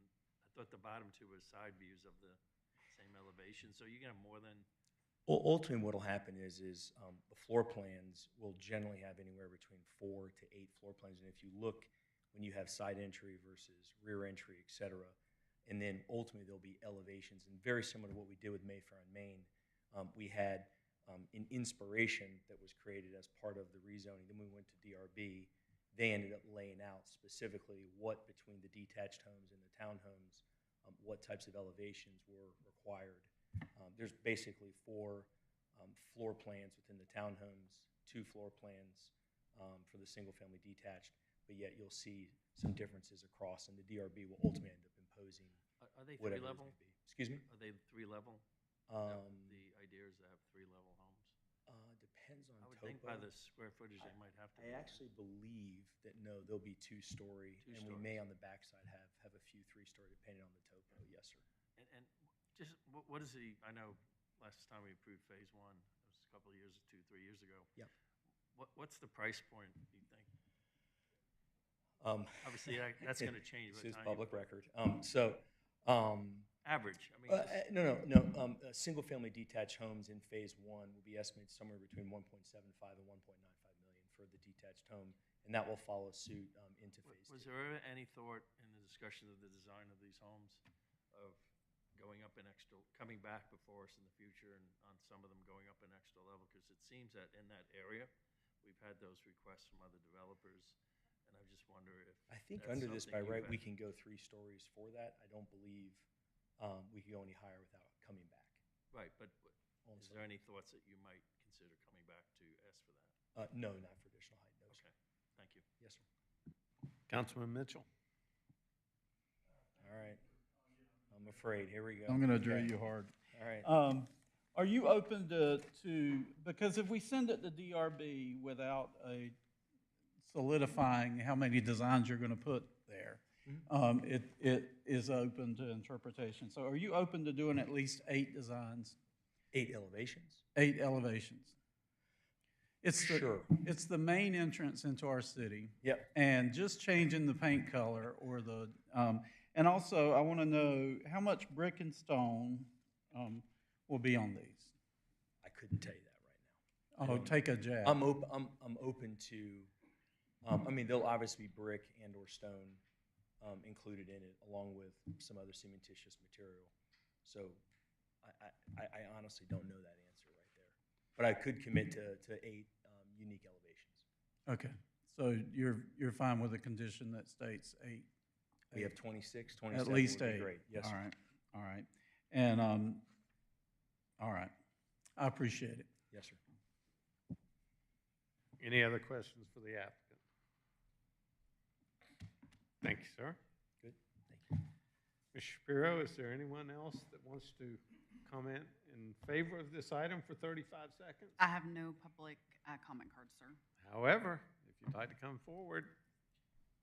I thought the bottom 2 was side views of the same elevation. So you get more than. Well, ultimately, what will happen is the floor plans will generally have anywhere between 4 to 8 floor plans. And if you look, when you have side entry versus rear entry, et cetera, and then ultimately there'll be elevations. And very similar to what we did with Mayfair and Main, we had an inspiration that was created as part of the rezoning. Then we went to DRB. They ended up laying out specifically what between the detached homes and the townhomes, what types of elevations were required. There's basically 4 floor plans within the townhomes, 2 floor plans for the single-family detached, but yet you'll see some differences across, and the DRB will ultimately end up imposing Are they whatever 3 level? it may be. Excuse me? Are they 3 level? The idea is to have 3 level homes. Depends on I would topo. think by the square footage they might have to. I actually believe that no, they'll be 2-story, and we may on the backside have a few 3-story depending on the topo. Yes, sir. And just what is the? I know last time we approved Phase 1, it was a couple of years, 2, 3 years ago. Yeah. What's the price point? Do you think? Obviously, that's going to change. This is by the time public you- record. Average. I mean, No. Single-family detached homes in Phase 1 will be estimated somewhere between 1.75 and 1.95 million for the detached home, and that will follow suit into Phase 2. Was there ever any thought in the discussion of the design of these homes of going up an extra, coming back before us in the future, and on some of them going up an extra level? Because it seems that in that area, we've had those requests from other developers, and I just wonder if I think that's under this by something right, you've we had- can go 3 stories for that. I don't believe we can go any higher without coming back. Right, but On is site. there any thoughts that you might consider coming back to ask for that? No, not for additional height, no, sir. Okay, thank you. Yes, sir. Councilman Mitchell. All right. I'm afraid. Here we go. I'm going to drill Okay. you hard. All right. Are you open to, because if we send it to DRB without a solidifying how many designs you're going to put there, it is open to interpretation. So are you open to doing at least 8 designs 8 elevations? 8 elevations. It's the, Sure. it's the main entrance into our city. Yep. And just changing the paint color or the, and also I want to know how much brick and stone will be on these? I couldn't tell you that right now. Oh, take a jab. I'm open to, I mean, there'll obviously be brick and or stone included in it, along with some other cementitious material. So I honestly don't know that answer right there. But I could commit to 8 unique elevations. Okay, so you're fine with a condition that states 8? We have 26, 27 At least would be 8. great. Yes, All sir. right, all right. And, all right, I appreciate it. Yes, sir. Any other questions for the applicant? Thank you, sir. Good, thank you. Ms. Shapiro, is there anyone else that wants to comment in favor of this item for 35 seconds? I have no public comment cards, sir. However, if you'd like to come forward,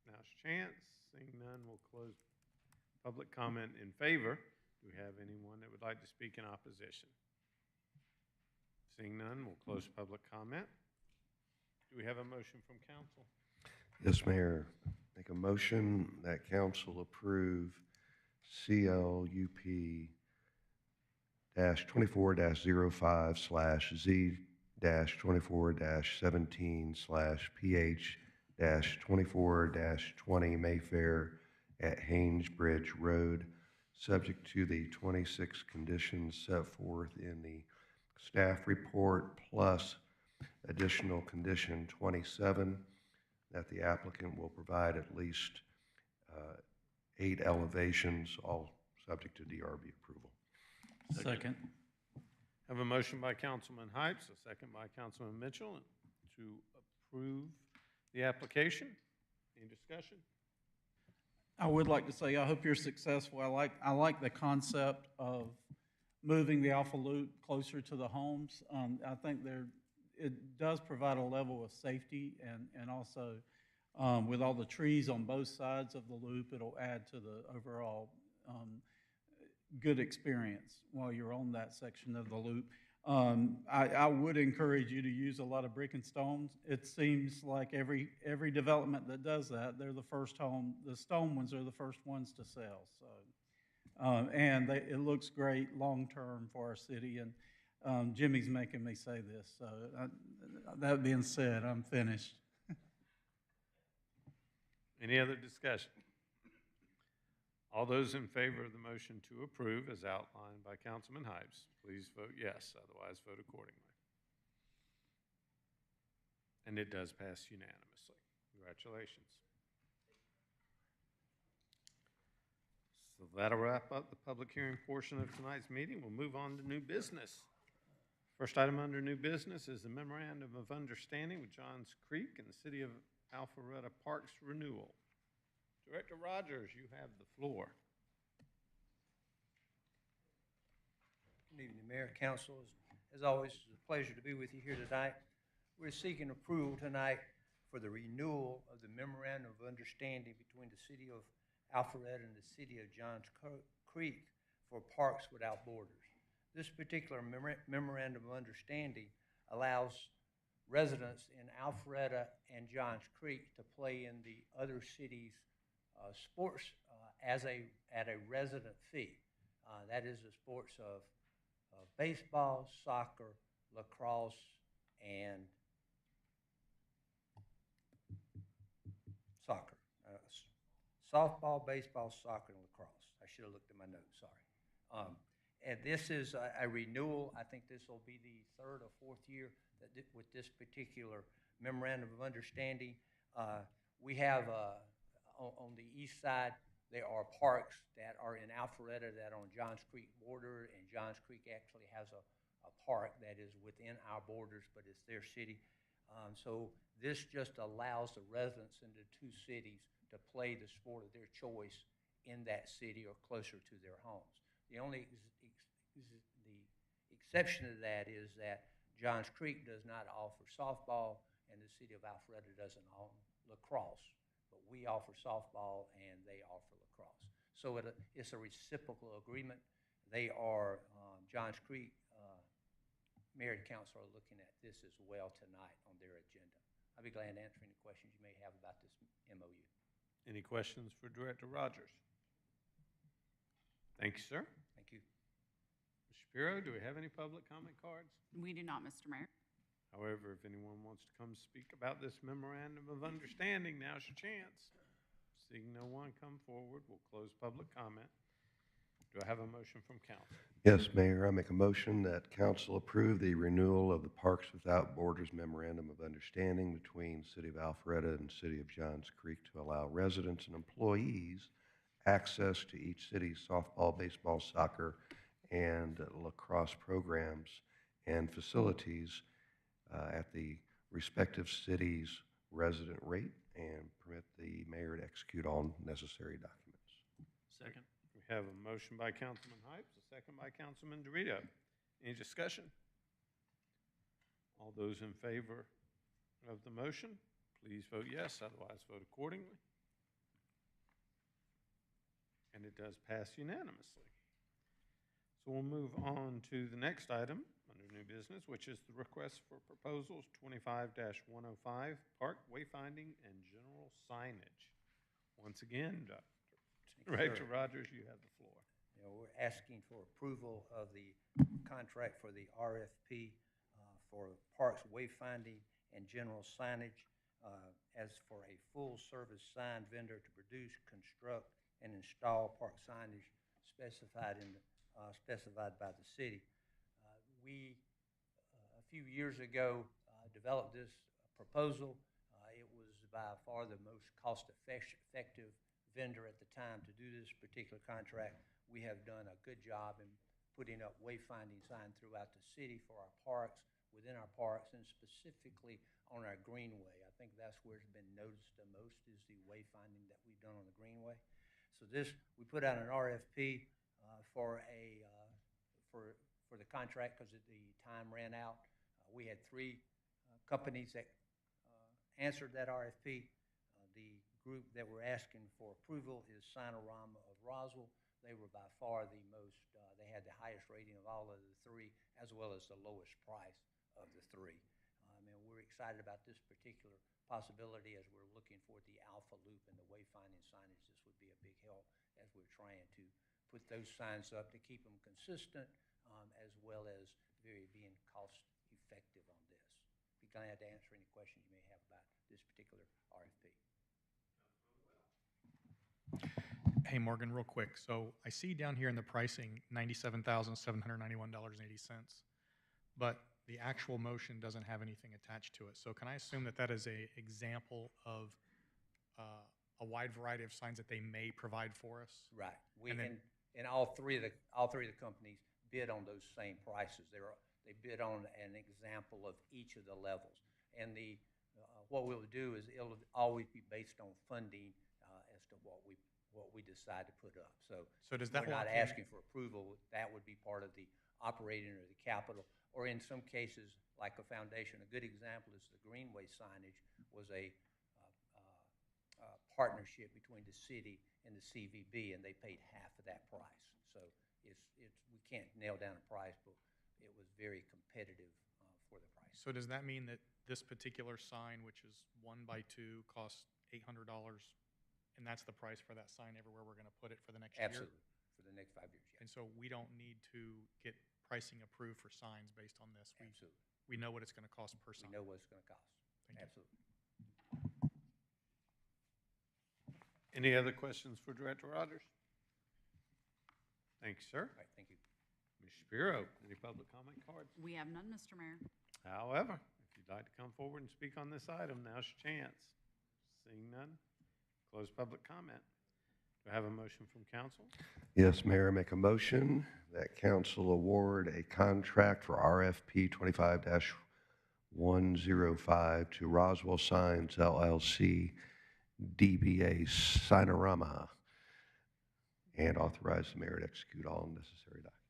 now's your chance. Seeing none, we'll close public comment in favor. Do we have anyone that would like to speak in opposition? Seeing none, we'll close public comment. Do we have a motion from council? Yes, Mayor. Make a motion that council approve CLUP -24-05/Z-24-17/PH-24-20 Mayfair at Haynes Bridge Road, subject to the 26 conditions set forth in the staff report, plus additional condition 27, that the applicant will provide at least 8 elevations, all subject to DRB approval. Second. Have a motion by Councilman Hypes, a second by Councilman Mitchell to approve the application. Any discussion? I would like to say, I hope you're successful. I like the concept of moving the Alpha Loop closer to the homes. I think it does provide a level of safety, and also with all the trees on both sides of the loop, it'll add to the overall good experience while you're on that section of the loop. I would encourage you to use a lot of brick and stones. It seems like every development that does that, they're the first home, the stone ones are the first ones to sell. So, and it looks great long-term for our city, and Jimmy's making me say this. So that being said, I'm finished. Any other discussion? All those in favor of the motion to approve as outlined by Councilman Hypes, please vote yes, otherwise vote accordingly. And it does pass unanimously. Congratulations. So that'll wrap up the public hearing portion of tonight's meeting. We'll move on to new business. First item under new business is the memorandum of understanding with Johns Creek and the City of Alpharetta Parks renewal. Director Rogers, you have the floor. Good evening, Mayor, Council. As always, it's a pleasure to be with you here tonight. We're seeking approval tonight for the renewal of the memorandum of understanding between the City of Alpharetta and the City of Johns Creek for Parks Without Borders. This particular memorandum of understanding allows residents in Alpharetta and Johns Creek to play in the other cities' sports at a resident fee. That is the sports of baseball, soccer, lacrosse, and soccer. Softball, baseball, soccer, and lacrosse. I should have looked at my notes, sorry. And this is a renewal. I think this will be the 3rd or 4th year with this particular memorandum of understanding. We have on the east side, there are parks that are in Alpharetta that are on Johns Creek border, and Johns Creek actually has a park that is within our borders, but it's their city. So this just allows the residents in the 2 cities to play the sport of their choice in that city or closer to their homes. The only the exception to that is that Johns Creek does not offer softball, and the City of Alpharetta doesn't own lacrosse. But we offer softball, and they offer lacrosse. So it's a reciprocal agreement. They are, Johns Creek Mayor and council are looking at this as well tonight on their agenda. I'll be glad to answer any questions you may have about this MOU. Any questions for Director Rogers? Thank you, sir. Thank you. Ms. Shapiro, do we have any public comment cards? We do not, Mr. Mayor. However, if anyone wants to come speak about this memorandum of understanding, now's your chance. Seeing no one come forward, we'll close public comment. Do I have a motion from council? Yes, Mayor, I make a motion that council approve the renewal of the Parks Without Borders Memorandum of Understanding between City of Alpharetta and City of Johns Creek to allow residents and employees access to each city's softball, baseball, soccer, and lacrosse programs and facilities at the respective city's resident rate, and permit the mayor to execute all necessary documents. Second. We have a motion by Councilman Hypes, a second by Councilman Dorito. Any discussion? All those in favor of the motion, please vote yes, otherwise vote accordingly. And it does pass unanimously. So we'll move on to the next item under new business, which is the request for proposals 25-105, park wayfinding and general signage. Once again, Director Rogers, you have the floor. You know, we're asking for approval of the contract for the RFP for parks wayfinding and general signage as for a full-service sign vendor to produce, construct, and install park signage specified by the city. We, a few years ago, developed this proposal. It was by far the most cost-effective vendor at the time to do this particular contract. We have done a good job in putting up wayfinding signs throughout the city for our parks, within our parks, and specifically on our greenway. I think that's where it's been noticed the most, is the wayfinding that we've done on the greenway. So this, we put out an RFP for the contract because the time ran out. We had 3 companies that answered that RFP. The group that we're asking for approval is Sinorama of Roswell. They were by far the most, they had the highest rating of all of the 3, as well as the lowest price of the 3. And we're excited about this particular possibility as we're looking for the Alpha Loop and the wayfinding signage. This would be a big help as we're trying to put those signs up to keep them consistent, as well as being cost effective on this. Be glad to answer any questions you may have about this particular RFP. Hey, Morgan, real quick. So I see down here in the pricing, $97,791.80, but the actual motion doesn't have anything attached to it. So can I assume that that is a example of a wide variety of signs that they may provide for us? Right. And all three of the companies bid on those same prices. They bid on an example of each of the levels. And what we'll do is it'll always be based on funding as to what we decide to put up. So does that we're not lock in? asking for approval. That would be part of the operating or the capital. Or in some cases, like a foundation, a good example is the Greenway signage was a partnership between the city and the CVB, and they paid half of that price. So we can't nail down a price, but it was very competitive for the price. So does that mean that this particular sign, which is 1x2, costs $800, and that's the price for that sign everywhere we're going to put it for the next year? Absolutely, for the next 5 years, yeah. And so we don't need to get pricing approved for signs based on this? Absolutely. We know what it's going to cost per sign? We know what it's going to cost. Thank you. Absolutely. Any other questions for Director Rogers? Thank you, sir. All right, thank you. Ms. Shapiro, any public comment cards? We have none, Mr. Mayor. However, if you'd like to come forward and speak on this item, now's your chance. Seeing none, close public comment. Do I have a motion from council? Yes, Mayor, I make a motion that council award a contract for RFP 25-105 to Roswell Signs LLC, DBA Sinorama, and authorize the mayor to execute all necessary documents.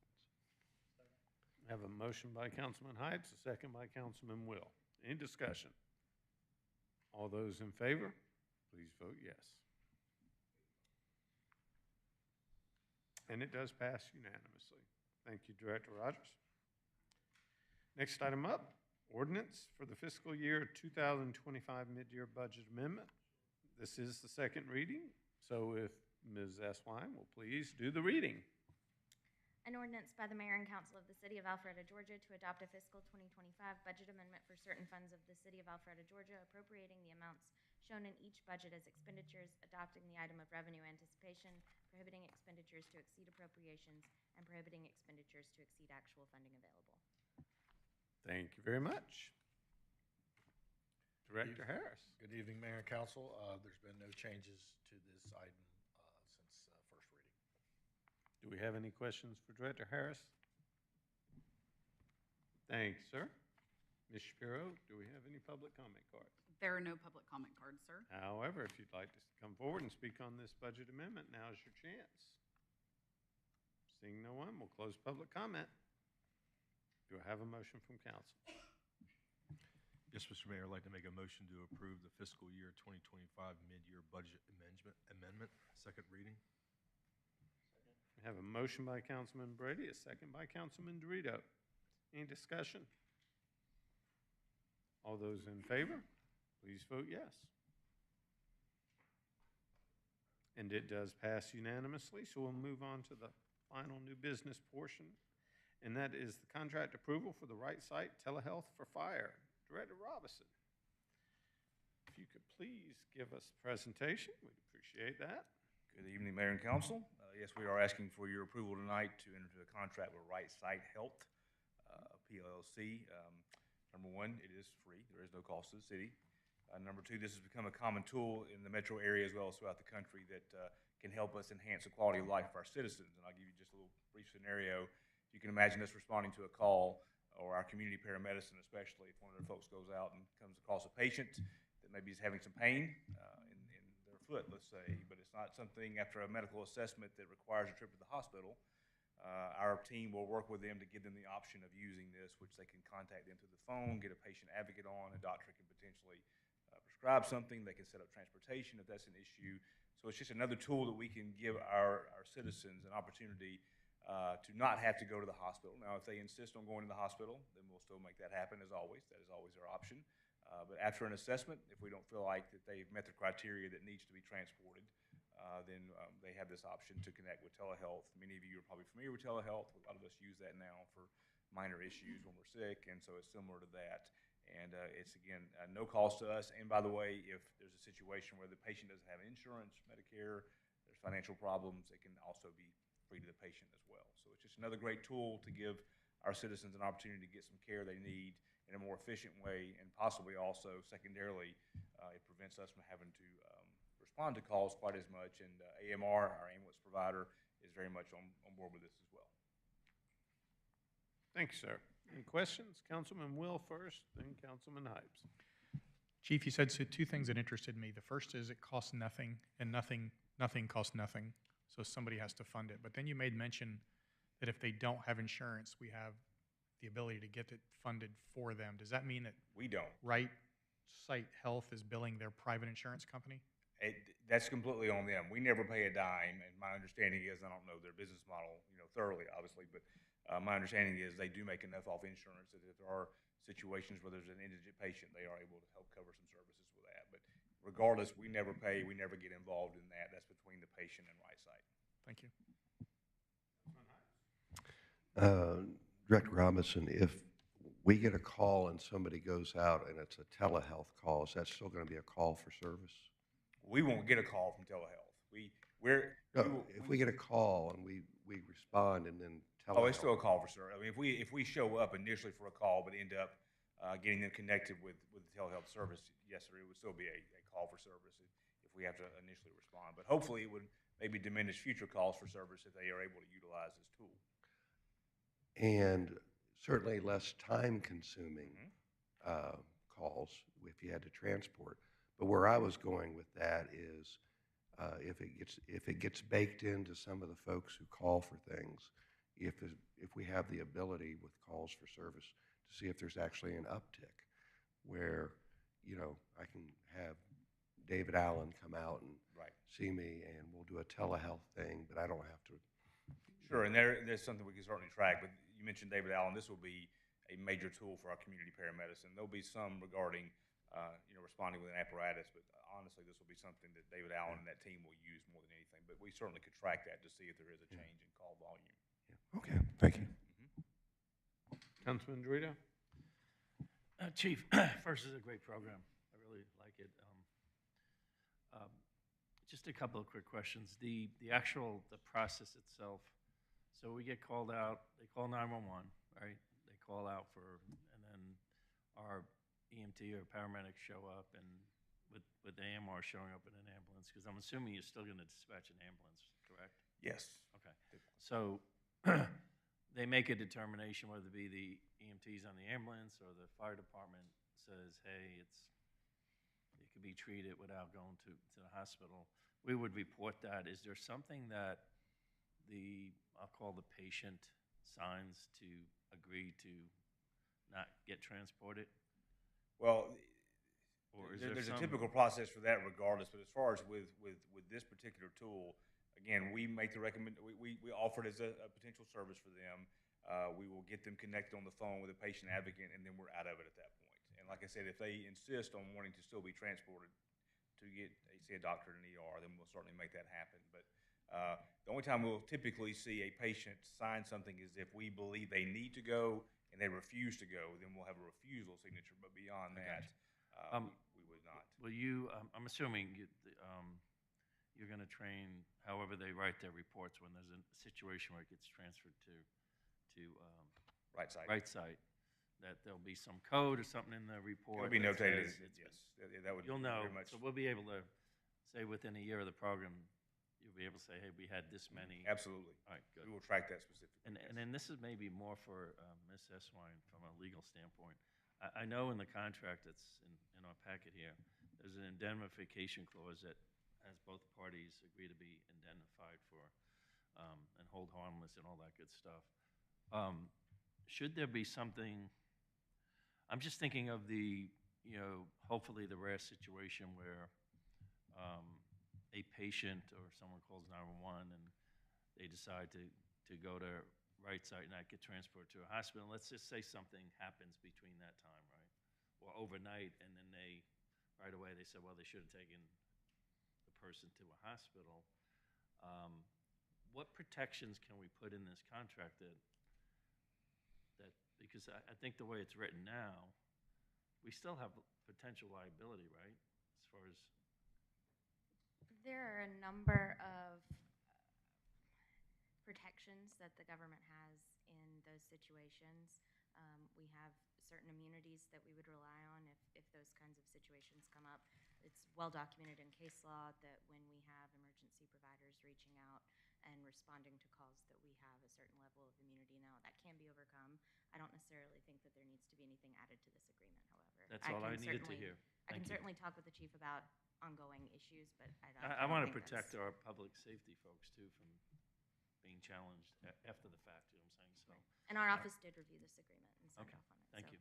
I have a motion by Councilman Heights, a second by Councilman Will. Any discussion? All those in favor, please vote yes. And it does pass unanimously. Thank you, Director Rogers. Next item up, ordinance for the fiscal year 2025 mid-year budget amendment. This is the second reading, so if Ms. Eswine will please do the reading. An ordinance by the Mayor and Council of the City of Alpharetta, Georgia, to adopt a fiscal 2025 budget amendment for certain funds of the City of Alpharetta, Georgia, appropriating the amounts shown in each budget as expenditures, adopting the item of revenue anticipation, prohibiting expenditures to exceed appropriations, and prohibiting expenditures to exceed actual funding available. Thank you very much. Director Harris. Good evening, Mayor and Council. There's been no changes to this item since first reading. Do we have any questions for Director Harris? Thanks, sir. Ms. Shapiro, do we have any public comment cards? There are no public comment cards, sir. However, if you'd like to come forward and speak on this budget amendment, now is your chance. Seeing no one, we'll close public comment. Do I have a motion from council? Yes, Mr. Mayor, I'd like to make a motion to approve the fiscal year 2025 mid-year budget amendment, second reading. I have a motion by Councilman Brady, a second by Councilman Dorito. Any discussion? All those in favor, please vote yes. And it does pass unanimously, so we'll move on to the final new business portion, and that is the contract approval for the Right Site Telehealth for Fire. Director Robinson, if you could please give us a presentation, we'd appreciate that. Good evening, Mayor and Council. Yes, we are asking for your approval tonight to enter into a contract with Right Site Health, PLLC. Number one, it is free. There is no cost to the city. Number two, this has become a common tool in the metro area as well as throughout the country that can help us enhance the quality of life of our citizens. And I'll give you just a little brief scenario. You can imagine us responding to a call, or our community paramedicine especially, if one of their folks goes out and comes across a patient that maybe is having some pain in their foot, let's say, but it's not something after a medical assessment that requires a trip to the hospital. Our team will work with them to give them the option of using this, which they can contact them through the phone, get a patient advocate on, a doctor can potentially prescribe something, they can set up transportation if that's an issue. So it's just another tool that we can give our citizens an opportunity to not have to go to the hospital. Now, if they insist on going to the hospital, then we'll still make that happen as always. That is always our option. But after an assessment, if we don't feel like that they've met the criteria that needs to be transported, then they have this option to connect with telehealth. Many of you are probably familiar with telehealth. A lot of us use that now for minor issues when we're sick, and so it's similar to that. And it's, again, no cost to us. And by the way, if there's a situation where the patient doesn't have insurance, Medicare, there's financial problems, it can also be free to the patient as well. So it's just another great tool to give our citizens an opportunity to get some care they need in a more efficient way, and possibly also, secondarily, it prevents us from having to respond to calls quite as much. And AMR, our ambulance provider, is very much on board with this as well. Thank you, sir. Any questions? Councilman Will first, then Councilman Hypes. Chief, you said two things that interested me. The first is it costs nothing, and nothing costs nothing, so somebody has to fund it. But then you made mention that if they don't have insurance, we have the ability to get it funded for them. Does that mean that we don't? Right Site Health is billing their private insurance company? That's completely on them. We never pay a dime, and my understanding is, I don't know their business model, thoroughly, obviously, but my understanding is they do make enough off insurance that if there are situations where there's an indigent patient, they are able to help cover some services with that. But regardless, we never pay, we never get involved in that. That's between the patient and Right Site. Thank you. Director Robinson, if we get a call and somebody goes out and it's a telehealth call, is that still going to be a call for service? We won't get a call from telehealth. If we get a call and we respond and then telehealth. Oh, it's still a call for service. I mean, if we show up initially for a call but end up getting them connected with the telehealth service, yes, sir, it would still be a call for service if we have to initially respond. But hopefully it would maybe diminish future calls for service if they are able to utilize this tool. And certainly less time-consuming calls if you had to transport. But where I was going with that is if it gets baked into some of the folks who call for things, if we have the ability with calls for service to see if there's actually an uptick where, I can have David Allen come out and see me and we'll do a telehealth thing, but I don't have to. Sure, and there's something we can certainly track. But you mentioned David Allen. This will be a major tool for our community paramedicine. There'll be some regarding, responding with an apparatus, but honestly, this will be something that David Allen and that team will use more than anything. But we certainly could track that to see if there is a change in call volume. Okay, thank you. Councilman Dorito? Chief, first is a great program. I really like it. Just a couple of quick questions. The process itself, so we get called out, they call 911, right? They call out and then our EMT or paramedics show up and with the AMR showing up in an ambulance, because I'm assuming you're still going to dispatch an ambulance, correct? Yes. Okay. So they make a determination whether it be the EMTs on the ambulance or the fire department says, hey, it could be treated without going to the hospital. We would report that. Is there something that I'll call the patient signs to agree to not get transported? Well, Or is there's there a typical process for that regardless, but as far as with this particular tool, again, we make the we offer it as a potential service for them. We will get them connected on the phone with a patient advocate, and then we're out of it at that point. And like I said, if they insist on wanting to still be transported to get, say, a doctor in an ER, then we'll certainly make that happen. But the only time we'll typically see a patient sign something is if we believe they need to go and they refuse to go, then we'll have a refusal signature. But beyond that, we would not. Will you, I'm assuming you're going to train however they write their reports when there's a situation where it gets transferred to right site, that there'll be some code or something in the report. It'll be that notated, says yes. That would you'll know, very much. so we'll be able to say within a year of the program, you'll be able to say, hey, we had this many. Absolutely. All right, good. We will track that specifically. And then this is maybe more for Ms. Eswine from a legal standpoint. I know in the contract that's in our packet here, there's an indemnification clause that has both parties agree to be indemnified for and hold harmless and all that good stuff. Should there be something, I'm just thinking of hopefully the rare situation where a patient or someone calls 911 and they decide to go to right site and not get transported to a hospital. Let's just say something happens between that time, right? Or overnight, and then right away they said, well, they should have taken the person to a hospital. What protections can we put in this contract that because I think the way it's written now, we still have potential liability, right? As far as There are a number of protections that the government has in those situations. We have certain immunities that we would rely on if those kinds of situations come up. It's well documented in case law that when we have emergency providers reaching out and responding to calls that we have a certain level of immunity. Now, that can be overcome. I don't necessarily think that there needs to be anything added to this agreement, however. That's all I needed to hear. I can Thank you. certainly talk with the chief about ongoing issues, but I want to protect our public safety folks too from being challenged after the fact, you know what I'm saying? So. And our office did review this agreement and signed off on it. Thank you.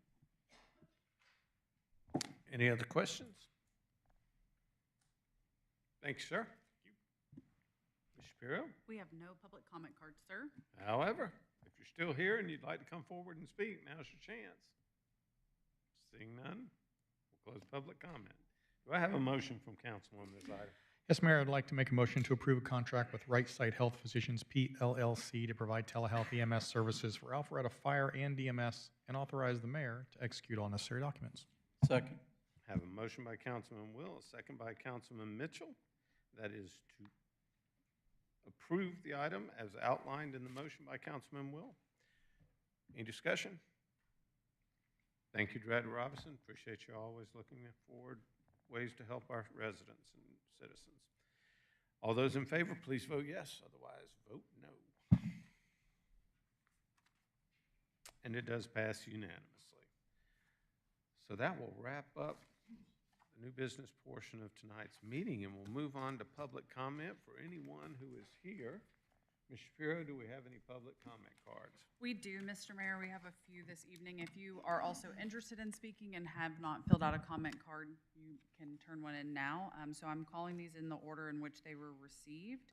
Any other questions? Thanks, sir. Ms. Shapiro? We have no public comment cards, sir. However, if you're still here and you'd like to come forward and speak, now's your chance. Seeing none, we'll close public comment. Do I have a motion from council on this item? Yes, Mayor, I'd like to make a motion to approve a contract with Right Site Health Physicians, PLLC, to provide telehealth EMS services for Alpharetta Fire and DMS, and authorize the mayor to execute all necessary documents. Second. Have a motion by Councilman Will, a second by Councilman Mitchell. That is to approve the item as outlined in the motion by Councilman Will. Any discussion? Thank you, Director Robinson. Appreciate you always looking forward ways to help our residents and citizens. All those in favor, please vote yes. Otherwise, vote no. And it does pass unanimously. So that will wrap up the new business portion of tonight's meeting, and we'll move on to public comment for anyone who is here. Ms. Shapiro, do we have any public comment cards? We do, Mr. Mayor. We have a few this evening. If you are also interested in speaking and have not filled out a comment card, you can turn one in now. So I'm calling these in the order in which they were received.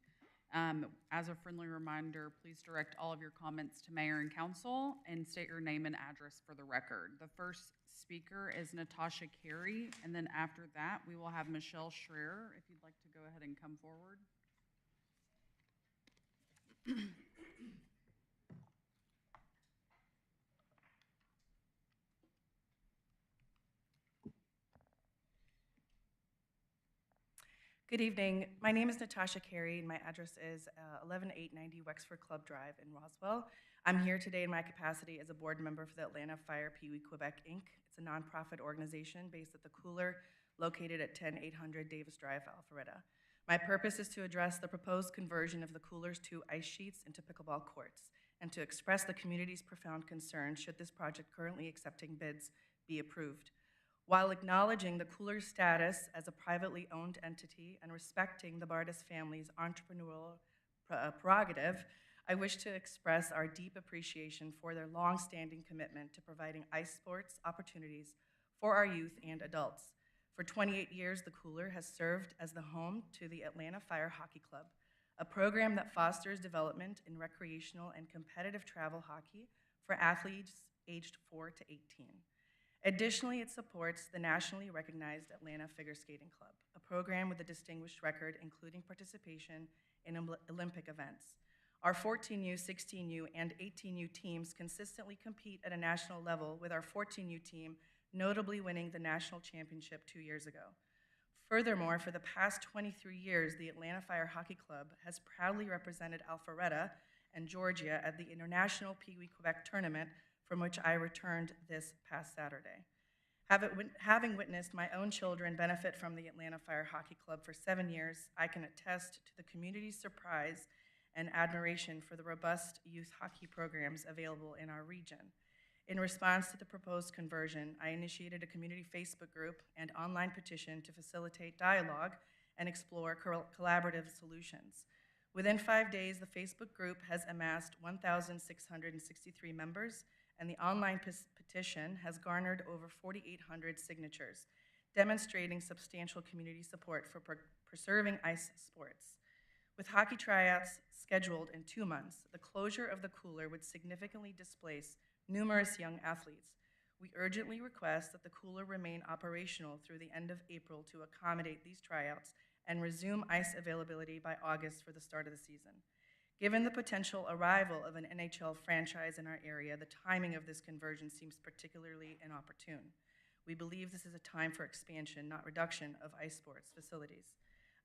As a friendly reminder, please direct all of your comments to mayor and council and state your name and address for the record. The first speaker is Natasha Carey, and then after that, we will have Michelle Schreier, if you'd like to go ahead and come forward. Good evening. My name is Natasha Carey, and my address is 11890 Wexford Club Drive in Roswell. I'm here today in my capacity as a board member for the Atlanta Fire Pee Wee Quebec, Inc. It's a nonprofit organization based at the Cooler, located at 10800 Davis Drive, Alpharetta. My purpose is to address the proposed conversion of the Cooler's 2 ice sheets into pickleball courts, and to express the community's profound concern should this project currently accepting bids be approved. While acknowledging the Cooler's status as a privately owned entity and respecting the Bardis family's entrepreneurial prerogative, I wish to express our deep appreciation for their long-standing commitment to providing ice sports opportunities for our youth and adults. For 28 years, the Cooler has served as the home to the Atlanta Fire Hockey Club, a program that fosters development in recreational and competitive travel hockey for athletes aged 4 to 18. Additionally, it supports the nationally recognized Atlanta Figure Skating Club, a program with a distinguished record including participation in Olympic events. Our 14U, 16U, and 18U teams consistently compete at a national level, with our 14U team notably winning the national championship 2 years ago. Furthermore, for the past 23 years, the Atlanta Fire Hockey Club has proudly represented Alpharetta and Georgia at the International Pee Wee Quebec tournament, from which I returned this past Saturday. Having witnessed my own children benefit from the Atlanta Fire Hockey Club for 7 years, I can attest to the community's surprise and admiration for the robust youth hockey programs available in our region. In response to the proposed conversion, I initiated a community Facebook group and online petition to facilitate dialogue and explore collaborative solutions. Within 5 days, the Facebook group has amassed 1,663 members, and the online petition has garnered over 4,800 signatures, demonstrating substantial community support for preserving ice sports. With hockey tryouts scheduled in 2 months, the closure of the Cooler would significantly displace numerous young athletes. We urgently request that the Cooler remain operational through the end of April to accommodate these tryouts and resume ice availability by August for the start of the season. Given the potential arrival of an NHL franchise in our area, the timing of this conversion seems particularly inopportune. We believe this is a time for expansion, not reduction, of ice sports facilities.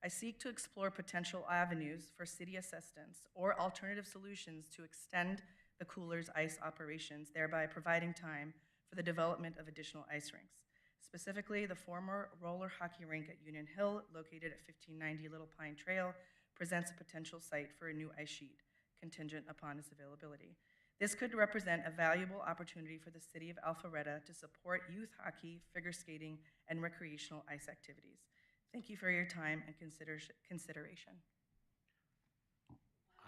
I seek to explore potential avenues for city assistance or alternative solutions to extend the Cooler's ice operations, thereby providing time for the development of additional ice rinks. Specifically, the former roller hockey rink at Union Hill, located at 1590 Little Pine Trail, presents a potential site for a new ice sheet, contingent upon its availability. This could represent a valuable opportunity for the city of Alpharetta to support youth hockey, figure skating, and recreational ice activities. Thank you for your time and consideration.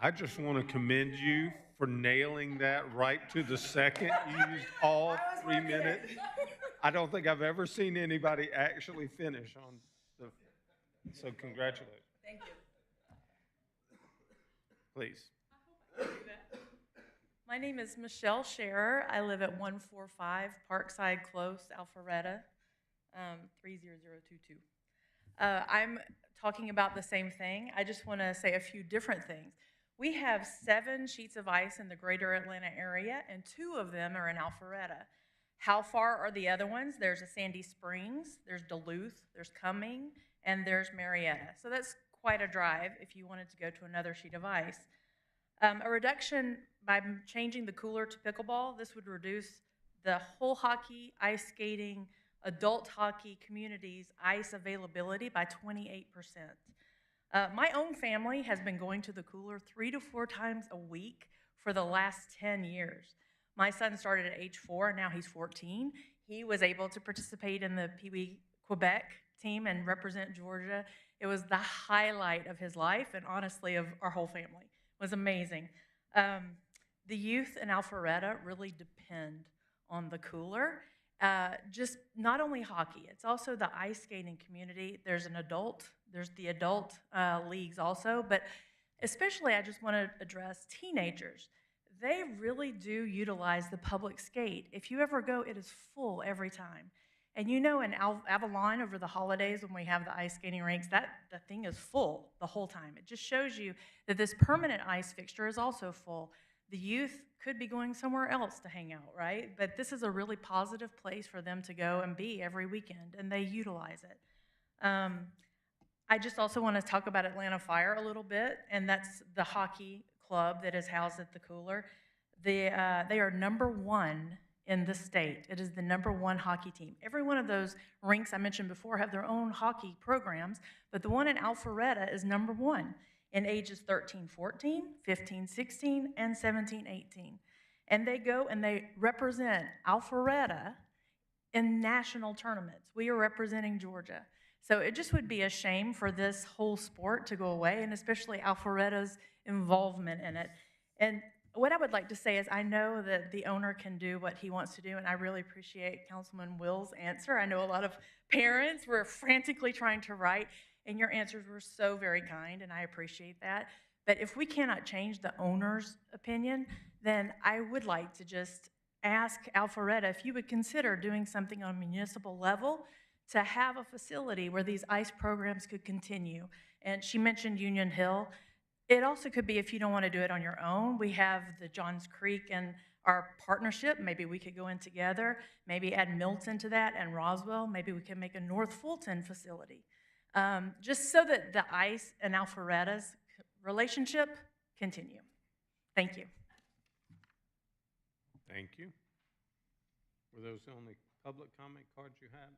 I just want to commend you for nailing that right to the second. You used all 3 minutes. I don't think I've ever seen anybody actually finish on the, so congratulations. Thank you. Please. My name is Michelle Scherer. I live at 145 Parkside Close, Alpharetta, 30022. I'm talking about the same thing. I just want to say a few different things. We have 7 sheets of ice in the greater Atlanta area, and 2 of them are in Alpharetta. How far are the other ones? There's a Sandy Springs, there's Duluth, there's Cumming, and there's Marietta. So that's quite a drive if you wanted to go to another sheet of ice. A reduction by changing the Cooler to pickleball, this would reduce the whole hockey, ice skating, adult hockey community's ice availability by 28%. My own family has been going to the Cooler 3 to 4 times a week for the last 10 years. My son started at age 4, and now he's 14. He was able to participate in the Pee Wee Quebec team and represent Georgia. It was the highlight of his life, and honestly of our whole family. It was amazing. The youth in Alpharetta really depend on the Cooler. Just not only hockey, it's also the ice skating community. There's the adult leagues also, but Especially, I just want to address teenagers. They really do utilize the public skate. If you ever go, it is full every time. And you know, in Avalon over the holidays when we have the ice skating rinks, the thing is full the whole time. It just shows you that this permanent ice fixture is also full. The youth could be going somewhere else to hang out, right? But this is a really positive place for them to go and be every weekend, and they utilize it. I just also want to talk about Atlanta Fire a little bit, and that's the hockey club that is housed at the cooler. They are #1 in the state. It is the #1 hockey team. Every one of those rinks I mentioned before have their own hockey programs, but the one in Alpharetta is #1 in ages 13-14, 15-16, and 17-18. And they go and they represent Alpharetta in national tournaments. We are representing Georgia. So it just would be a shame for this whole sport to go away, and especially Alpharetta's involvement in it. And what I would like to say is I know that the owner can do what he wants to do, and I really appreciate Councilman Will's answer. I know a lot of parents were frantically trying to write, and your answers were so very kind, and I appreciate that. But if we cannot change the owner's opinion, then I would like to just ask Alpharetta if you would consider doing something on a municipal level to have a facility where these ICE programs could continue. And she mentioned Union Hill. It also could be if you don't want to do it on your own. We have the Johns Creek and our partnership. Maybe we could go in together, maybe add Milton to that and Roswell. Maybe we can make a North Fulton facility. Just so that the ICE and Alpharetta's relationship continue. Thank you. Thank you. Were those the only public comment cards you had?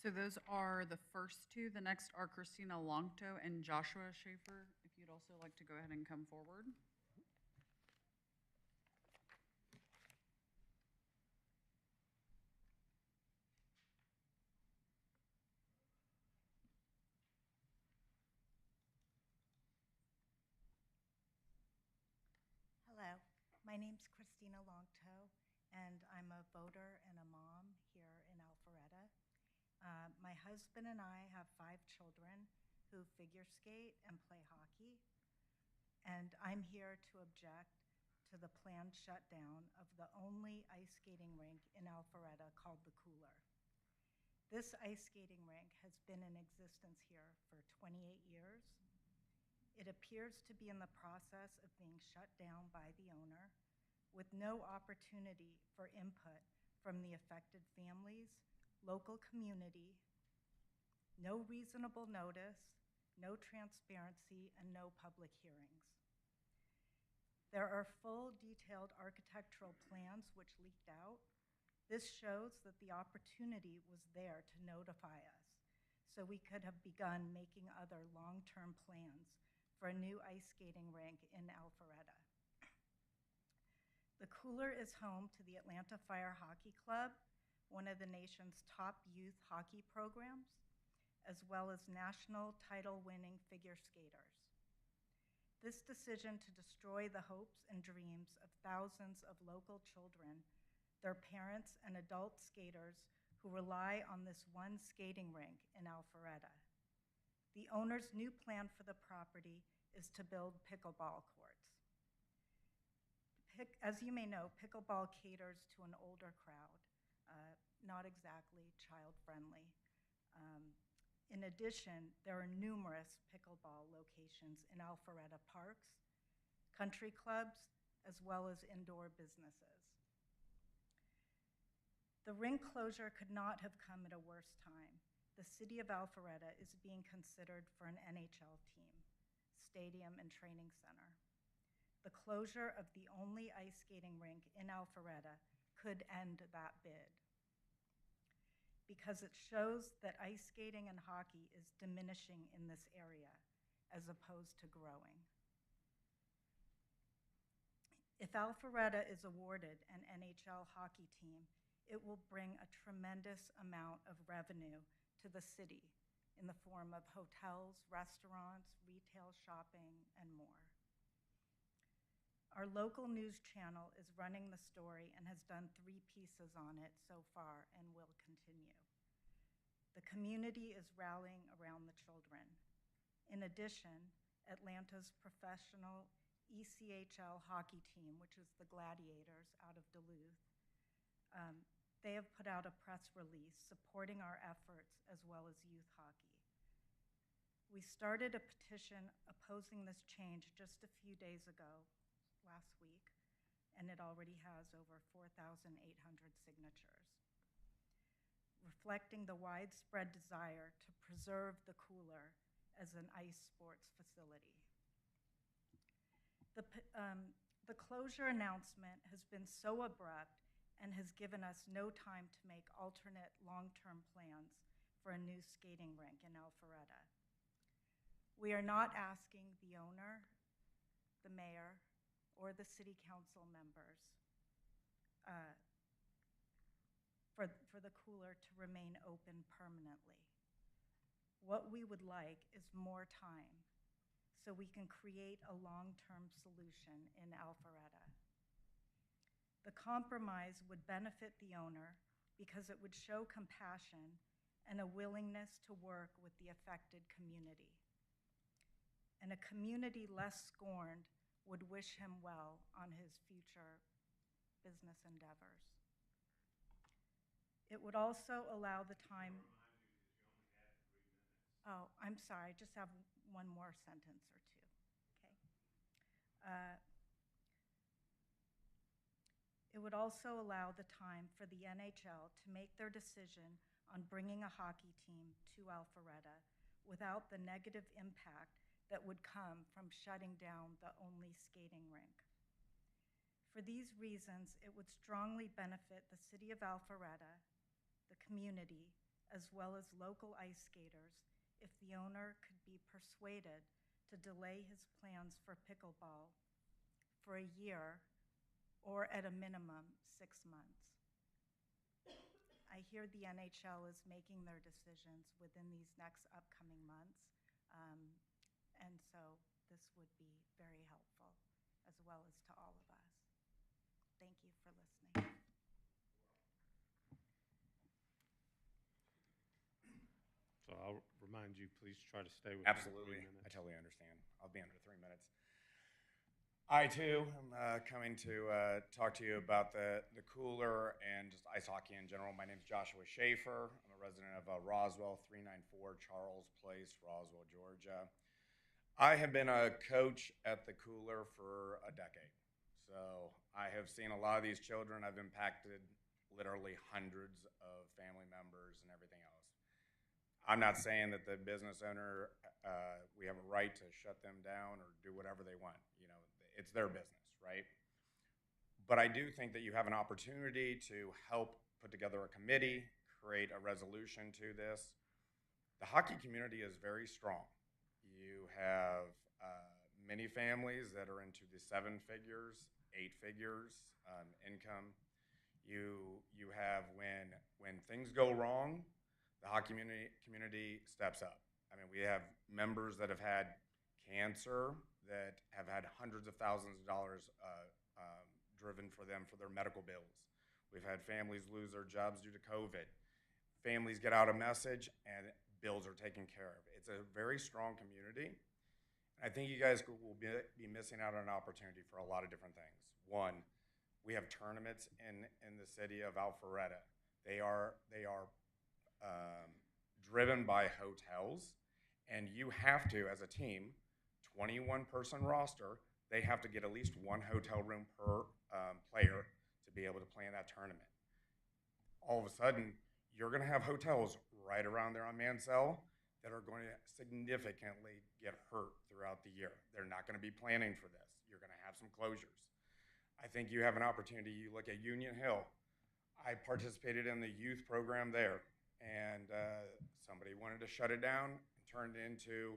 So those are the first two. The next are Christina Longto and Joshua Schaefer. If you'd also like to go ahead and come forward. Hello, my name's Christina Longto, and I'm a voter and a mom here in Alpharetta. My husband and I have 5 children who figure skate and play hockey, and I'm here to object to the planned shutdown of the only ice skating rink in Alpharetta called the Cooler. This ice skating rink has been in existence here for 28 years. It appears to be in the process of being shut down by the owner, with no opportunity for input from the affected families, local community, no reasonable notice, no transparency, and no public hearings. There are full detailed architectural plans which leaked out. This shows that the opportunity was there to notify us, so we could have begun making other long-term plans for a new ice skating rink in Alpharetta. The Cooler is home to the Atlanta Fire Hockey Club, one of the nation's top youth hockey programs, as well as national title-winning figure skaters. This decision to destroy the hopes and dreams of thousands of local children, their parents, and adult skaters who rely on this one skating rink in Alpharetta. The owner's new plan for the property is to build pickleball courts. As you may know, pickleball caters to an older crowd, not exactly child-friendly. In addition, there are numerous pickleball locations in Alpharetta parks, country clubs, as well as indoor businesses. The rink closure could not have come at a worse time. The city of Alpharetta is being considered for an NHL team, stadium and training center. The closure of the only ice skating rink in Alpharetta could end that bid, because it shows that ice skating and hockey is diminishing in this area as opposed to growing. If Alpharetta is awarded an NHL hockey team, it will bring a tremendous amount of revenue to the city in the form of hotels, restaurants, retail shopping, and more. Our local news channel is running the story and has done 3 pieces on it so far and will continue. The community is rallying around the children. In addition, Atlanta's professional ECHL hockey team, which is the Gladiators out of Duluth. They have put out a press release supporting our efforts as well as youth hockey. We started a petition opposing this change just a few days ago, last week, and it already has over 4,800 signatures, reflecting the widespread desire to preserve the cooler as an ice sports facility. The closure announcement has been so abrupt and has given us no time to make alternate long-term plans for a new skating rink in Alpharetta. We are not asking the owner, the mayor, or the city council members for the cooler to remain open permanently. What we would like is more time so we can create a long-term solution in Alpharetta. The compromise would benefit the owner because it would show compassion and a willingness to work with the affected community. And a community less scorned would wish him well on his future business endeavors. It would also allow the time. Oh, I'm sorry, I just have one more sentence or two, okay? It would also allow the time for the NHL to make their decision on bringing a hockey team to Alpharetta without the negative impact that would come from shutting down the only skating rink. For these reasons, it would strongly benefit the city of Alpharetta, the community, as well as local ice skaters if the owner could be persuaded to delay his plans for pickleball for a year or at a minimum 6 months. I hear the NHL is making their decisions within these next upcoming months, and so this would be very helpful, as well as to all of us. Thank you for listening. So I'll remind you, please try to stay within 3 Absolutely. minutes. I totally understand. I'll be under 3 minutes. I, too, am coming to talk to you about the cooler and just ice hockey in general. My name is Joshua Schaefer. I'm a resident of Roswell, 394 Charles Place, Roswell, Georgia. I have been a coach at the cooler for a decade. So I have seen a lot of these children. I've impacted literally hundreds of family members and everything else. I'm not saying that the business owner, we have a right to shut them down or do whatever they want. You know, it's their business, right? But I do think that you have an opportunity to help put together a committee, create a resolution to this. The hockey community is very strong. You have many families that are into the 7 figures, 8 figures income. You have when things go wrong, the hockey community steps up. I mean, we have members that have had cancer that have had hundreds of thousands of dollars driven for them for their medical bills. We've had families lose their jobs due to COVID. Families get out a message and bills are taken care of. It's a very strong community. I think you guys will be missing out on an opportunity for a lot of different things. One, we have tournaments in the city of Alpharetta. They are driven by hotels, and you have to, as a team, 21-person roster, they have to get at least 1 hotel room per player to be able to play in that tournament. All of a sudden, you're going to have hotels right around there on Mansell that are going to significantly get hurt throughout the year. They're not going to be planning for this. You're going to have some closures. I think you have an opportunity. You look at Union Hill. I participated in the youth program there, and somebody wanted to shut it down and turn it into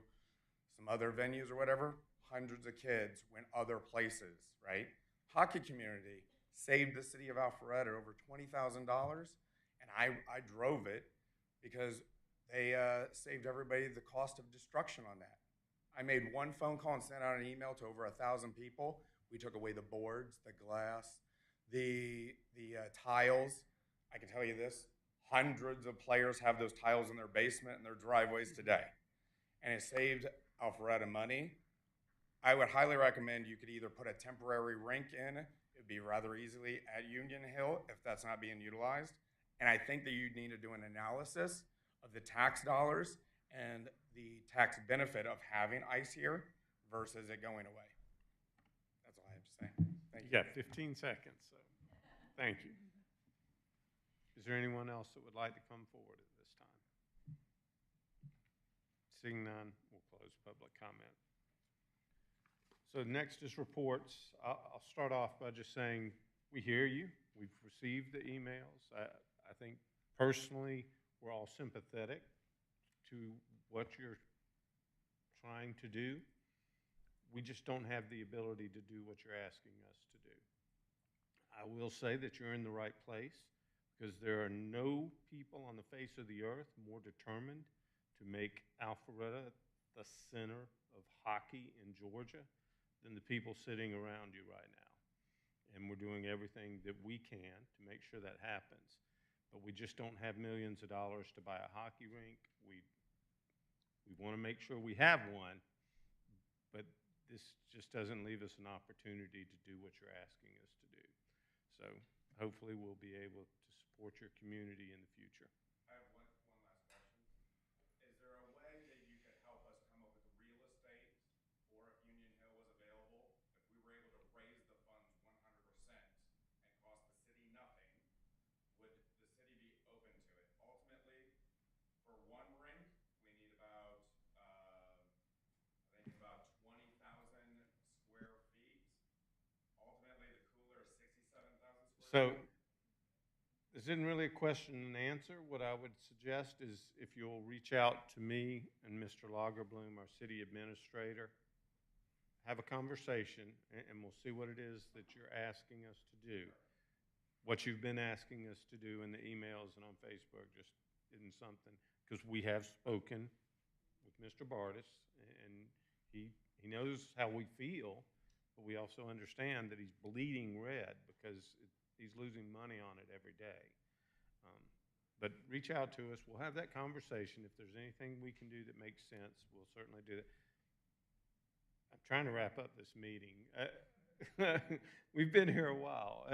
some other venues or whatever. Hundreds of kids went other places, right? Hockey community saved the city of Alpharetta over $20,000, and I drove it because they saved everybody the cost of destruction on that. I made 1 phone call and sent out an email to over 1,000 people. We took away the boards, the glass, the tiles. I can tell you this, hundreds of players have those tiles in their basement and their driveways today. And it saved Alpharetta money. I would highly recommend you could either put a temporary rink in, it'd be rather easily at Union Hill if that's not being utilized. And I think that you need to do an analysis of the tax dollars and the tax benefit of having ice here versus it going away. That's all I have to say. Thank You got 15 seconds, so thank you. Is there anyone else that would like to come forward at this time? Seeing none, we'll close public comment. So next is reports. I'll start off by just saying we hear you. We've received the emails. I think personally we're all sympathetic to what you're trying to do. We just don't have the ability to do what you're asking us to do. I will say that you're in the right place because there are no people on the face of the earth more determined to make Alpharetta the center of hockey in Georgia than the people sitting around you right now. And we're doing everything that we can to make sure that happens. But we just don't have millions of dollars to buy a hockey rink. We want to make sure we have one, but this just doesn't leave us an opportunity to do what you're asking us to do. So hopefully we'll be able to support your community in the future. I have one last question. Is there a way that you could help us come up with real estate for if Union Hill was available? If we were able to raise the funds 100% and cost the city nothing, would the city be open to it? Ultimately, for one rink, we need about, I think about 20,000 square feet. Ultimately, the cooler is 67,000 square feet. This isn't really a question and answer. What I would suggest is if you'll reach out to me and Mr. Lagerbloom, our city administrator, have a conversation, and we'll see what it is that you're asking us to do. What you've been asking us to do in the emails and on Facebook just isn't something, because we have spoken with Mr. Bardis, and he knows how we feel, but we also understand that he's bleeding red because he's losing money on it every day. But reach out to us. We'll have that conversation. If there's anything we can do that makes sense, we'll certainly do that. I'm trying to wrap up this meeting. We've been here a while.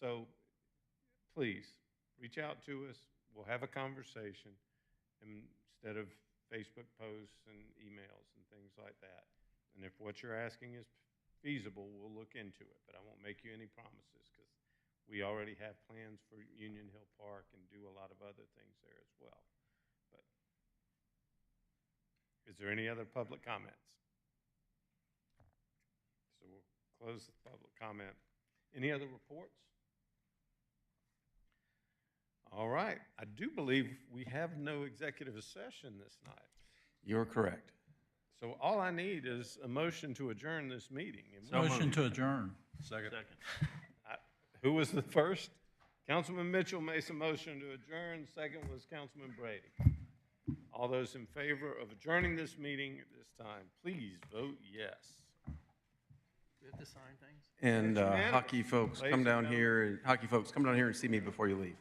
So please, reach out to us. We'll have a conversation instead of Facebook posts and emails and things like that. And if what you're asking is feasible, we'll look into it. But I won't make you any promises because we already have plans for Union Hill Park and do a lot of other things there as well. But is there any other public comments? So we'll close the public comment. Any other reports? All right. I do believe we have no executive session this night. You're correct. So all I need is a motion to adjourn this meeting. Motion to adjourn. Second. Who was the first? Councilman Mitchell makes a motion to adjourn. Second was Councilman Brady. All those in favor of adjourning this meeting at this time, please vote yes. We have to sign things? And Unanimous. hockey folks, Ladies come and down gentlemen. here. Hockey folks, come down here and see me before you leave.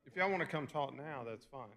If y'all want to come talk now, that's fine.